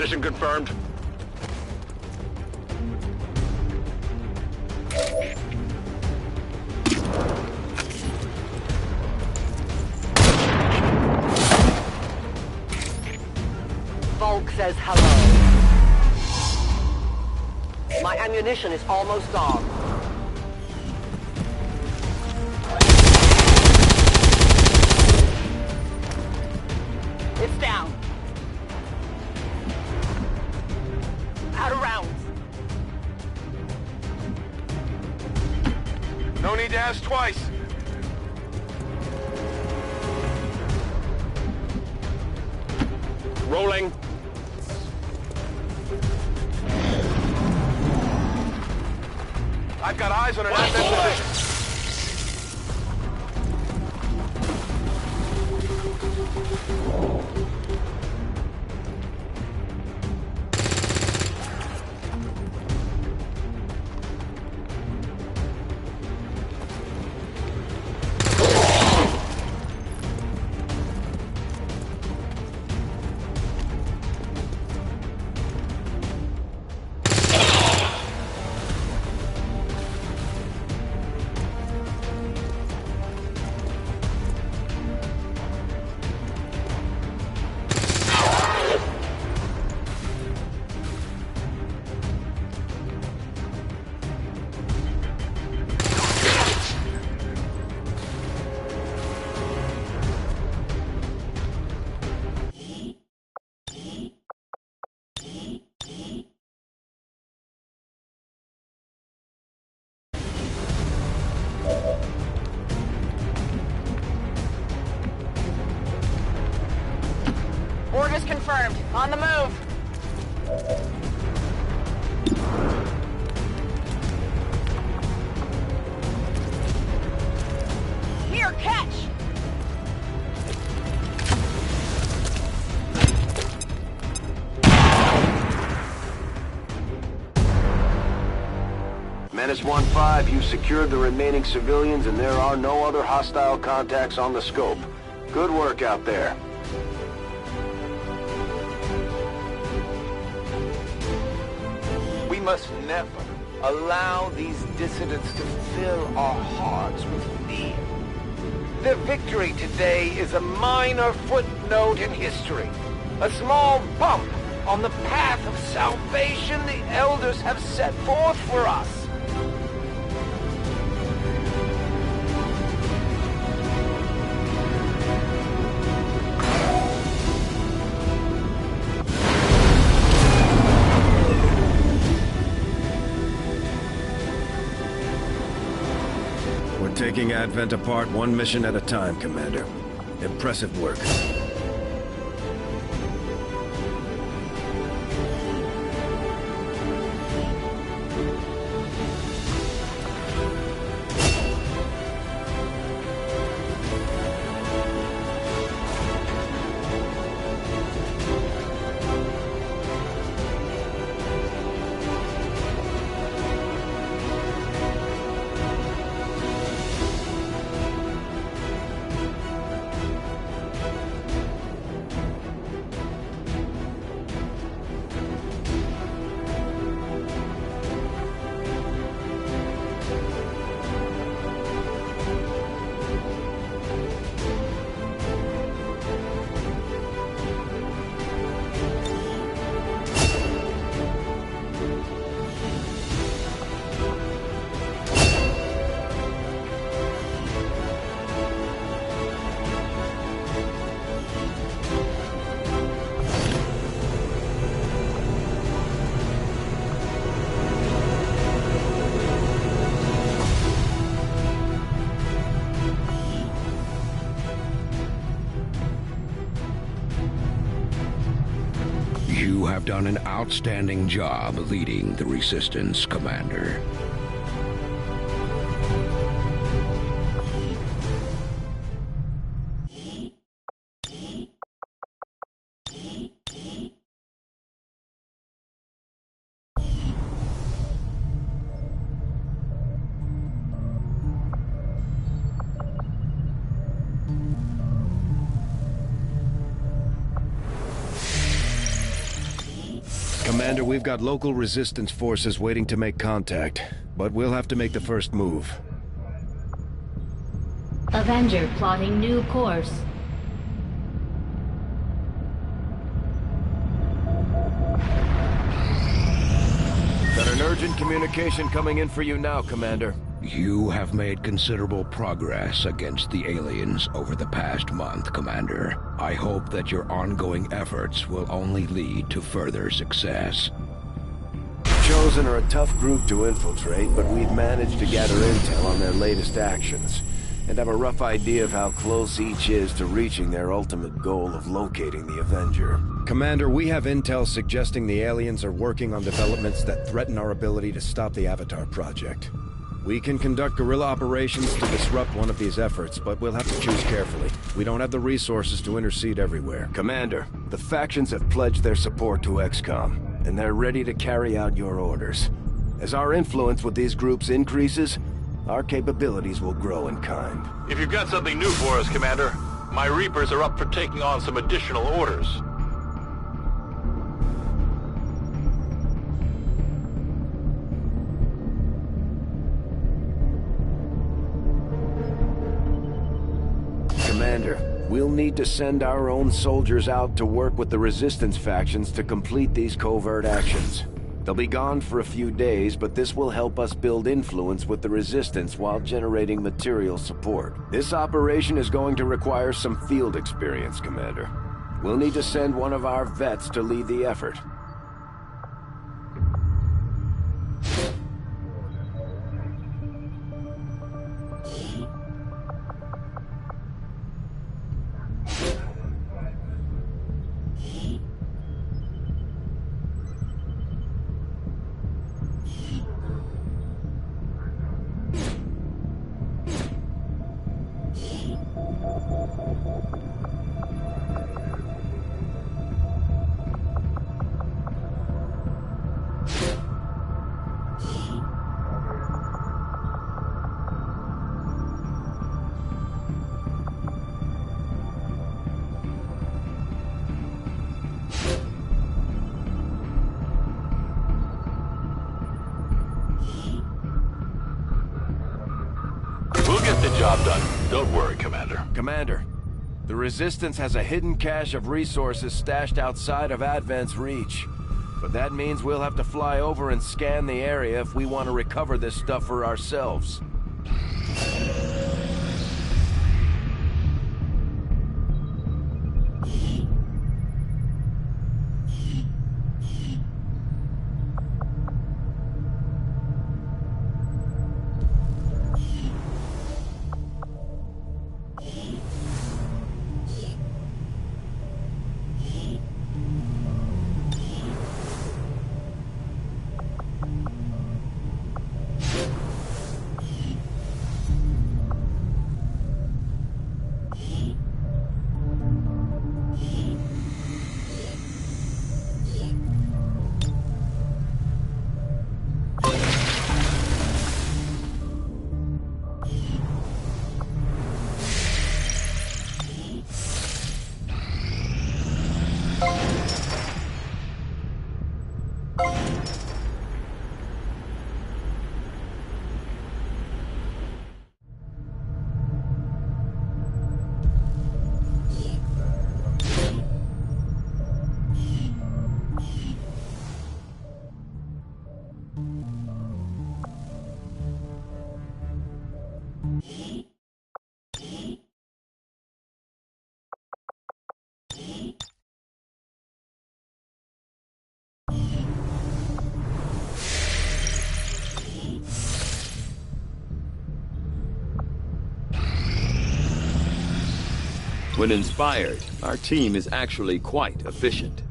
C: Position confirmed.
B: Volk says hello. My ammunition is almost gone. It's down. Out of rounds.
C: No need to ask twice. Rolling. I've got eyes on an advent position.
O: Orders confirmed. On the move. Here, catch!
A: Menace 1-5, you've secured the remaining civilians and there are no other hostile contacts on the scope. Good work out there.
D: We must never allow these dissidents to fill our hearts with fear. Their victory today is a minor footnote in history, a small bump on the path of salvation the elders have set forth for us.
K: Taking Advent apart one mission at a time, Commander. Impressive work.
J: You have done an outstanding job leading the Resistance, Commander.
K: Commander, we've got local resistance forces waiting to make contact, but we'll have to make the first move.
F: Avenger plotting new course.
K: Got an urgent communication coming in for you now, Commander.
J: You have made considerable progress against the aliens over the past month, Commander. I hope that your ongoing efforts will only lead to further success.
K: Chosen are a tough group to infiltrate, but we've managed to gather intel on their latest actions, and have a rough idea of how close each is to reaching their ultimate goal of locating the Avenger. Commander, we have intel suggesting the aliens are working on developments that threaten our ability to stop the Avatar project. We can conduct guerrilla operations to disrupt one of these efforts, but we'll have to choose carefully. We don't have the resources to intercede everywhere. Commander, the factions have pledged their support to XCOM, and they're ready to carry out your orders. As our influence with these groups increases, our capabilities will grow in kind.
C: If you've got something new for us, Commander, my Reapers are up for taking on some additional orders.
K: Commander, we'll need to send our own soldiers out to work with the Resistance factions to complete these covert actions. They'll be gone for a few days, but this will help us build influence with the Resistance while generating material support. This operation is going to require some field experience, Commander. We'll need to send one of our vets to lead the effort.
C: Job done. Don't worry, Commander.
K: Commander, the Resistance has a hidden cache of resources stashed outside of Advent's reach. But that means we'll have to fly over and scan the area if we want to recover this stuff for ourselves.
H: When inspired, our team is actually quite efficient.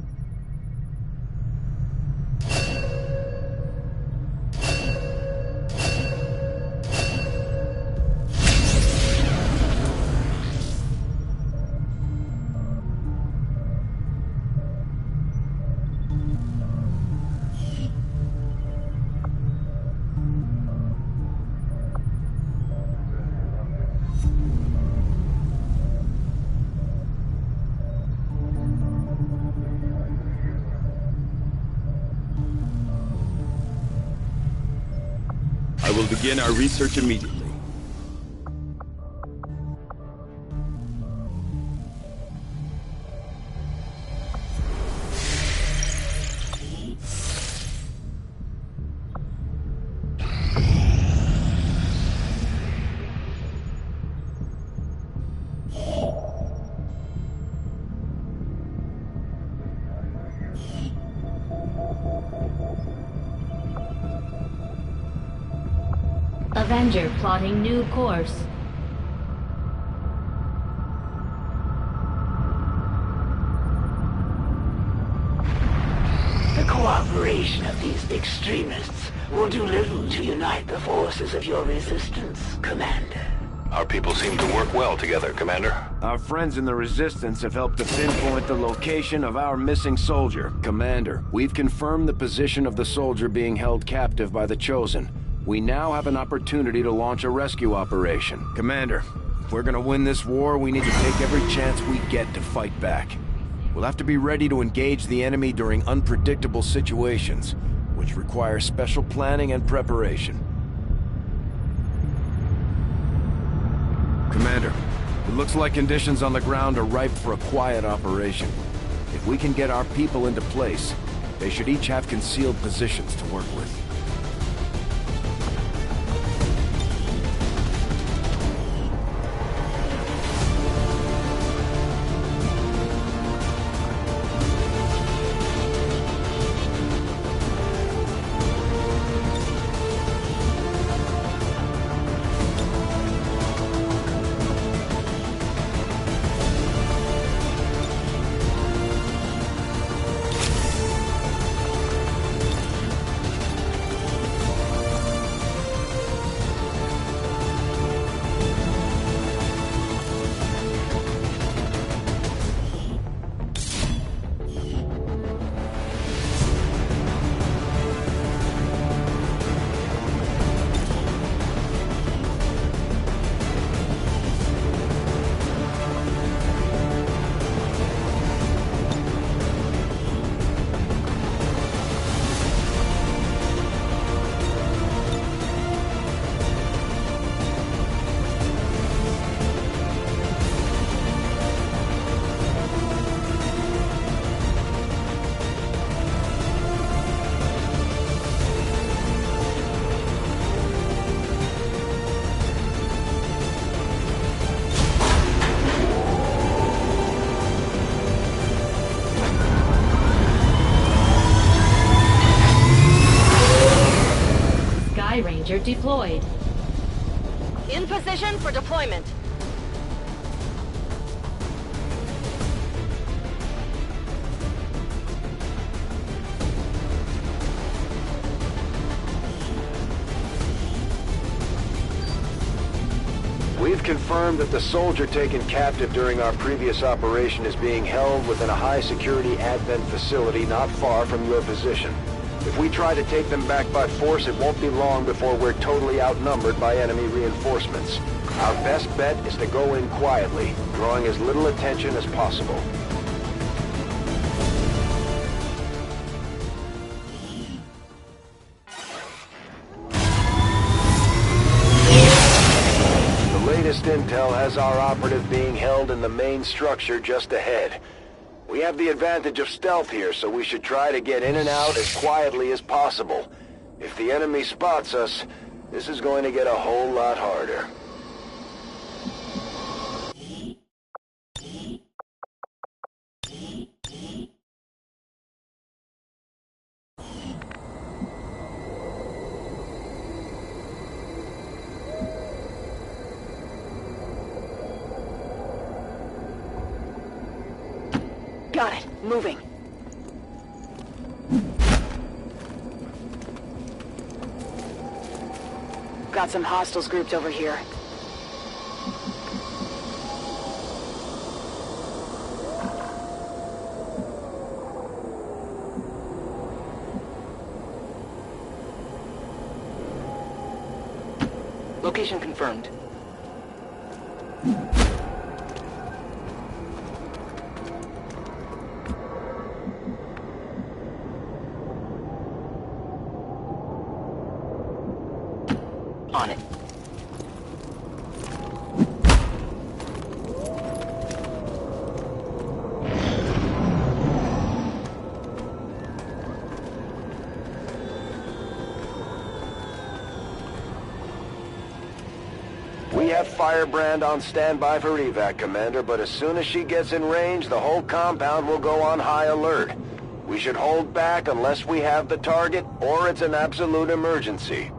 H: begin our research immediately.
F: Avenger plotting new course.
R: The cooperation of these extremists will do little to unite the forces of your resistance, Commander.
C: Our people seem to work well together, Commander.
K: Our friends in the Resistance have helped to pinpoint the location of our missing soldier. Commander, we've confirmed the position of the soldier being held captive by the Chosen. We now have an opportunity to launch a rescue operation. Commander, if we're gonna win this war, we need to take every chance we get to fight back. We'll have to be ready to engage the enemy during unpredictable situations, which require special planning and preparation. Commander, it looks like conditions on the ground are ripe for a quiet operation. If we can get our people into place, they should each have concealed positions to work with.
F: Ranger deployed.
O: In position for deployment.
A: We've confirmed that the soldier taken captive during our previous operation is being held within a high-security Advent facility not far from your position. If we try to take them back by force, it won't be long before we're totally outnumbered by enemy reinforcements. Our best bet is to go in quietly, drawing as little attention as possible. The latest intel has our operative being held in the main structure just ahead. We have the advantage of stealth here, so we should try to get in and out as quietly as possible. If the enemy spots us, this is going to get a whole lot harder.
O: Got it. Moving. Got some hostiles grouped over here. Location confirmed.
A: Firebrand on standby for evac, Commander, but as soon as she gets in range, the whole compound will go on high alert. We should hold back unless we have the target, or it's an absolute emergency.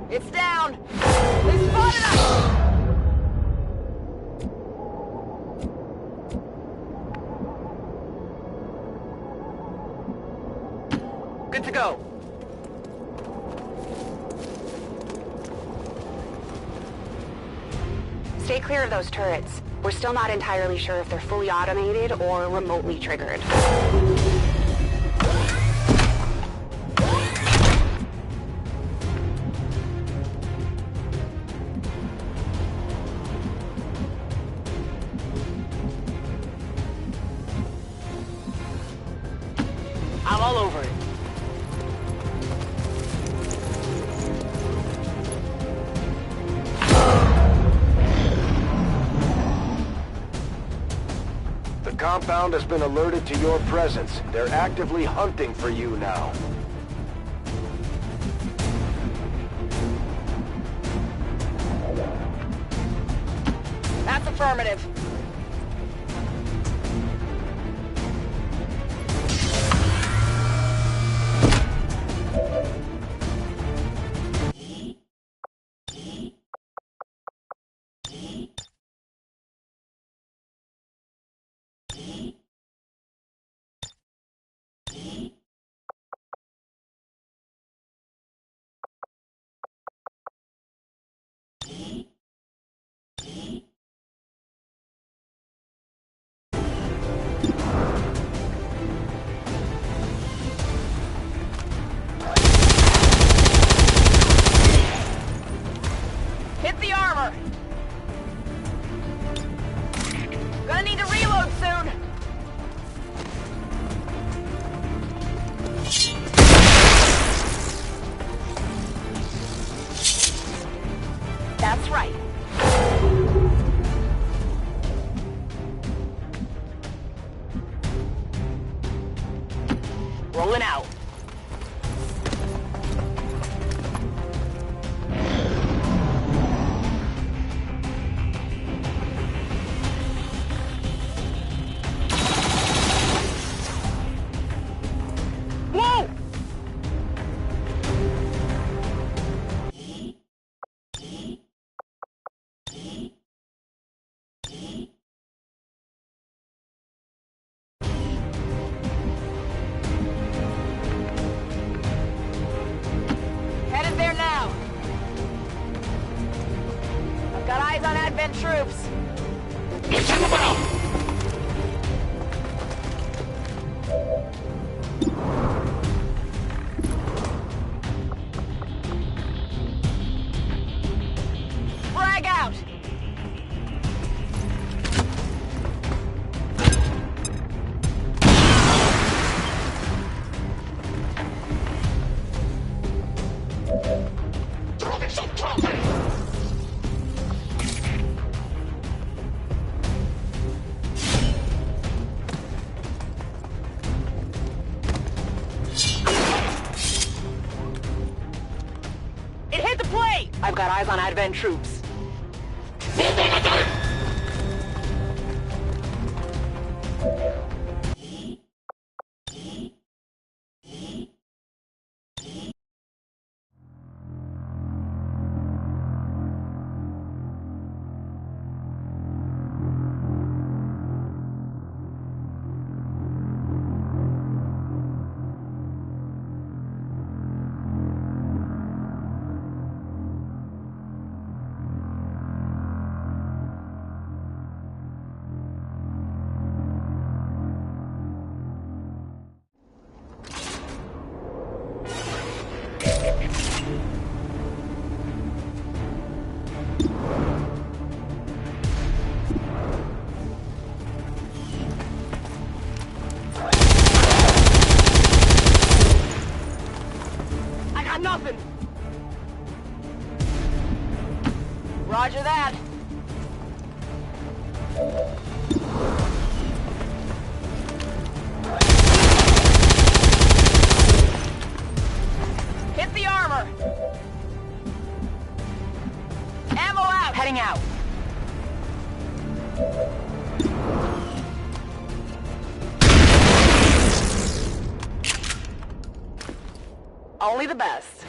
O: It's down! They spotted us!
B: Good to go.
G: Stay clear of those turrets. We're still not entirely sure if they're fully automated or remotely triggered.
B: I'm all over it.
A: The compound has been alerted to your presence. They're actively hunting for you now.
O: That's affirmative. Hit the armor! Gonna need to reload soon! That's right. Rolling out. Whoa! Headed there now. I've got eyes on Advent troops. Frag out! It hit the plate! I've got eyes on Advent troops.
B: Only the best.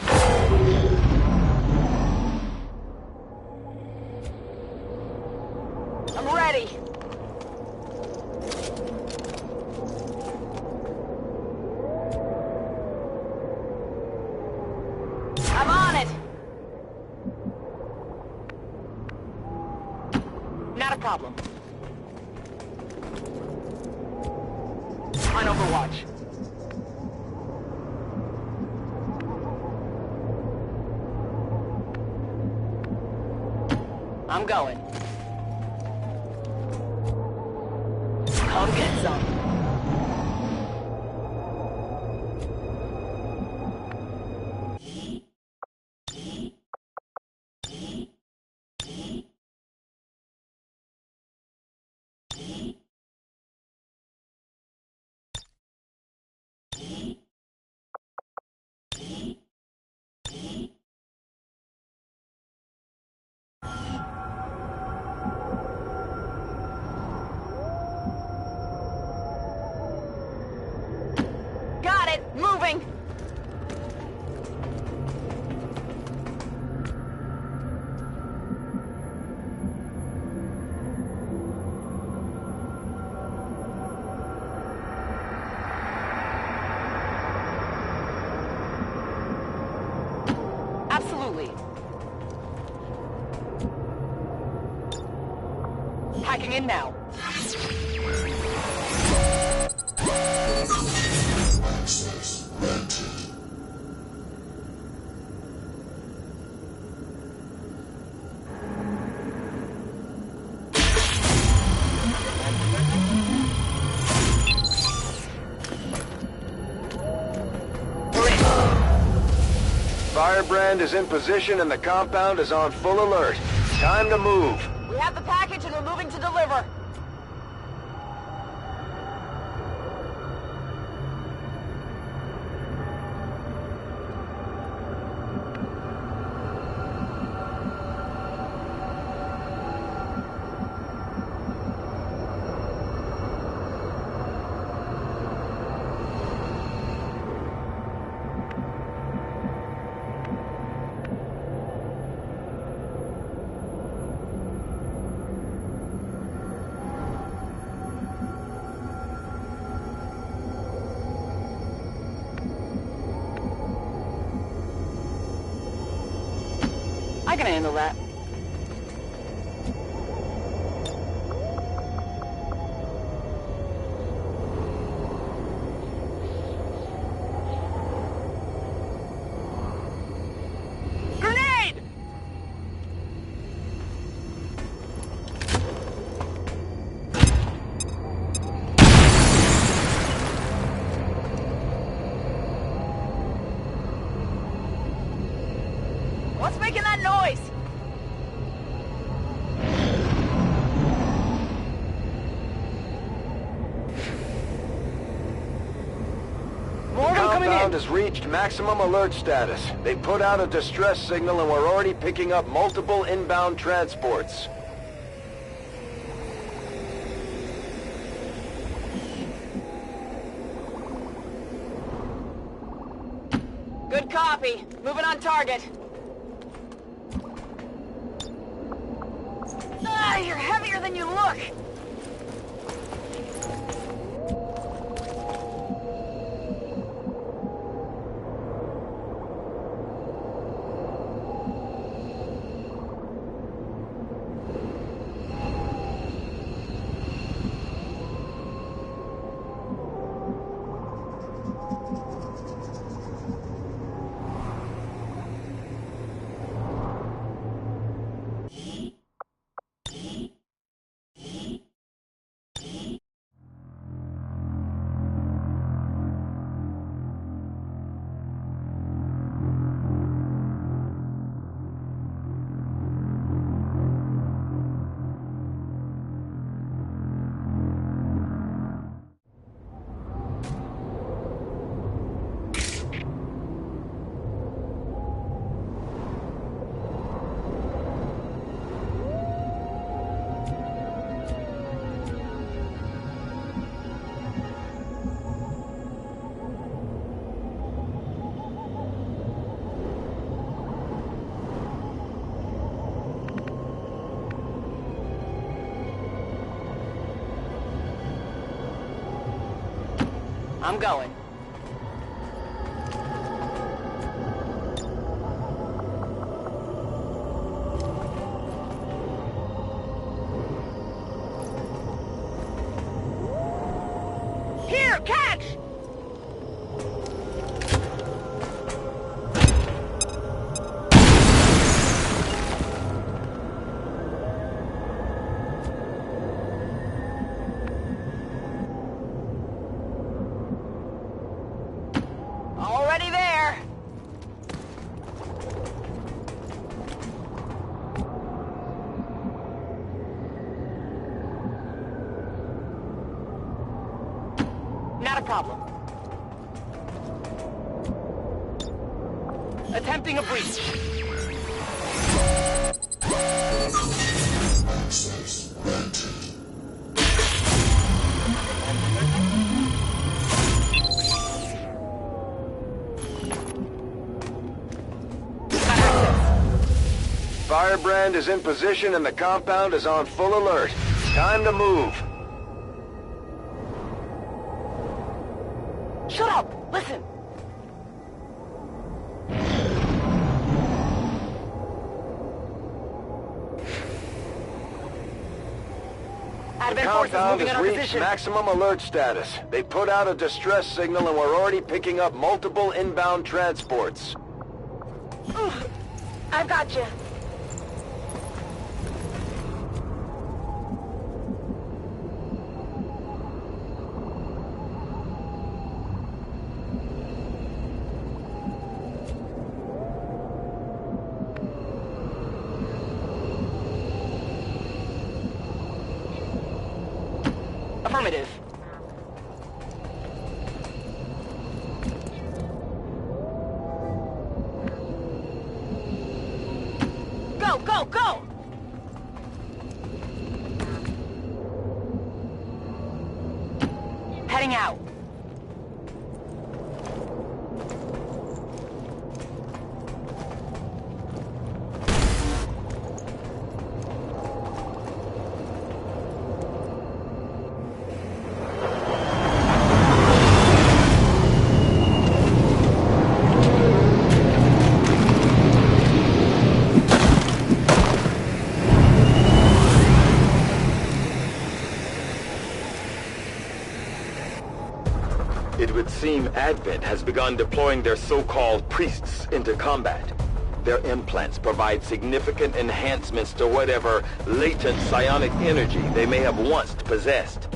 B: I'm ready. I'm on it. Not a problem. On Overwatch. I'm going. Come get some. Got it! Moving! Absolutely. Hacking in now.
P: Access granted.
A: Firebrand is in position and the compound is on full alert. Time to move.
B: We have the package and we're moving to deliver. I can handle that. Grenade! What's making that noise?
A: The compound has reached maximum alert status. They put out a distress signal and we're already picking up multiple inbound transports.
B: Good copy. Moving on target. Ah, you're heavier than you look. I'm going. Here, catch! Already there. Not a problem. Attempting a breach.
P: Access granted.
A: Firebrand is in position and the compound is on full alert. Time to move.
B: Shut up! Listen!
A: The
B: Advent forces
A: compound
B: moving
A: has
B: in our
A: reached
B: position.
A: maximum alert status. They put out a distress signal and we're already picking up multiple inbound transports.
O: I've got you.
B: Affirmative. Go, go, go! Heading out.
E: It would seem Advent has begun deploying their so-called priests into combat. Their implants provide significant enhancements to whatever latent psionic energy they may have once possessed.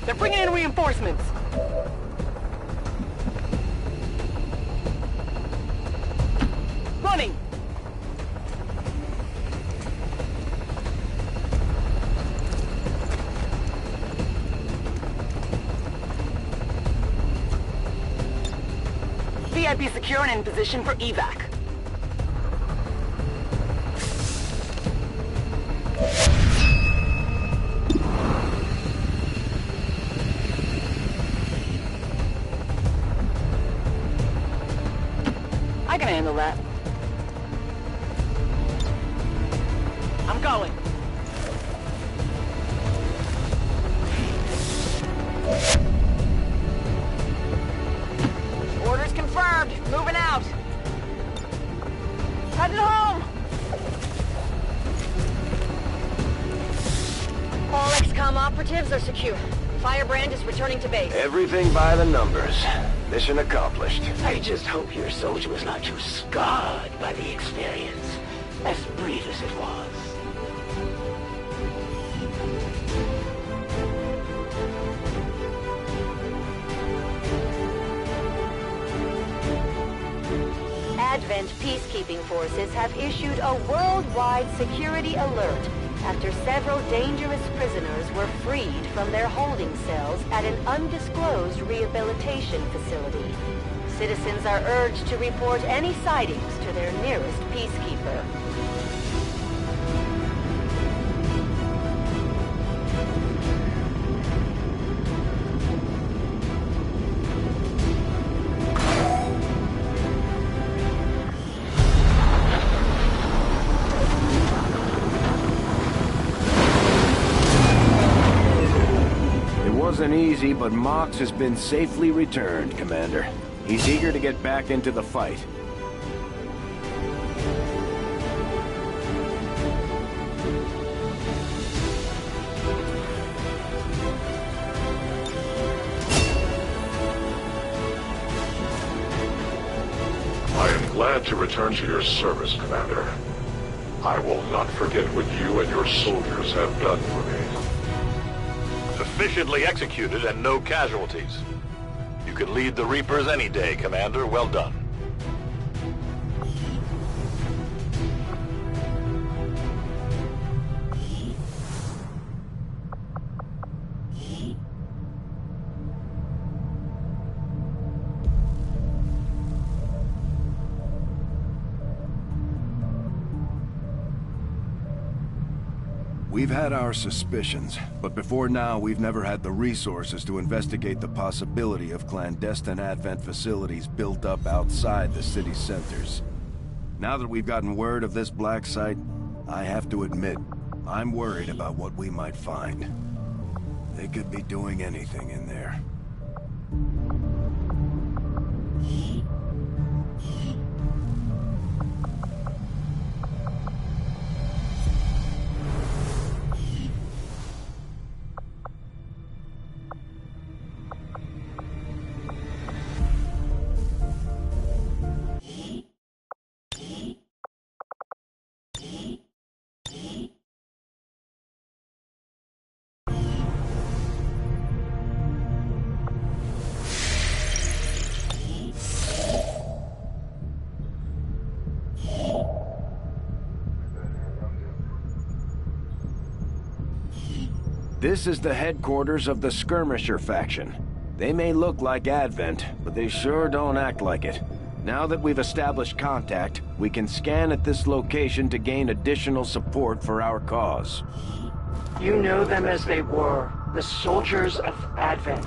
B: They're bringing in reinforcements. Running! VIP secure and in position for evac. I can handle that. I'm going. Orders confirmed. Moving out. Heading home. All XCOM operatives are secure. Firebrand is returning to base.
A: Everything by the numbers. Mission accomplished.
R: I just hope your soldier was not too scarred by the experience, as brief as it was.
M: Advent peacekeeping forces have issued a worldwide security alert after several dangerous prisoners were freed from their holding cells at an undisclosed rehabilitation facility. Citizens are urged to report any sightings to their nearest peacekeeper.
K: wasn't easy, but Mox has been safely returned, Commander. He's eager to get back into the fight.
P: I am glad to return to your service, Commander. I will not forget what you and your soldiers have done for me.
C: Efficiently executed and no casualties. You could lead the Reapers any day, Commander. Well done.
K: We've had our suspicions, but before now we've never had the resources to investigate the possibility of clandestine Advent facilities built up outside the city centers. Now that we've gotten word of this black site, I have to admit, I'm worried about what we might find. They could be doing anything in there. This is the headquarters of the Skirmisher faction. They may look like Advent, but they sure don't act like it. Now that we've established contact, we can scan at this location to gain additional support for our cause.
R: You know them as they were, the soldiers of Advent.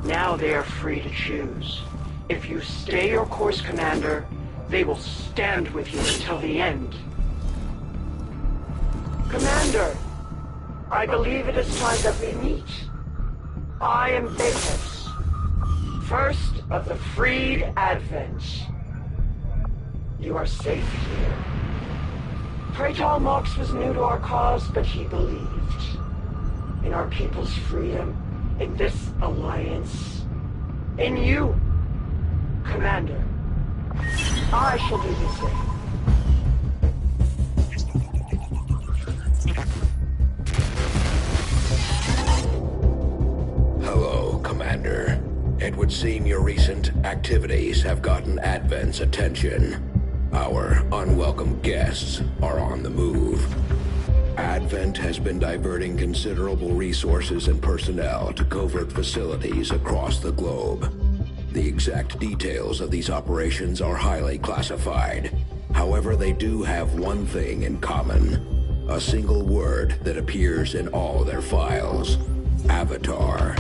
R: Now they are free to choose. If you stay your course, Commander, they will stand with you until the end. Commander! I believe it is time that we meet. I am Betos, first of the freed Advent. You are safe here. Praetor Mox was new to our cause, but he believed in our people's freedom, in this alliance, in you, Commander. I shall do the same.
J: Hello, Commander. It would seem your recent activities have gotten Advent's attention. Our unwelcome guests are on the move. Advent has been diverting considerable resources and personnel to covert facilities across the globe. The exact details of these operations are highly classified. However, they do have one thing in common. A single word that appears in all their files. Avatar.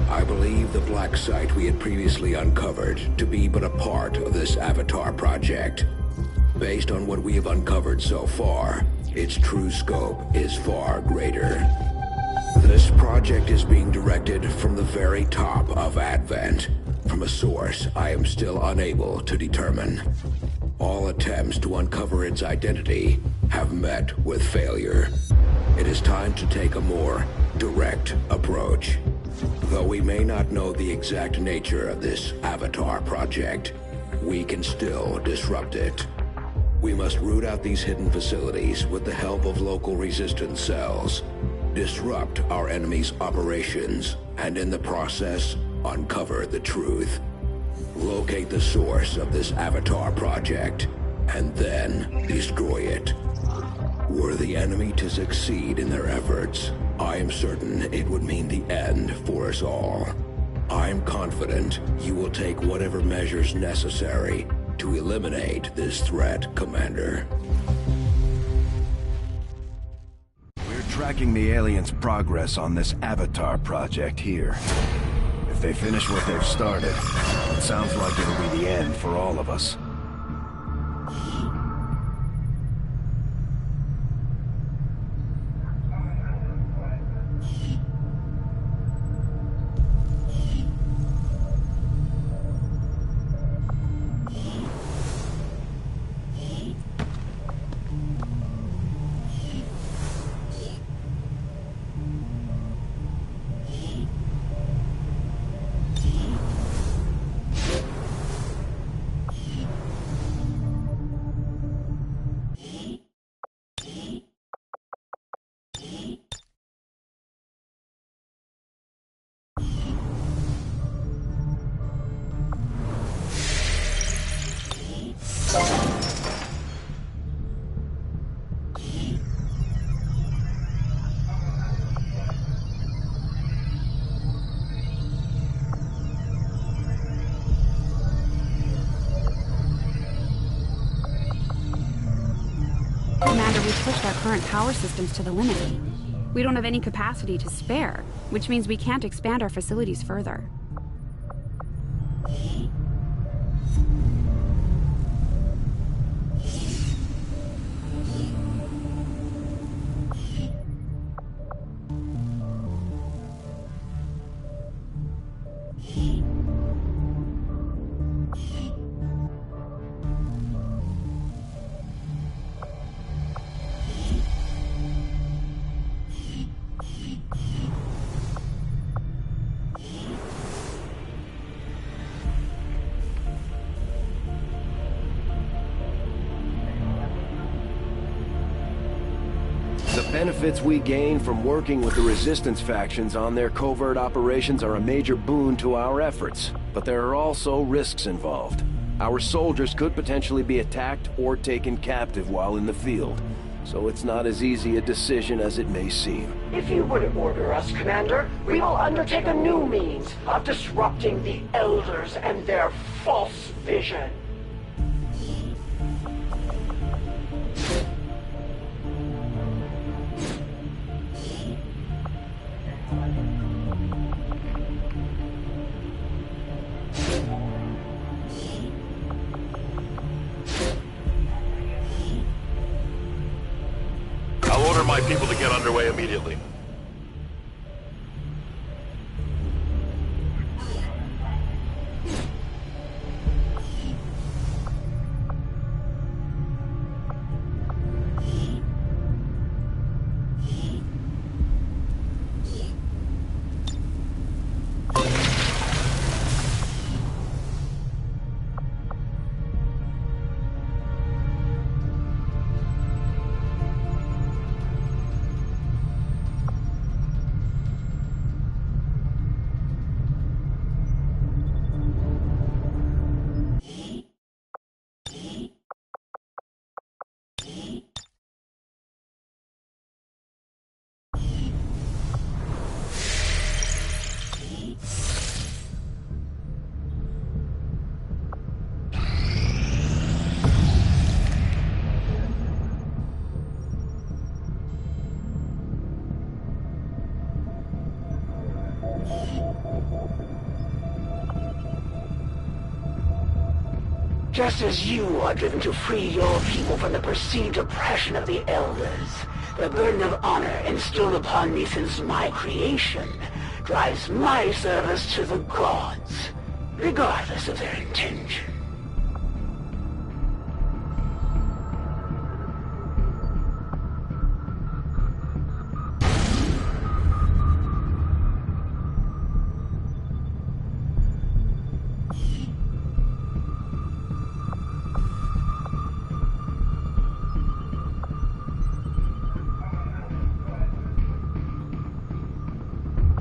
J: I believe the black site we had previously uncovered to be but a part of this Avatar project. Based on what we have uncovered so far, its true scope is far greater. This project is being directed from the very top of Advent, from a source I am still unable to determine. All attempts to uncover its identity have met with failure. It is time to take a more direct approach. Though we may not know the exact nature of this Avatar project, we can still disrupt it. We must root out these hidden facilities with the help of local resistance cells, disrupt our enemy's operations, and in the process, uncover the truth. Locate the source of this Avatar project, and then destroy it. Were the enemy to succeed in their efforts, I am certain it would mean the end for us all. I'm confident you will take whatever measures necessary to eliminate this threat, Commander.
K: We're tracking the aliens' progress on this Avatar project here. If they finish what they've started, it sounds like it'll be the end for all of us.
L: Commander, we've pushed our current power systems to the limit. We don't have any capacity to spare, which means we can't expand our facilities further.
K: The benefits we gain from working with the Resistance factions on their covert operations are a major boon to our efforts, but there are also risks involved. Our soldiers could potentially be attacked or taken captive while in the field, so it's not as easy a decision as it may seem.
R: If you would order us, Commander, we will undertake a new means of disrupting the Elders and their false vision.
C: I'll order my people to get underway immediately.
R: Just as you are driven to free your people from the perceived oppression of the Elders, the burden of honor instilled upon me since my creation drives my service to the gods, regardless of their intention.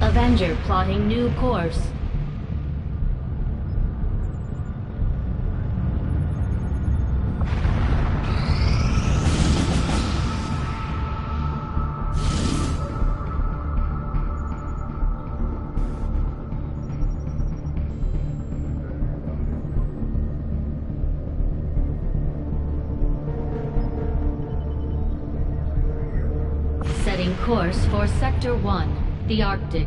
F: Avenger plotting new course. Setting course for Sector 1, the Arctic.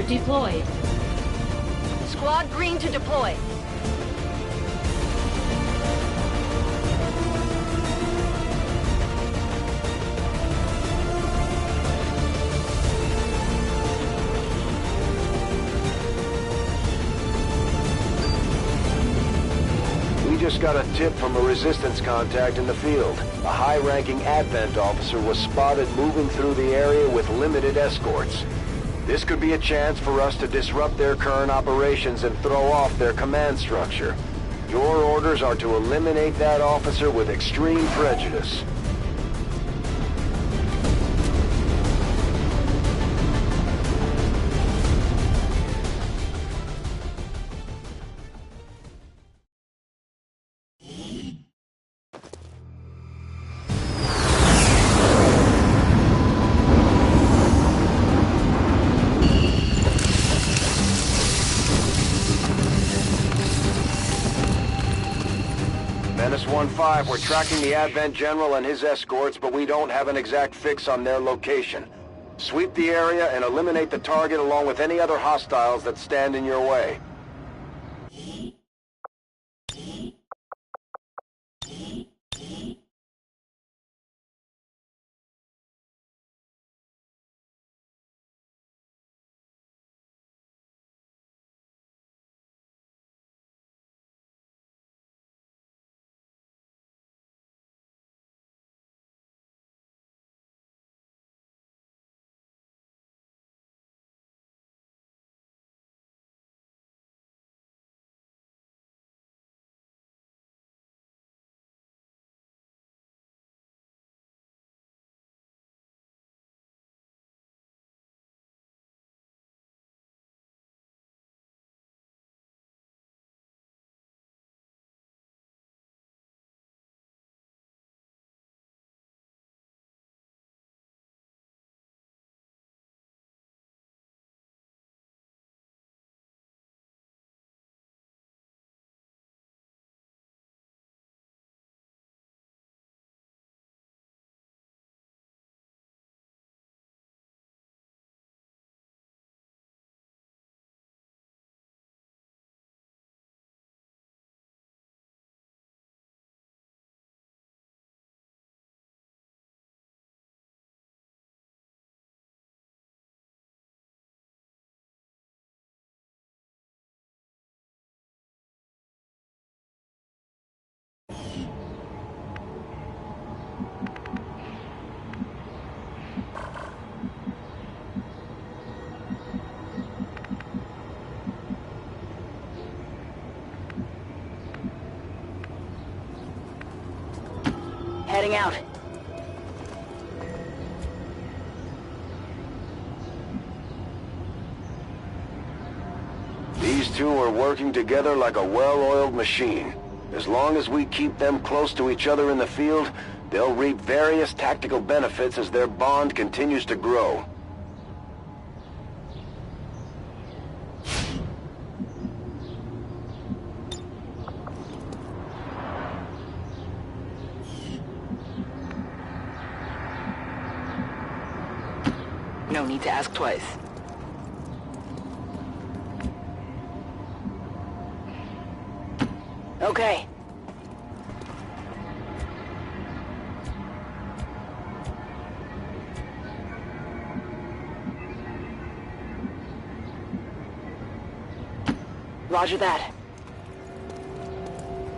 F: deployed.
M: Squad green to deploy.
A: We just got a tip from a resistance contact in the field. A high-ranking Advent officer was spotted moving through the area with limited escorts. This could be a chance for us to disrupt their current operations and throw off their command structure. Your orders are to eliminate that officer with extreme prejudice. Menace 1-5, we're tracking the Advent General and his escorts, but we don't have an exact fix on their location. Sweep the area and eliminate the target along with any other hostiles that stand in your way.
M: Heading out.
A: These two are working together like a well-oiled machine. As long as we keep them close to each other in the field, they'll reap various tactical benefits as their bond continues to grow.
B: No need to ask twice.
M: Okay.
B: Roger that.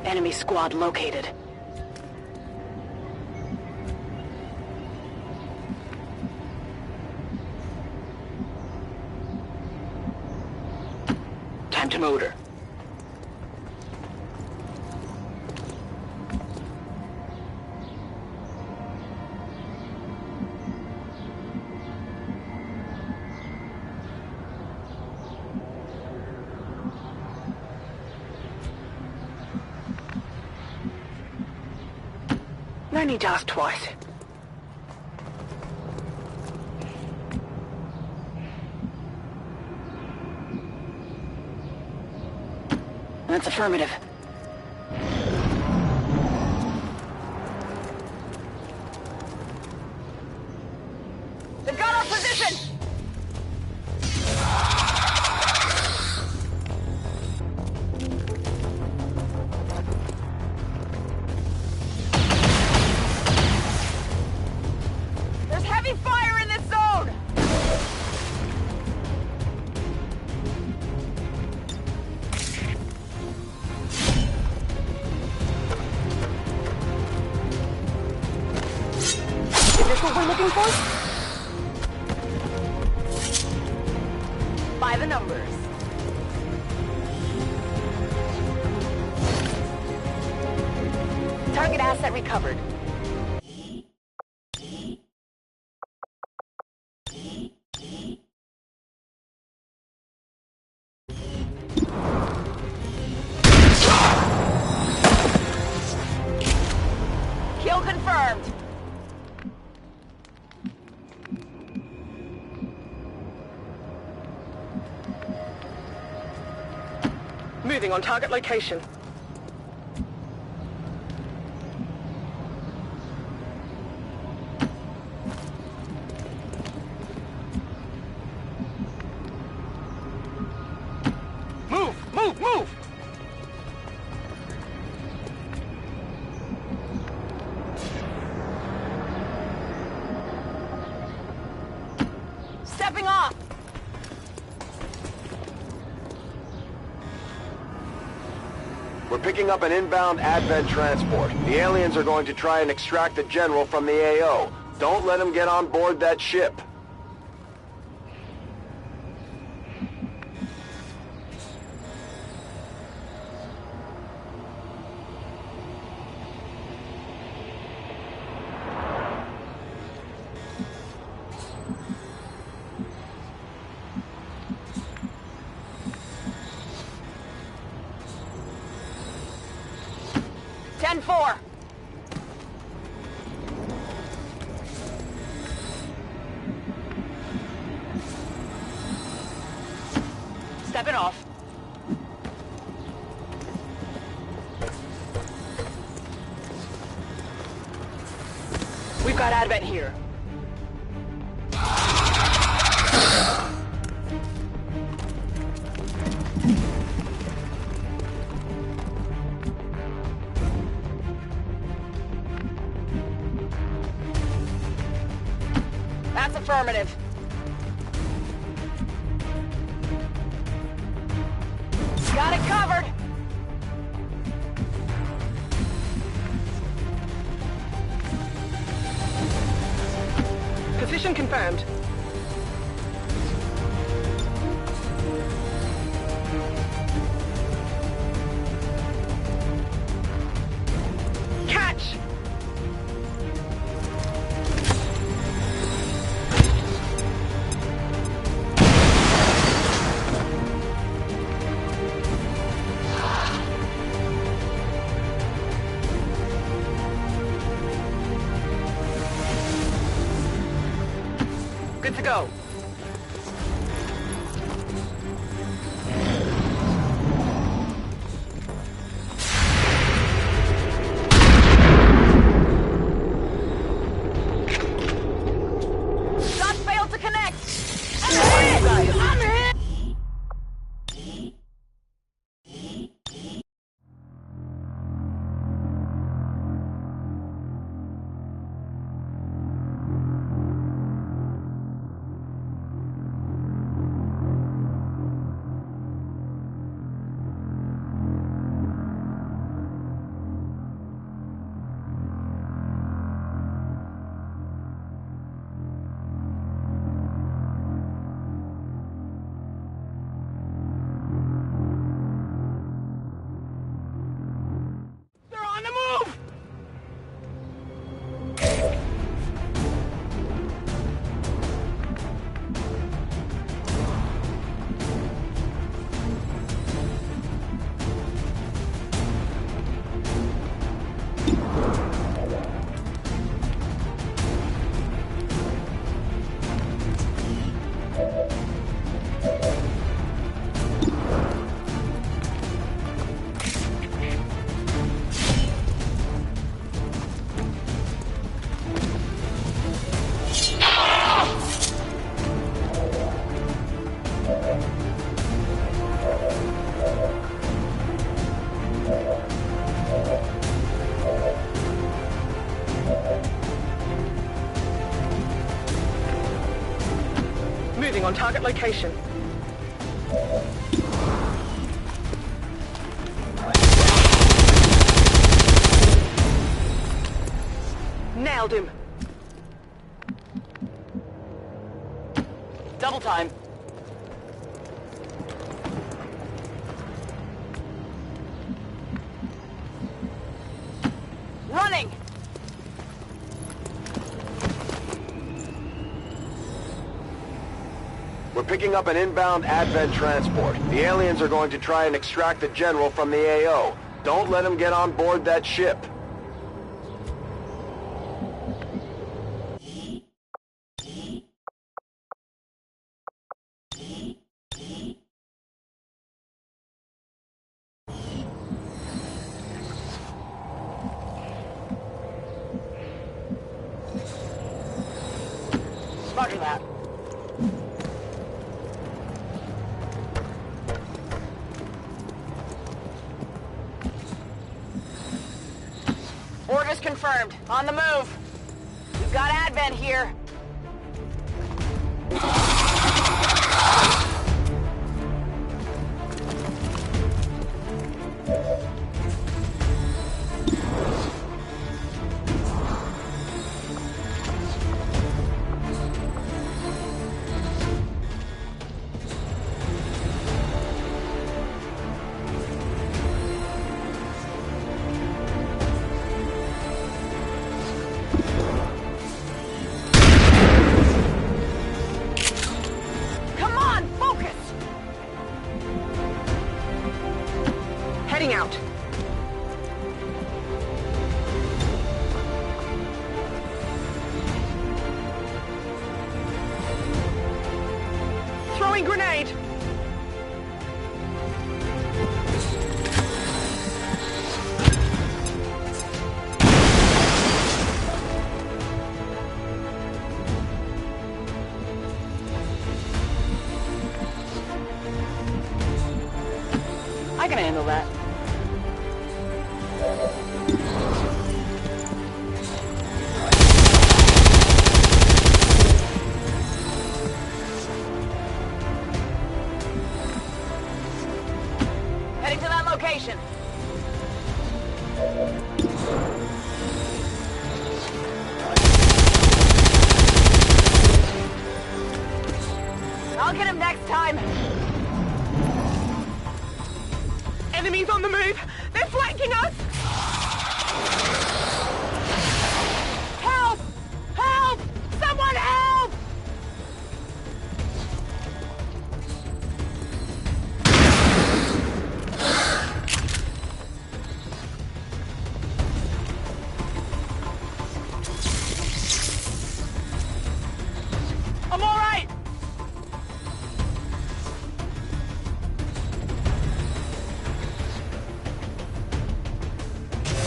B: Enemy squad located. Time to motor. No need to ask twice. That's affirmative.
O: They've got our position! By the numbers. Target asset recovered. Kill confirmed.
B: Moving on target location. Move! Move! Move!
O: Stepping off.
A: We're picking up an inbound Advent transport. The aliens are going to try and extract the General from the AO. Don't let him get on board that ship.
O: Ten-4. Stepping off.
B: We've got Advent here.
O: That's affirmative. Got it covered.
B: Position confirmed. Catch! Good to go.
O: Shot failed to connect. I'm hit.
B: They're on the move! Moving on target location. Nailed him.
O: double time. Running!
A: We're picking up an inbound Advent transport. The aliens are going to try and extract the General from the AO. Don't let him get on board that ship.
O: Roger that. Orders confirmed. On the move. We've got Advent here. Heading out. Throwing grenade. I can handle that. Heading to that location. I'll get him next time. Enemies on the move! They're flanking us! Help! Help! Someone help! I'm all right!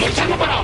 P: Let's have a